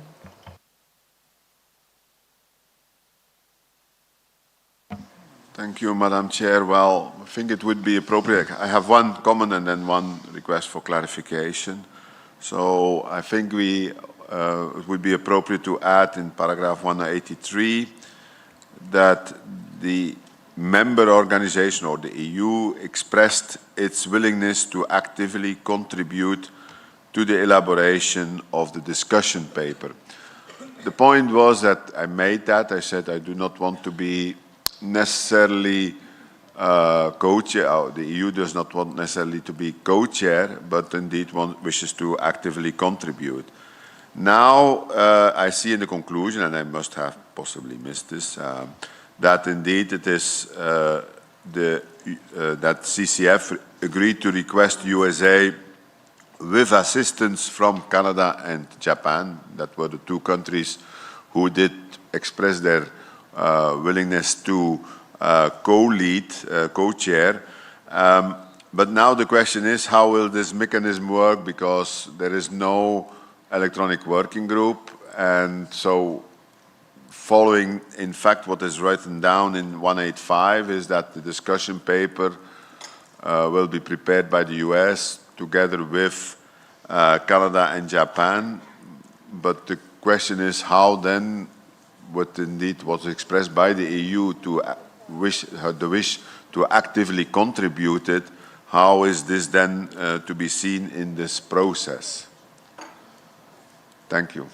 Thank you, Madam Chair. Well, I think it would be appropriate. I have one comment and then one request for clarification. So I think it would be appropriate to add in paragraph 183 that the member organization or the EU expressed its willingness to actively contribute to the elaboration of the discussion paper. The point was that I made that. I said I do not want to be necessarily co-chair. The EU does not want necessarily to be co-chair, but indeed wishes to actively contribute. Now I see in the conclusion, and I must have possibly missed this, that indeed it is that CCF agreed to request USA with assistance from Canada and Japan. That were the two countries who did express their willingness to co-lead, co-chair. But now the question is, how will this mechanism work? Because there is no electronic working group, and so following, in fact, what is written down in 185 is that the discussion paper will be prepared by the US together with Canada and Japan. But the question is how then, what indeed was expressed by the EU to the wish to actively contribute it, how is this then to be seen in this process? Thank you.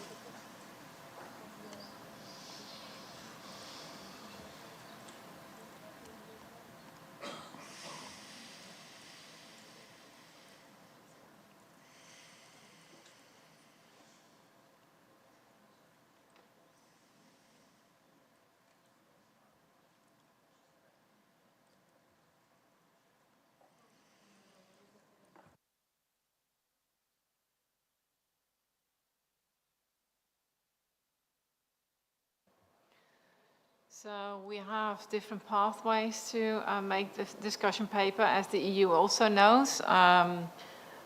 So we have different pathways to make this discussion paper, as the EU also knows.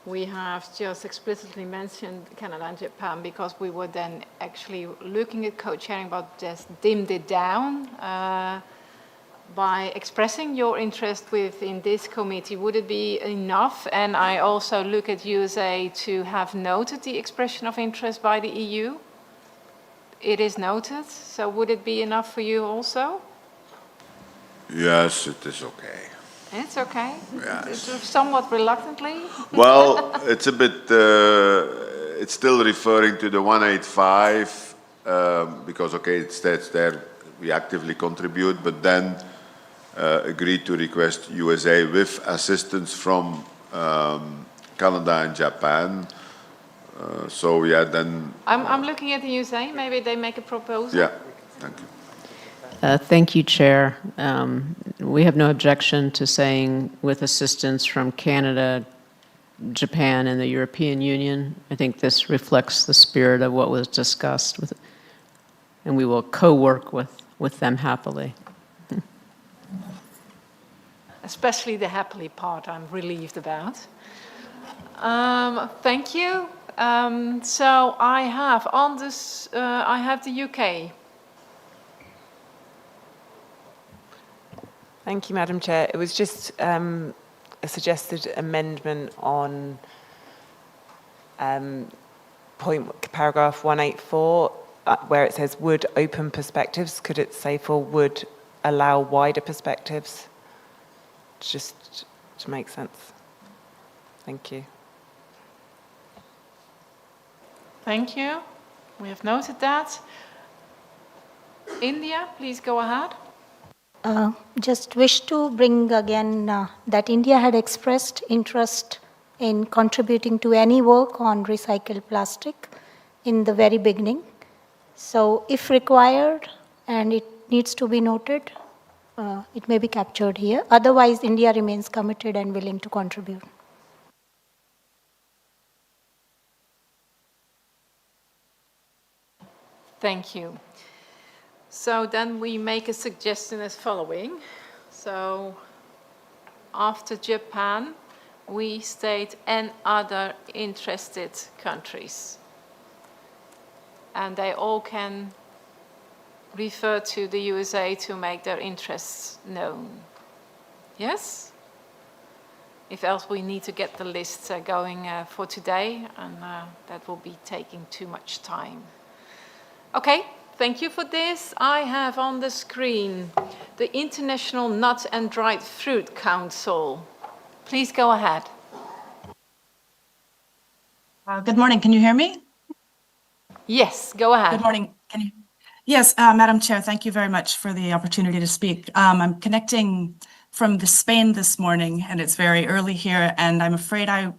We have just explicitly mentioned Canada and Japan because we were then actually looking at co-chairing, but just dimmed it down by expressing your interest within this committee. Would it be enough? And I also look at USA to have noted the expression of interest by the EU. It is noted, so would it be enough for you also?
Yes, it is okay.
It's okay.
Yes.
It's somewhat reluctantly.
Well, it's a bit, it's still referring to the 185, because, okay, it states there we actively contribute, but then agreed to request USA with assistance from Canada and Japan. So yeah, then...
I'm looking at the USA. Maybe they make a proposal.
Yeah, thank you.
Thank you, Chair. We have no objection to saying with assistance from Canada, Japan, and the European Union. I think this reflects the spirit of what was discussed, and we will co-work with them happily.
Especially the happily part I'm relieved about. Thank you. So I have on this, I have the UK.
Thank you, Madam Chair. It was just a suggested amendment on paragraph 184, where it says would open perspectives. Could it say for would allow wider perspectives? Just to make sense. Thank you.
Thank you. We have noted that. India, please go ahead.
Just wish to bring again that India had expressed interest in contributing to any work on recycled plastic in the very beginning. So if required, and it needs to be noted, it may be captured here. Otherwise, India remains committed and willing to contribute.
Thank you. So then we make a suggestion as following. So after Japan, we state and other interested countries. And they all can refer to the USA to make their interests known. Yes? If else, we need to get the list going for today, and that will be taking too much time. Okay, thank you for this. I have on the screen the International Nut and Dried Fruit Council. Please go ahead.
Good morning. Can you hear me?
Yes, go ahead.
Good morning. Can you? Yes, Madam Chair, thank you very much for the opportunity to speak. I'm connecting from Spain this morning, and it's very early here, and I'm afraid I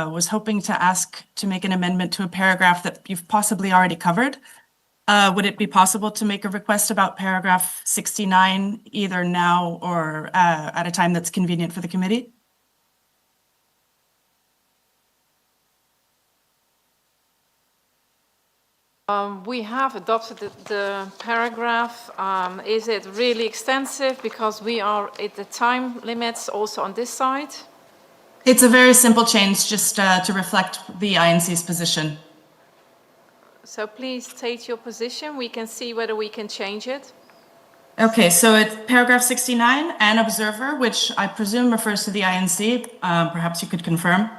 was hoping to ask to make an amendment to a paragraph that you've possibly already covered. Would it be possible to make a request about paragraph 69, either now or at a time that's convenient for the committee?
We have adopted the paragraph. Is it really extensive? Because we are at the time limits also on this side.
It's a very simple change, just to reflect the INC's position.
So please state your position. We can see whether we can change it.
Okay, so it's paragraph 69, an observer, which I presume refers to the INC. Perhaps you could confirm.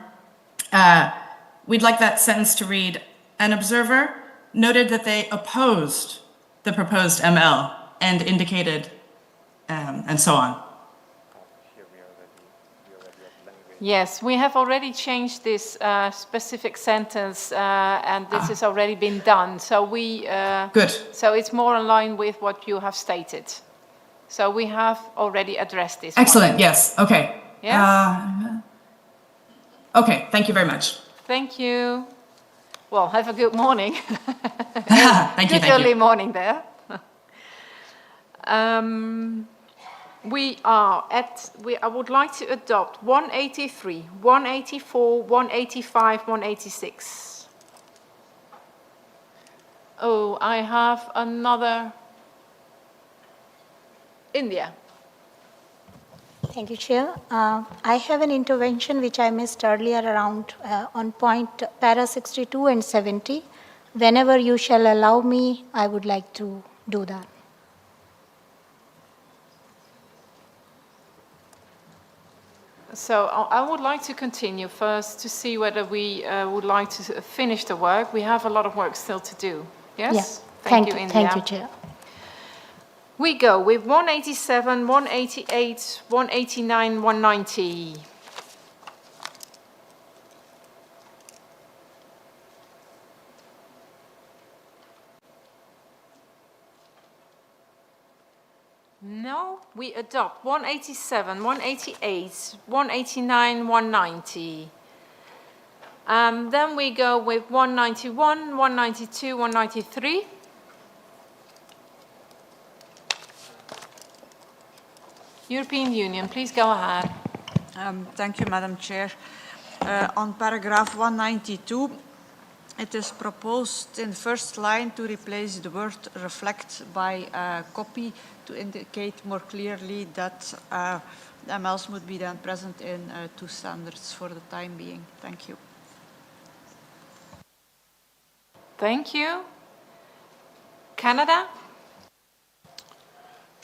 We'd like that sentence to read, an observer noted that they opposed the proposed ML and indicated, and so on.
Yes, we have already changed this specific sentence, and this has already been done. So we
good.
So it's more in line with what you have stated. So we have already addressed this.
Excellent. Yes. Okay.
Yes.
Okay. Thank you very much.
Thank you. Well, have a good morning.
Thank you.
Good early morning there. I would like to adopt 183, 184, 185, 186. Oh, I have another. India.
Thank you, Chair. I have an intervention which I missed earlier around on point para 62 and 70. Whenever you shall allow me, I would like to do that.
So I would like to continue first to see whether we would like to finish the work. We have a lot of work still to do. Yes?
Yeah.
Thank you, India.
Thank you, Chair.
We go with 187, 188, 189, 190. No, we adopt 187, 188, 189, 190. Then we go with 191, 192, 193. European Union, please go ahead.
Thank you, Madam Chair. On paragraph 192, it is proposed in the first line to replace the word reflect by copy to indicate more clearly that the MLs would be then present in two standards for the time being. Thank you.
Thank you. Canada?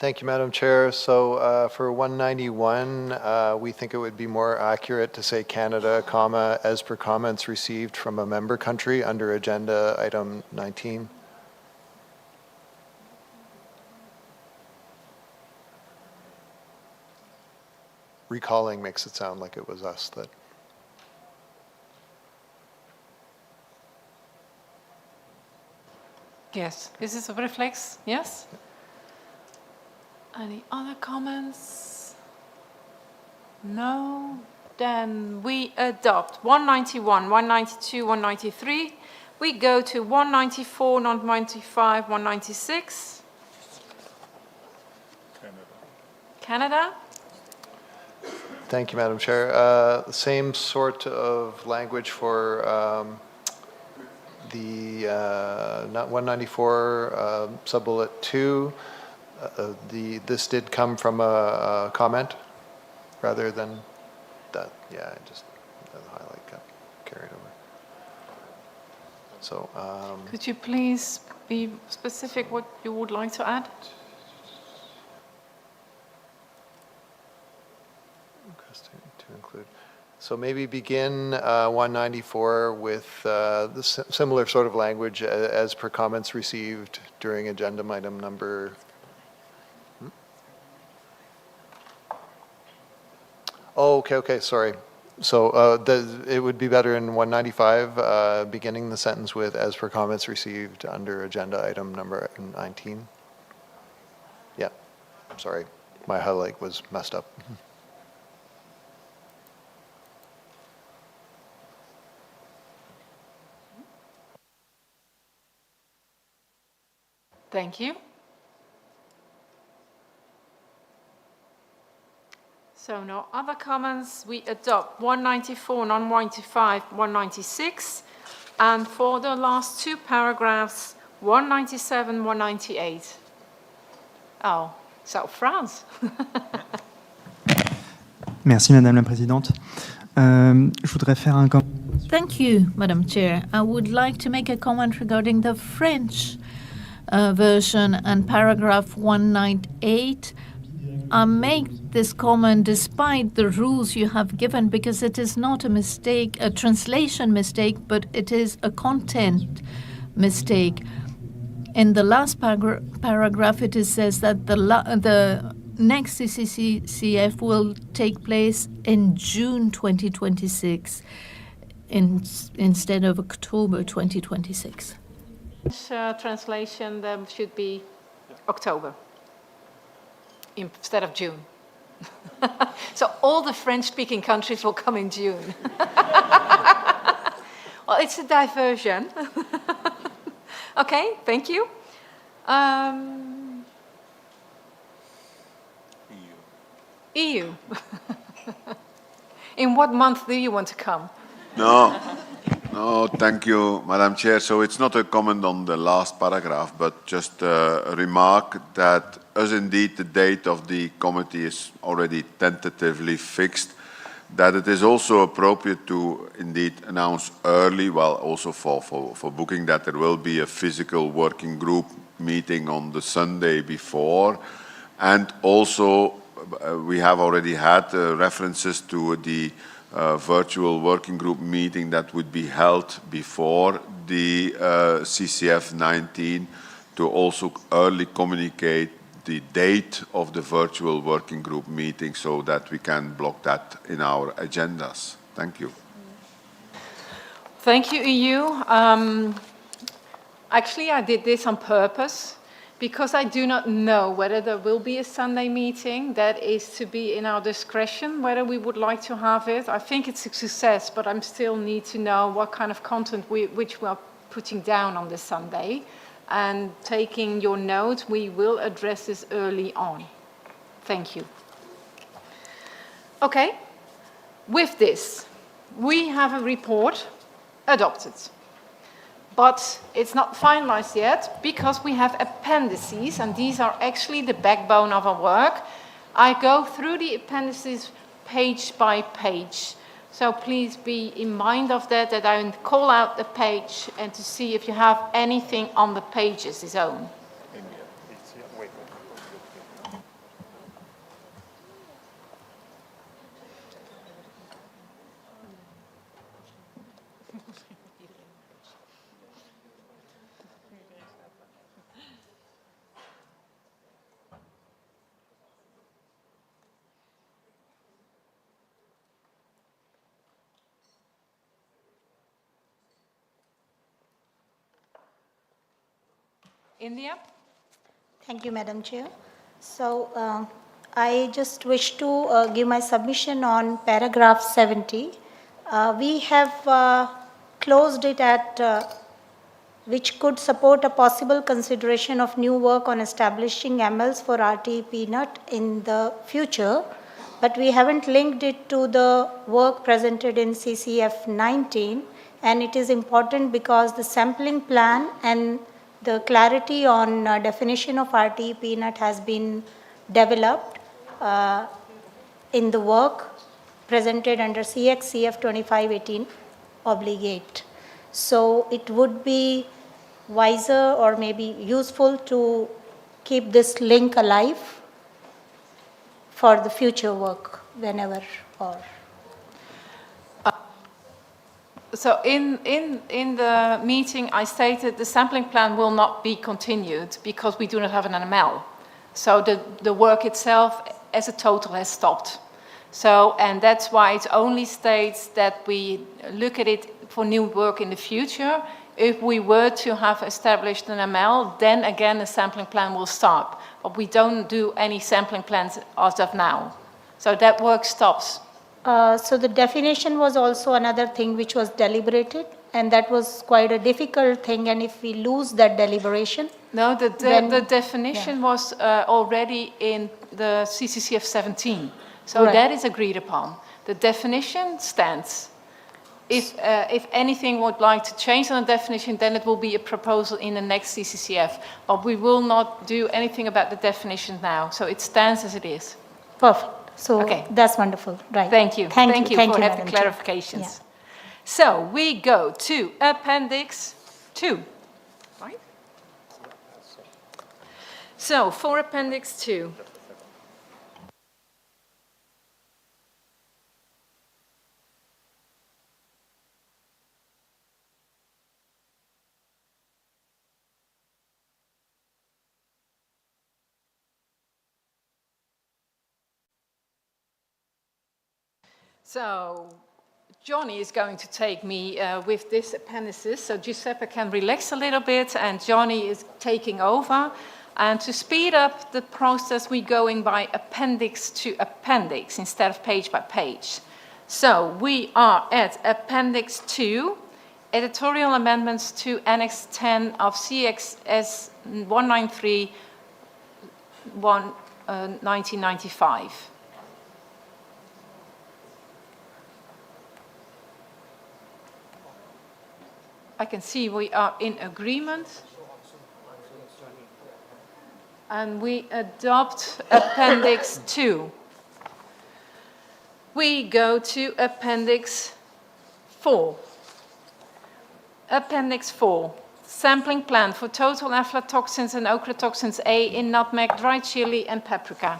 Thank you, Madam Chair. So for 191, we think it would be more accurate to say Canada, comma, as per comments received from a member country under agenda item 19. Recalling makes it sound like it was us that.
Yes, is this a reflex? Yes? Any other comments? No? Then we adopt 191, 192, 193. We go to 194, 195, 196. Canada.
Thank you, Madam Chair. The same sort of language for the 194 sub-bullet 2. This did come from a comment rather than that. Yeah, just the highlight got carried over. So
could you please be specific what you would like to add?
To include. So maybe begin 194 with the similar sort of language as per comments received during agenda item number. Oh, okay, sorry. So it would be better in 195, beginning the sentence with as per comments received under agenda item number 19. Yeah, sorry, my highlight was messed up.
Thank you. So no other comments. We adopt 194, 195, 196. And for the last two paragraphs, 197, 198. Oh, so France.
Merci Madame la Présidente. Je voudrais faire un commentaire.
Thank you, Madam Chair. I would like to make a comment regarding the French version and paragraph 198. I make this comment despite the rules you have given because it is not a mistake, a translation mistake, but it is a content mistake. In the last paragraph, it says that the next CCCF will take place in June 2026 instead of October 2026.
Translation should be October instead of June. So all the French-speaking countries will come in June. Well, it's a diversion. Okay, thank you. EU. In what month do you want to come?
No, thank you, Madam Chair. So it's not a comment on the last paragraph, but just a remark that as indeed the date of the committee is already tentatively fixed, that it is also appropriate to indeed announce early, well, also for booking, that there will be a physical working group meeting on the Sunday before. And also, we have already had references to the virtual working group meeting that would be held before the CCF18 to also early communicate the date of the virtual working group meeting so that we can block that in our agendas. Thank you.
Thank you, EU. Actually, I did this on purpose because I do not know whether there will be a Sunday meeting. That is to be in our discretion, whether we would like to have it. I think it's a success, but I still need to know what kind of content which we are putting down on this Sunday. And taking your note, we will address this early on. Thank you. Okay, with this, we have a report adopted. But it's not finalized yet because we have appendices, and these are actually the backbone of our work. I go through the appendices page by page. So please be in mind of that I call out the page and to see if you have anything on the pages, its own. India?
Thank you, Madam Chair. So I just wish to give my submission on paragraph 70. We have closed it at which could support a possible consideration of new work on establishing MLs for RTE peanut in the future, but we haven't linked it to the work presented in CCF18, and it is important because the sampling plan and the clarity on definition of RTE peanut has been developed in the work presented under CCCF18/8. So it would be wiser or maybe useful to keep this link alive for the future work whenever or.
So in the meeting, I stated the sampling plan will not be continued because we do not have an NML. So the work itself as a total has stopped. So, and that's why it only states that we look at it for new work in the future. If we were to have established an ML, then again the sampling plan will stop. But we don't do any sampling plans as of now. So that work stops.
So the definition was also another thing which was deliberated, and that was quite a difficult thing, and if we lose that deliberation.
No, the definition was already in the CCCF18. So
Right.
that is agreed upon. The definition stands. If anything would like to change on the definition, then it will be a proposal in the next CCCF. But we will not do anything about the definition now. So it stands as it is.
Perfect. So that's wonderful. Right.
Thank you.
Thank you
for having
Madam Chair.
clarifications.
Yeah.
So we go to Appendix 2. Right? So for Appendix 2. So Johnny is going to take me with this appendices, so Giuseppe can relax a little bit, and Johnny is taking over. And to speed up the process, we're going by appendix to appendix instead of page by page. So we are at Appendix 2, editorial amendments to Annex 10 of CXS 193/1995. I can see we are in agreement. And we adopt Appendix 2. We go to Appendix 4. Appendix 4, sampling plan for total aflatoxins and ochratoxins A in nutmeg, dried chili, and paprika.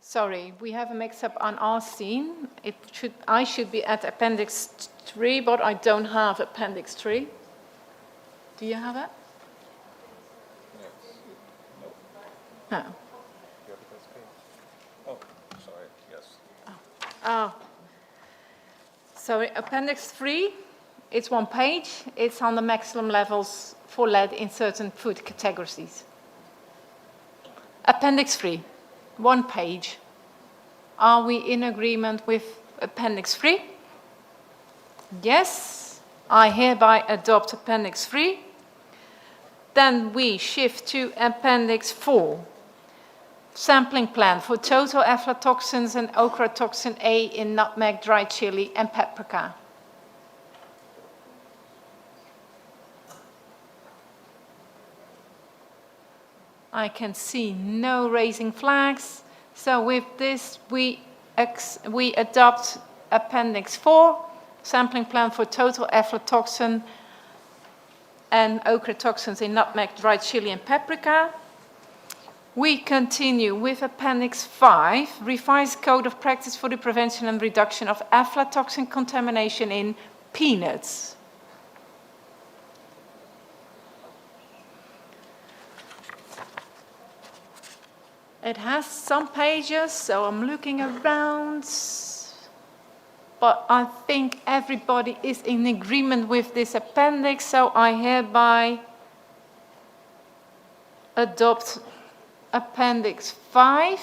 Sorry, we have a mix-up on our scene. I should be at Appendix 3, but I don't have Appendix 3. Do you have it? No.
Oh, sorry, yes.
Oh. Sorry, Appendix 3, it's one page. It's on the maximum levels for lead in certain food categories. Appendix 3. One page. Are we in agreement with Appendix 3? Yes. I hereby adopt Appendix 3. Then we shift to Appendix 4. Sampling plan for total aflatoxins and ochratoxin A in nutmeg, dried chili, and paprika. I can see no raising flags. So with this, we adopt Appendix 4, sampling plan for total aflatoxin and ochratoxins in nutmeg, dried chili, and paprika. We continue with Appendix 5, revised code of practice for the prevention and reduction of aflatoxin contamination in peanuts. It has some pages, so I'm looking around. But I think everybody is in agreement with this appendix, so I hereby adopt Appendix 5.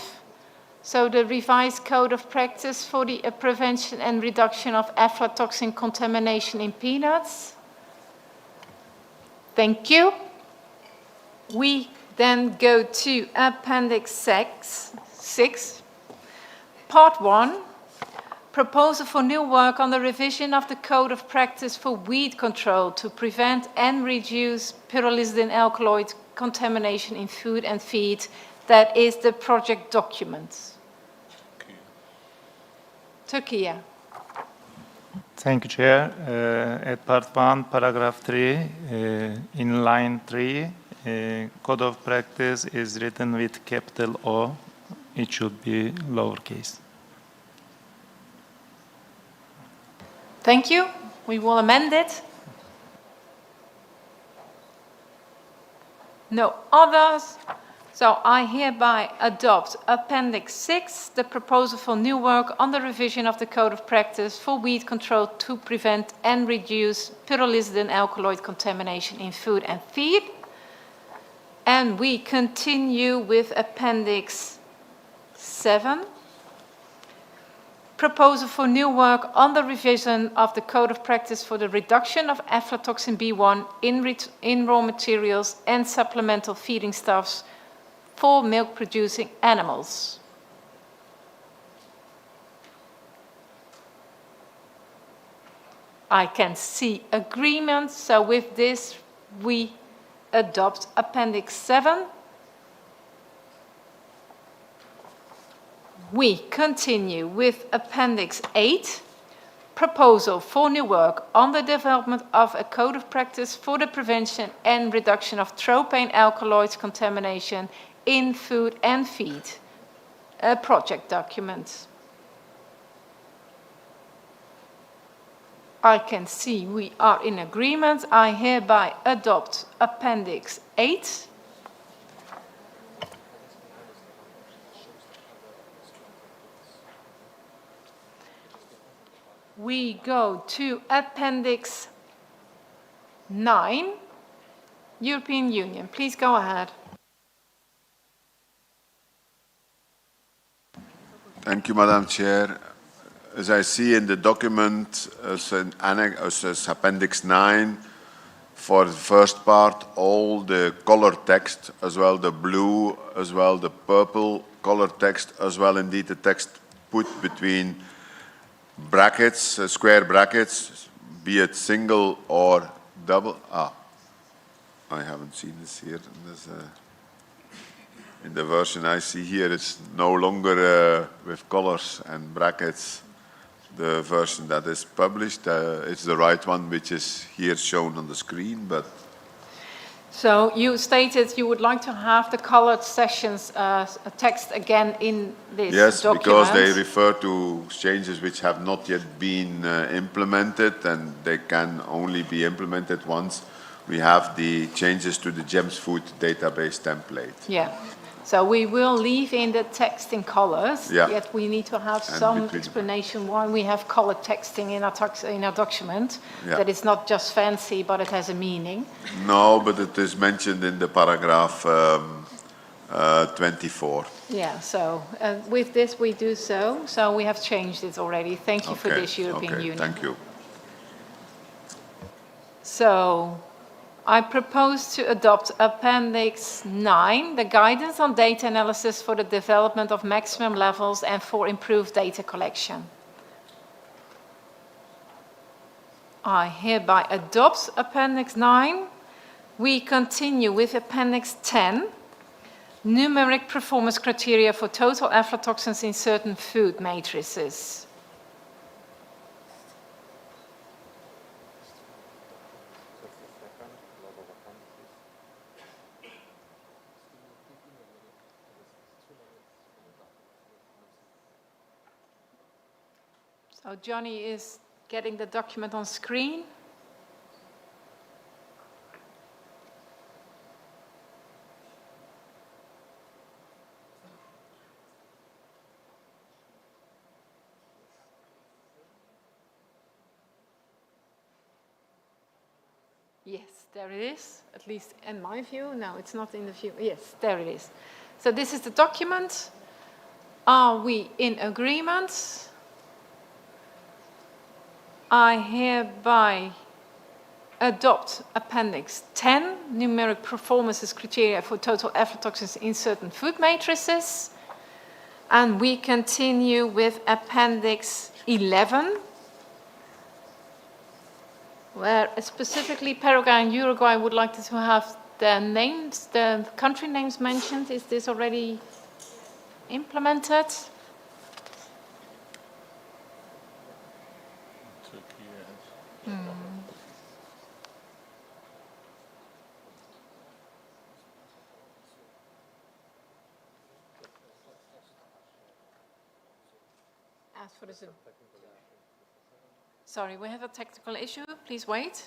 So the revised code of practice for the prevention and reduction of aflatoxin contamination in peanuts. Thank you. We then go to Appendix 6, Part 1, proposal for new work on the revision of the code of practice for weed control to prevent and reduce pyrrolidine alkaloid contamination in food and feed. That is the project document. Turkiye.
Thank you, Chair. At Part 1, Paragraph 3, in line 3, Code of Practice is written with capital O. It should be lowercase.
Thank you. We will amend it. No others. So I hereby adopt Appendix 6, the proposal for new work on the revision of the Code of Practice for weed control to prevent and reduce pyrrolidine alkaloid contamination in food and feed. And we continue with Appendix 7, proposal for new work on the revision of the Code of Practice for the reduction of aflatoxin B1 in raw materials and supplemental feeding stuffs for milk-producing animals. I can see agreement, so with this we adopt Appendix 7. We continue with Appendix 8, proposal for new work on the development of a code of practice for the prevention and reduction of tropane alkaloids contamination in food and feed, a project document. I can see we are in agreement. I hereby adopt Appendix 8. We go to Appendix 9, European Union. Please go ahead.
Thank you, Madam Chair. As I see in the document, as Appendix 9, for the first part, all the color text, as well the blue, as well the purple color text, as well indeed the text put between brackets, square brackets, be it single or double. I haven't seen this here. In the version I see here, it's no longer with colors and brackets. The version that is published, it's the right one, which is here shown on the screen. But
so you stated you would like to have the colored sessions text again in this document.
Yes, because they refer to changes which have not yet been implemented, and they can only be implemented once we have the changes to the GEMS food database template.
Yeah. So we will leave in the text in colors, yet we need to have some explanation why we have colored texting in our document. Yeah. That it's not just fancy, but it has a meaning.
No, but it is mentioned in the paragraph 24.
Yeah, so with this we do so. So we have changed it already. Thank you for this, European Union.
Thank you.
So I propose to adopt Appendix 9, the guidance on data analysis for the development of maximum levels and for improved data collection. I hereby adopt Appendix 9. We continue with Appendix 10, numeric performance criteria for total aflatoxins in certain food matrices. So Johnny is getting the document on screen. Yes, there it is, at least in my view. No, it's not in the view. Yes, there it is. So this is the document. Are we in agreement? I hereby adopt Appendix 10, numeric performances criteria for total aflatoxins in certain food matrices. And we continue with Appendix 11, where specifically Paraguay and Uruguay would like to have their names, the country names mentioned. Is this already implemented? As for the Zoom. Sorry, we have a technical issue. Please wait.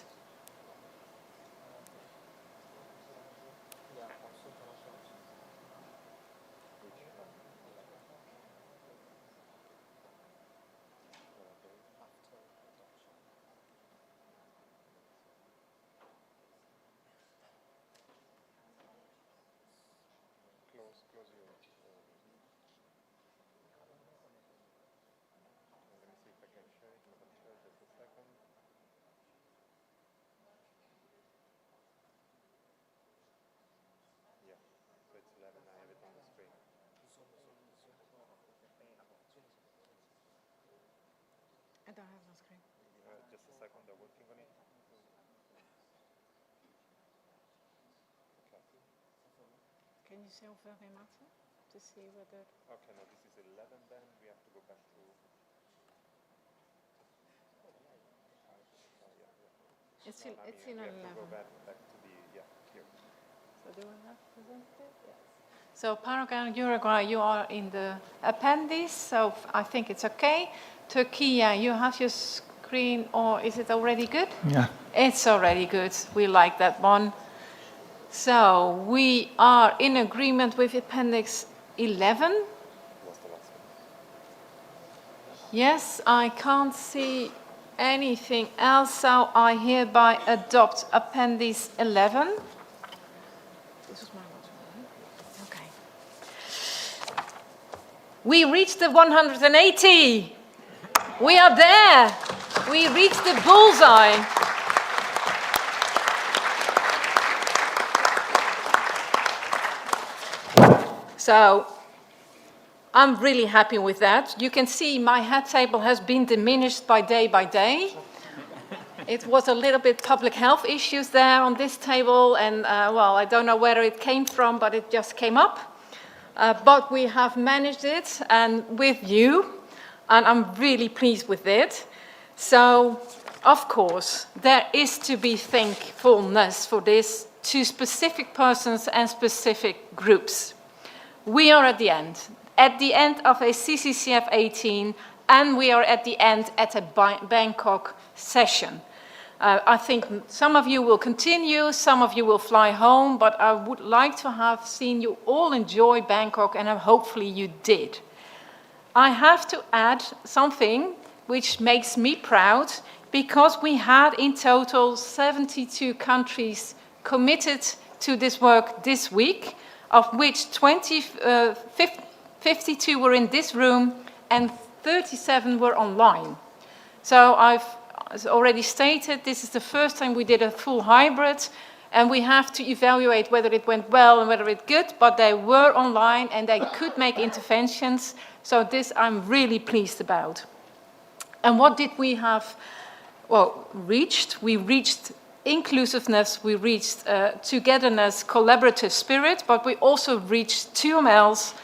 I don't have the screen.
Just a second, they're working on it. Okay.
Can you self matter to see whether...
Okay, no, this is 11 then. We have to go back to...
It's in 11.
We have to go back to the, here.
So do we have presented it? Yes. So Paraguay and Uruguay, you are in the appendix, so I think it's okay. Turkey, you have your screen, or is it already good?
Yeah.
It's already good. We like that one. So we are in agreement with Appendix 11. Yes, I can't see anything else, so I hereby adopt Appendix 11. This is my one. Okay. We reached the 180. We are there. We reached the bullseye. So I'm really happy with that. You can see my head table has been diminished by day. It was a little bit public health issues there on this table, and well, I don't know where it came from, but it just came up. But we have managed it, and with you, and I'm really pleased with it. So, of course, there is to be thankfulness for this to specific persons and specific groups. We are at the end of a CCCF18, and we are at the end at a Bangkok session. I think some of you will continue, some of you will fly home, but I would like to have seen you all enjoy Bangkok, and hopefully you did. I have to add something which makes me proud, because we had in total 72 countries committed to this work this week, of which 52 were in this room and 37 were online. So I've already stated, this is the first time we did a full hybrid, and we have to evaluate whether it went well and whether it's good, but they were online and they could make interventions. So this I'm really pleased about. And what did we have, reached? We reached inclusiveness, we reached togetherness, collaborative spirit, but we also reached 2 MLs,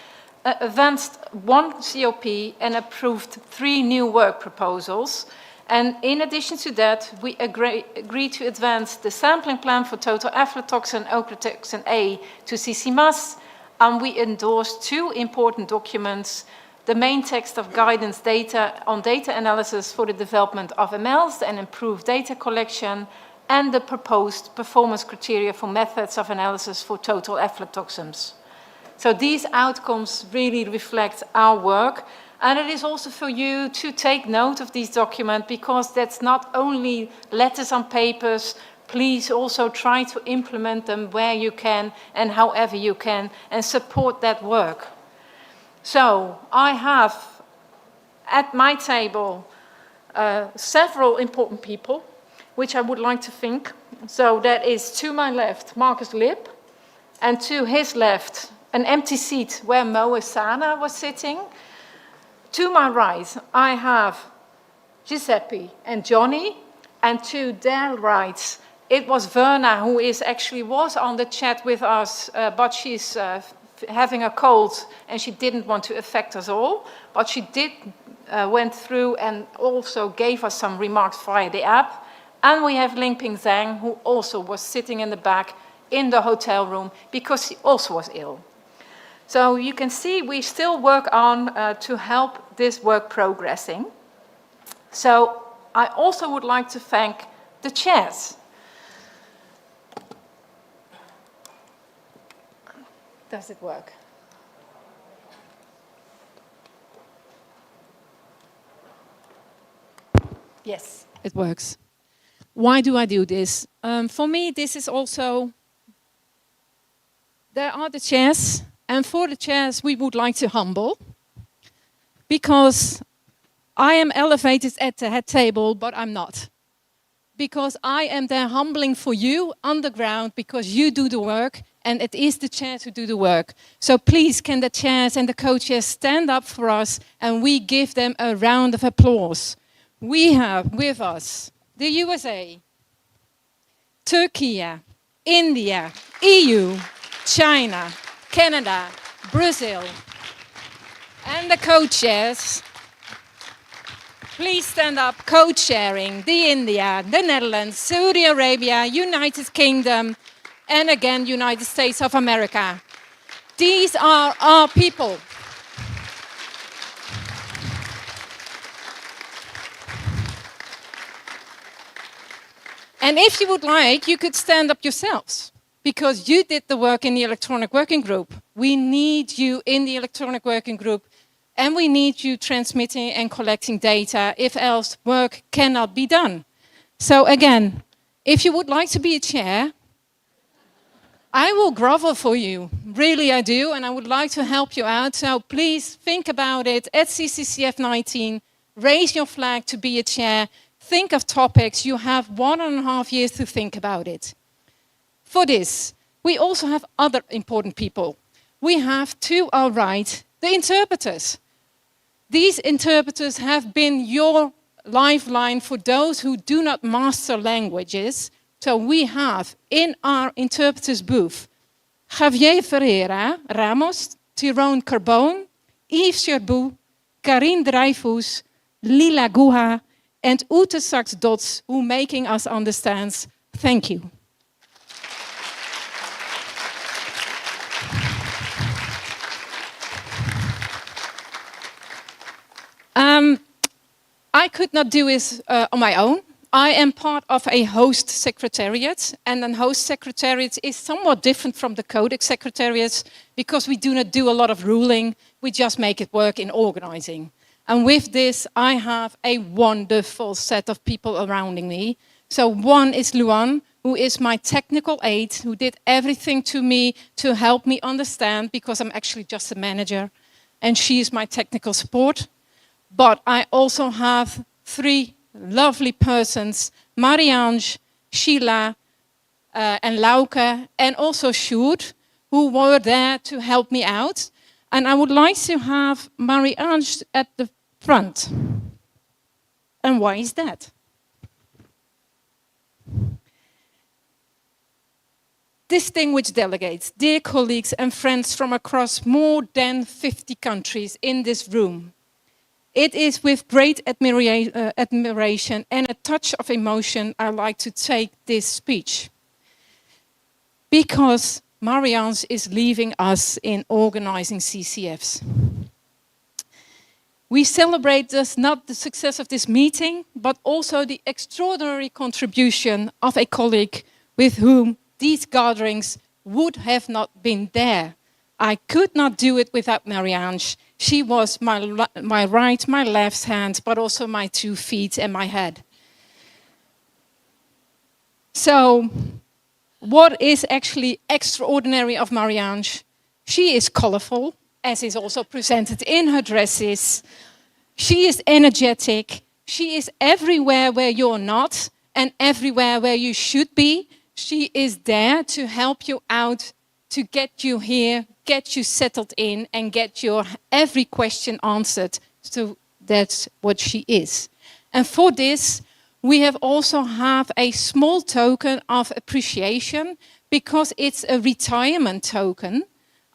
advanced 1 COP, and approved 3 new work proposals. And in addition to that, we agreed to advance the sampling plan for total aflatoxin, ochratoxin A to CCMAS, and we endorsed 2 important documents: the main text of guidance data on data analysis for the development of MLs and improved data collection, and the proposed performance criteria for methods of analysis for total aflatoxins. So these outcomes really reflect our work, and it is also for you to take note of these documents, because that's not only letters on papers please also try to implement them where you can and however you can and support that work. So I have at my table several important people which I would like to thank. So that is to my left, Marcus Lip, and to his left, an empty seat where Mo Esana was sitting. To my right, I have Giuseppe and Johnny, and to their right, it was Verna, who was on the chat with us, but she's having a cold, and she didn't want to affect us all, but she did went through and also gave us some remarks via the app. And we have Ling Ping Zhang, who also was sitting in the back in the hotel room because she also was ill. So you can see we still work on to help this work progressing. So I also would like to thank the chairs. Does it work? Yes, it works. Why do I do this? For me, this is also, there are the chairs, and for the chairs we would like to humble, because I am elevated at the head table, but I'm not. Because I am there humbling for you underground, because you do the work, and it is the chairs who do the work. So please, can the chairs and the co-chairs stand up for us, and we give them a round of applause. We have with us the USA, Turkey, India, EU, China, Canada, Brazil, and the co-chairs. Please stand up, co-chairing the India, the Netherlands, Saudi Arabia, United Kingdom, and again, United States of America. These are our people. And if you would like, you could stand up yourselves, because you did the work in the electronic working group. We need you in the electronic working group, and we need you transmitting and collecting data, if else work cannot be done. So again, if you would like to be a chair, I will grovel for you. Really, I do, and I would like to help you out. So please think about it at CCCF18, raise your flag to be a chair. Think of topics. You have 1.5 years to think about it. For this, we also have other important people. We have to our right the interpreters. These interpreters have been your lifeline for those who do not master languages. So we have in our interpreters booth Javier Ferreira Ramos, Tyrone Carbone, Yves Cherbout, Karine Dreyfus, Lila Guha, and Ute Sachs-Dotz, who making us understand. Thank you. I could not do this on my own. I am part of a host secretariat, and a host secretariat is somewhat different from the Codex secretariats because we do not do a lot of ruling, we just make it work in organizing. And with this, I have a wonderful set of people surrounding me. So one is Luan, who is my technical aide, who did everything to me to help me understand, because I'm actually just a manager, and she is my technical support. But I also have 3 lovely persons, Marie-Ange, Sheila, and Lauke, and also Sjoerd, who were there to help me out. And I would like to have Marie-Ange at the front. And why is that? Distinguished delegates, dear colleagues and friends from across more than 50 countries in this room, it is with great admiration and a touch of emotion I like to take this speech. Because Marie-Ange is leaving us in organizing CCFs. We celebrate thus not the success of this meeting, but also the extraordinary contribution of a colleague with whom these gatherings would have not been there. I could not do it without Marie-Ange. She was my right, my left hand, but also my 2 feet and my head.
So, what is actually extraordinary of Marie-Ange? She is colorful, as is also presented in her dresses. She is energetic. She is everywhere where you're not and everywhere where you should be. She is there to help you out, to get you here, get you settled in, and get your every question answered. So that's what she is. And for this, we have also have a small token of appreciation because it's a retirement token.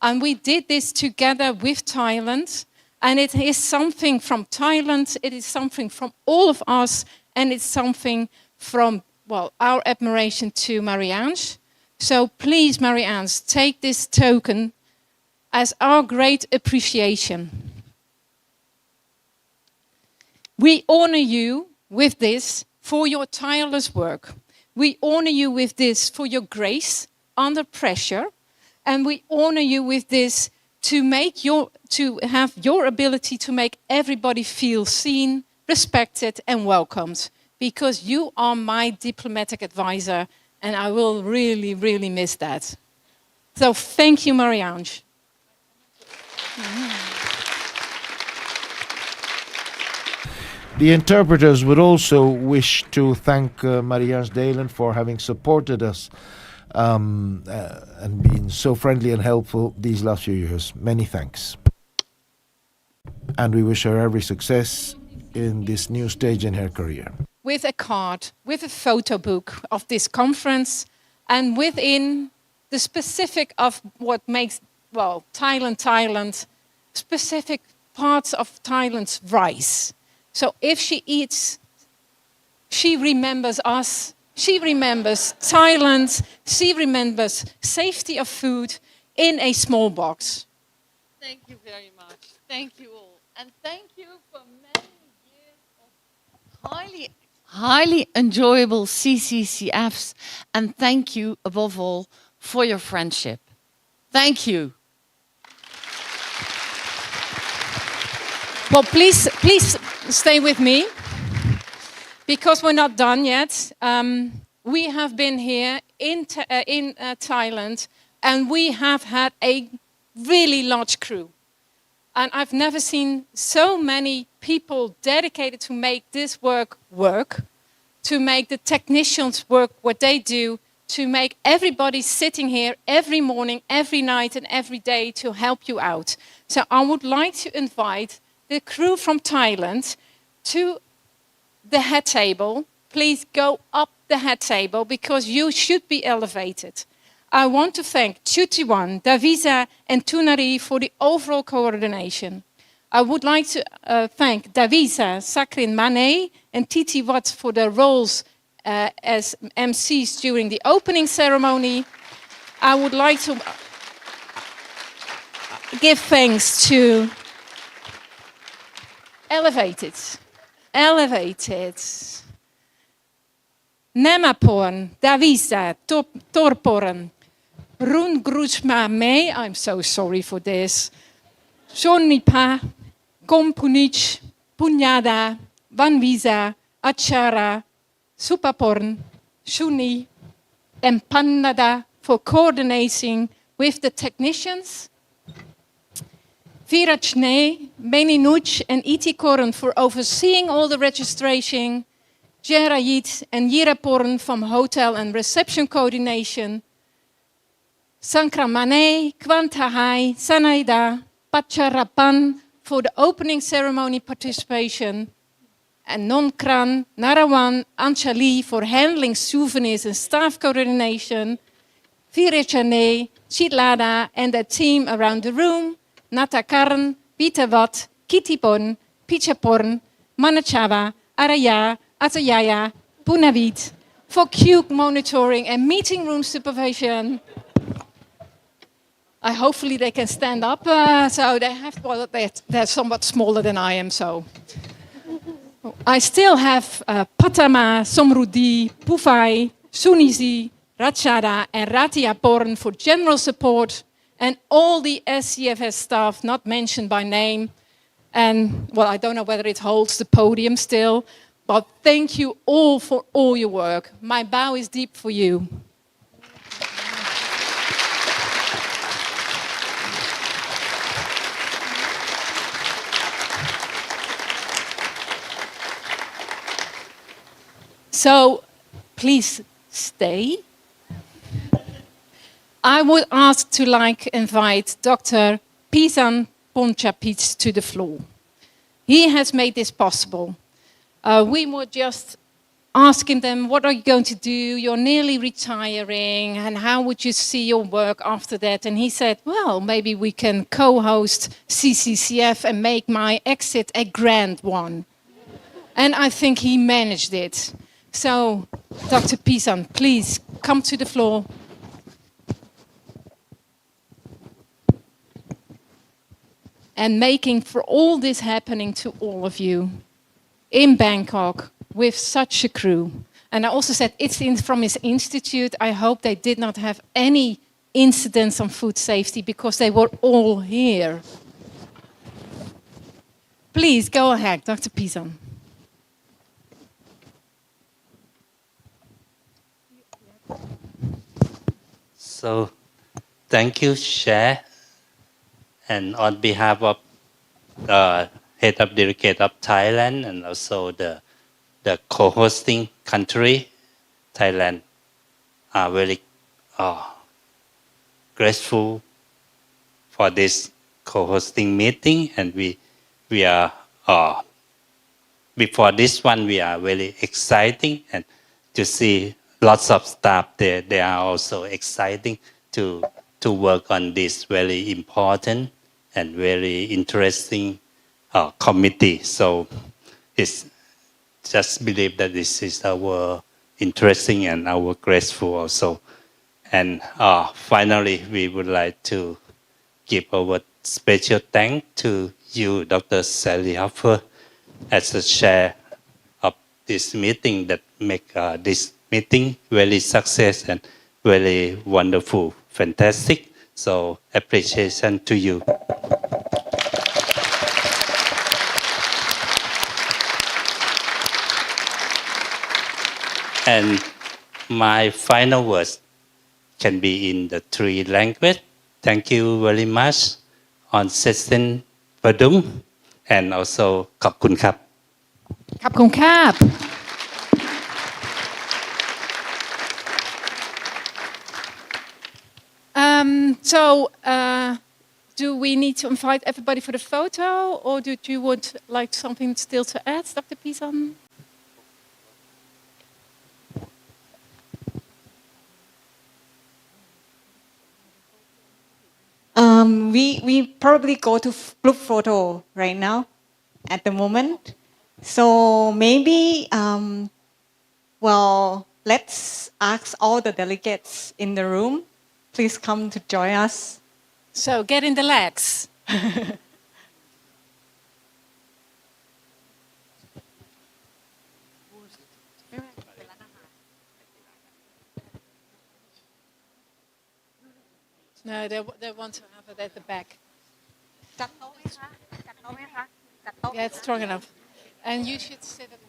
And we did this together with Thailand. And it is something from Thailand, it is something from all of us, and it's something from, well, our admiration to Marie-Ange. So please, Marie-Ange, take this token as our great appreciation. We honor you with this for your tireless work. We honor you with this for your grace under pressure. And we honor you with this to have your ability to make everybody feel seen, respected, and welcomed. Because you are my diplomatic advisor, and I will really, really miss that. So thank you, Marie-Ange.
The interpreters would also wish to thank Marie-Ange Dalen for having supported us and been so friendly and helpful these last few years. Many thanks. And we wish her every success in this new stage in her career.
With a card, with a photo book of this conference, and within the specific of what makes, well, Thailand, specific parts of Thailand's rice. So if she eats, she remembers us, she remembers Thailand, she remembers safety of food in a small box.
Thank you very much. Thank you all. And thank you for many years of highly enjoyable CCCFs. And thank you, above all, for your friendship. Thank you.
Well, please stay with me, because we're not done yet. We have been here in Thailand, and we have had a really large crew. And I've never seen so many people dedicated to make this work, to make the technicians work what they do, to make everybody sitting here every morning, every night, and every day to help you out. So I would like to invite the crew from Thailand to the head table. Please go up the head table because you should be elevated. I want to thank Chutiwan, Davisa, and Tunari for the overall coordination. I would like to thank Davisa, Sakrin Mane, and Titi Watts for their roles as MCs during the opening ceremony. I would like to give thanks to Elevated. Nemaporn, Davisa, Torporn, Run Grusma Me, I'm so sorry for this. Shonipa, Kompunich, Punyada, Vanvisa, Achara, Supaporn, Shuni, and Pannada for coordinating with the technicians. Virachne, Beninuch, and Itikoren for overseeing all the registration. Gerayit and Yiraporn from hotel and reception coordination. Sankramane, Kwantahai, Sanaida, Pacharapan for the opening ceremony participation. And Nomkran, Narawan, Anchali for handling souvenirs and staff coordination. Virachane, Chitlada, and the team around the room. Natakarn, Pitawat, Kitipon, Pichaporn, Manachava, Araya, Atayaya, Punavit for queue monitoring and meeting room supervision. Hopefully they can stand up, so they have, well, they're somewhat smaller than I am, so. I still have Patama, Somrudi, Pufai, Sunizi, Ratchada, and Ratiaporn for general support, and all the SCFS staff not mentioned by name. And, well, I don't know whether it holds the podium still, But thank you all for all your work. My bow is deep for you. So please stay. I would ask to invite Dr. Pisan Ponchapic to the floor. He has made this possible. We were just asking them, what are you going to do? You're nearly retiring, and how would you see your work after that? And he said, well, maybe we can co-host CCCF and make my exit a grand one. And I think he managed it. So, Dr. Pisan, please come to the floor. And making for all this happening to all of you in Bangkok with such a crew. And I also said it's from his institute. I hope they did not have any incidents on food safety because they were all here. Please go ahead, Dr. Pisan.
So, thank you, Chair. And on behalf of the Head of Delegate of Thailand and also the co-hosting country, Thailand, are very grateful for this co-hosting meeting. And we are, before this one, we are very exciting and to see lots of staff there. They are also exciting to work on this very important and very interesting committee. So it's just believe that this is our interesting and our graceful also. And finally, we would like to give our special thanks to you, Dr. Sally Hoffer, as the chair of this meeting that make this meeting very success and very wonderful, fantastic. So appreciation to you. And my final words can be in the 3 languages. Thank you very much on Session Padung and also ขอบคุณครับ
ขอบคุณครับ Do we need to invite everybody for the photo, or do you would like something still to add, Dr. Pisan?
We probably go to group photo right now at the moment. So maybe, well, let's ask all the delegates in the room. Please come to join us.
So get in the legs. No, they want to have it at the back. Yeah, it's strong enough. And you should sit at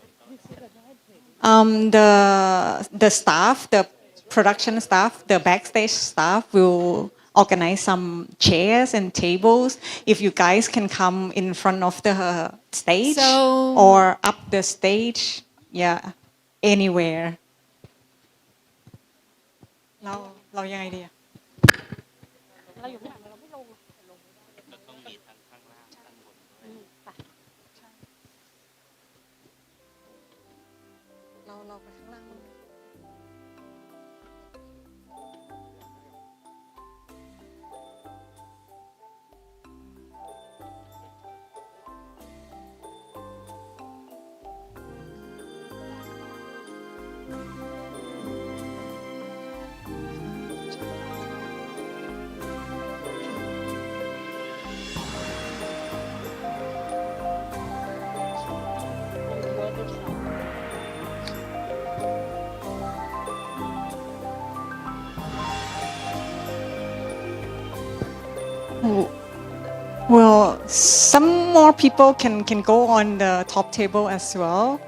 the staff, the production staff, the backstage staff will organize some chairs and tables. If you guys can come in front of the stage or up the stage, yeah, anywhere. เรายังไงดีอะเราอยู่ข้างหลังเราไม่ลงเราต้องมีทั้งข้างล่างข้างบนเราไปข้างล่าง Well, some more people can go on the top table as well.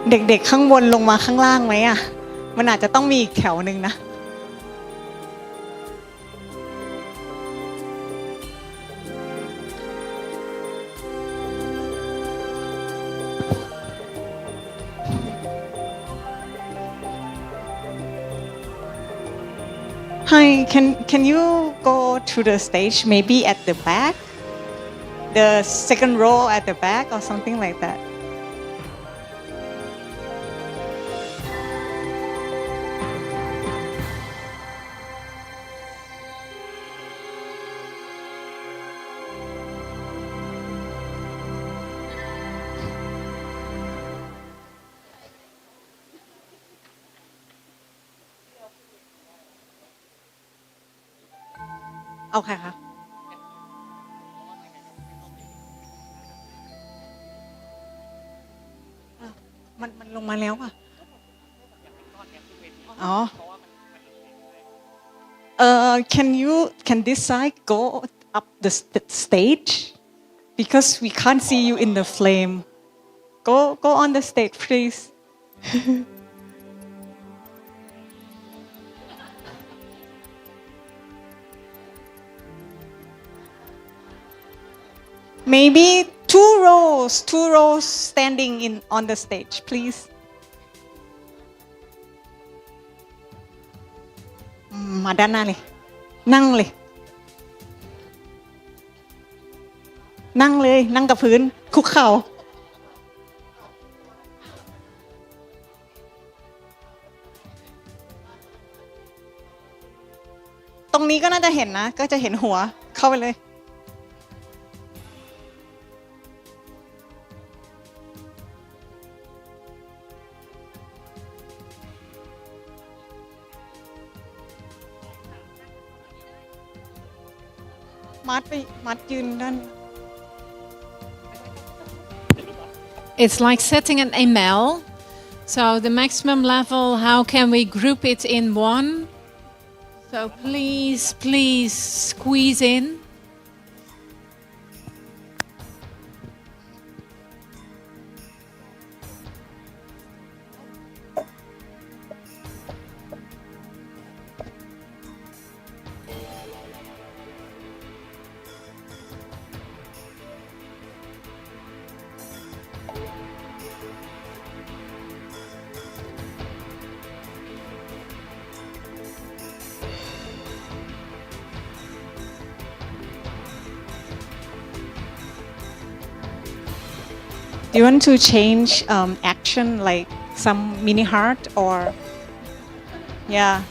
เด็กๆข้างบนลงมาข้างล่างไหมอ่ะมันอาจจะต้องมีอีกแถวหนึ่งนะ Hi, can you go to the stage maybe at the back? The second row at the back or something like that. Okay ค่ะมันลงมาแล้วค่ะอ๋อcan this side go up the stage because we can't see you in the flame go on the stage please maybe two rows standing on the stage please มาด้านหน้าเลยนั่งเลยนั่งกับพื้นคุกเข่าตรงนี้ก็น่าจะเห็นนะก็จะเห็นหัวเข้าไปเลยมัดยืนด้าน
It's like setting an ML. So the maximum level, how can we group it in one? So please squeeze in.
Do you want to change action like some mini heart or yeah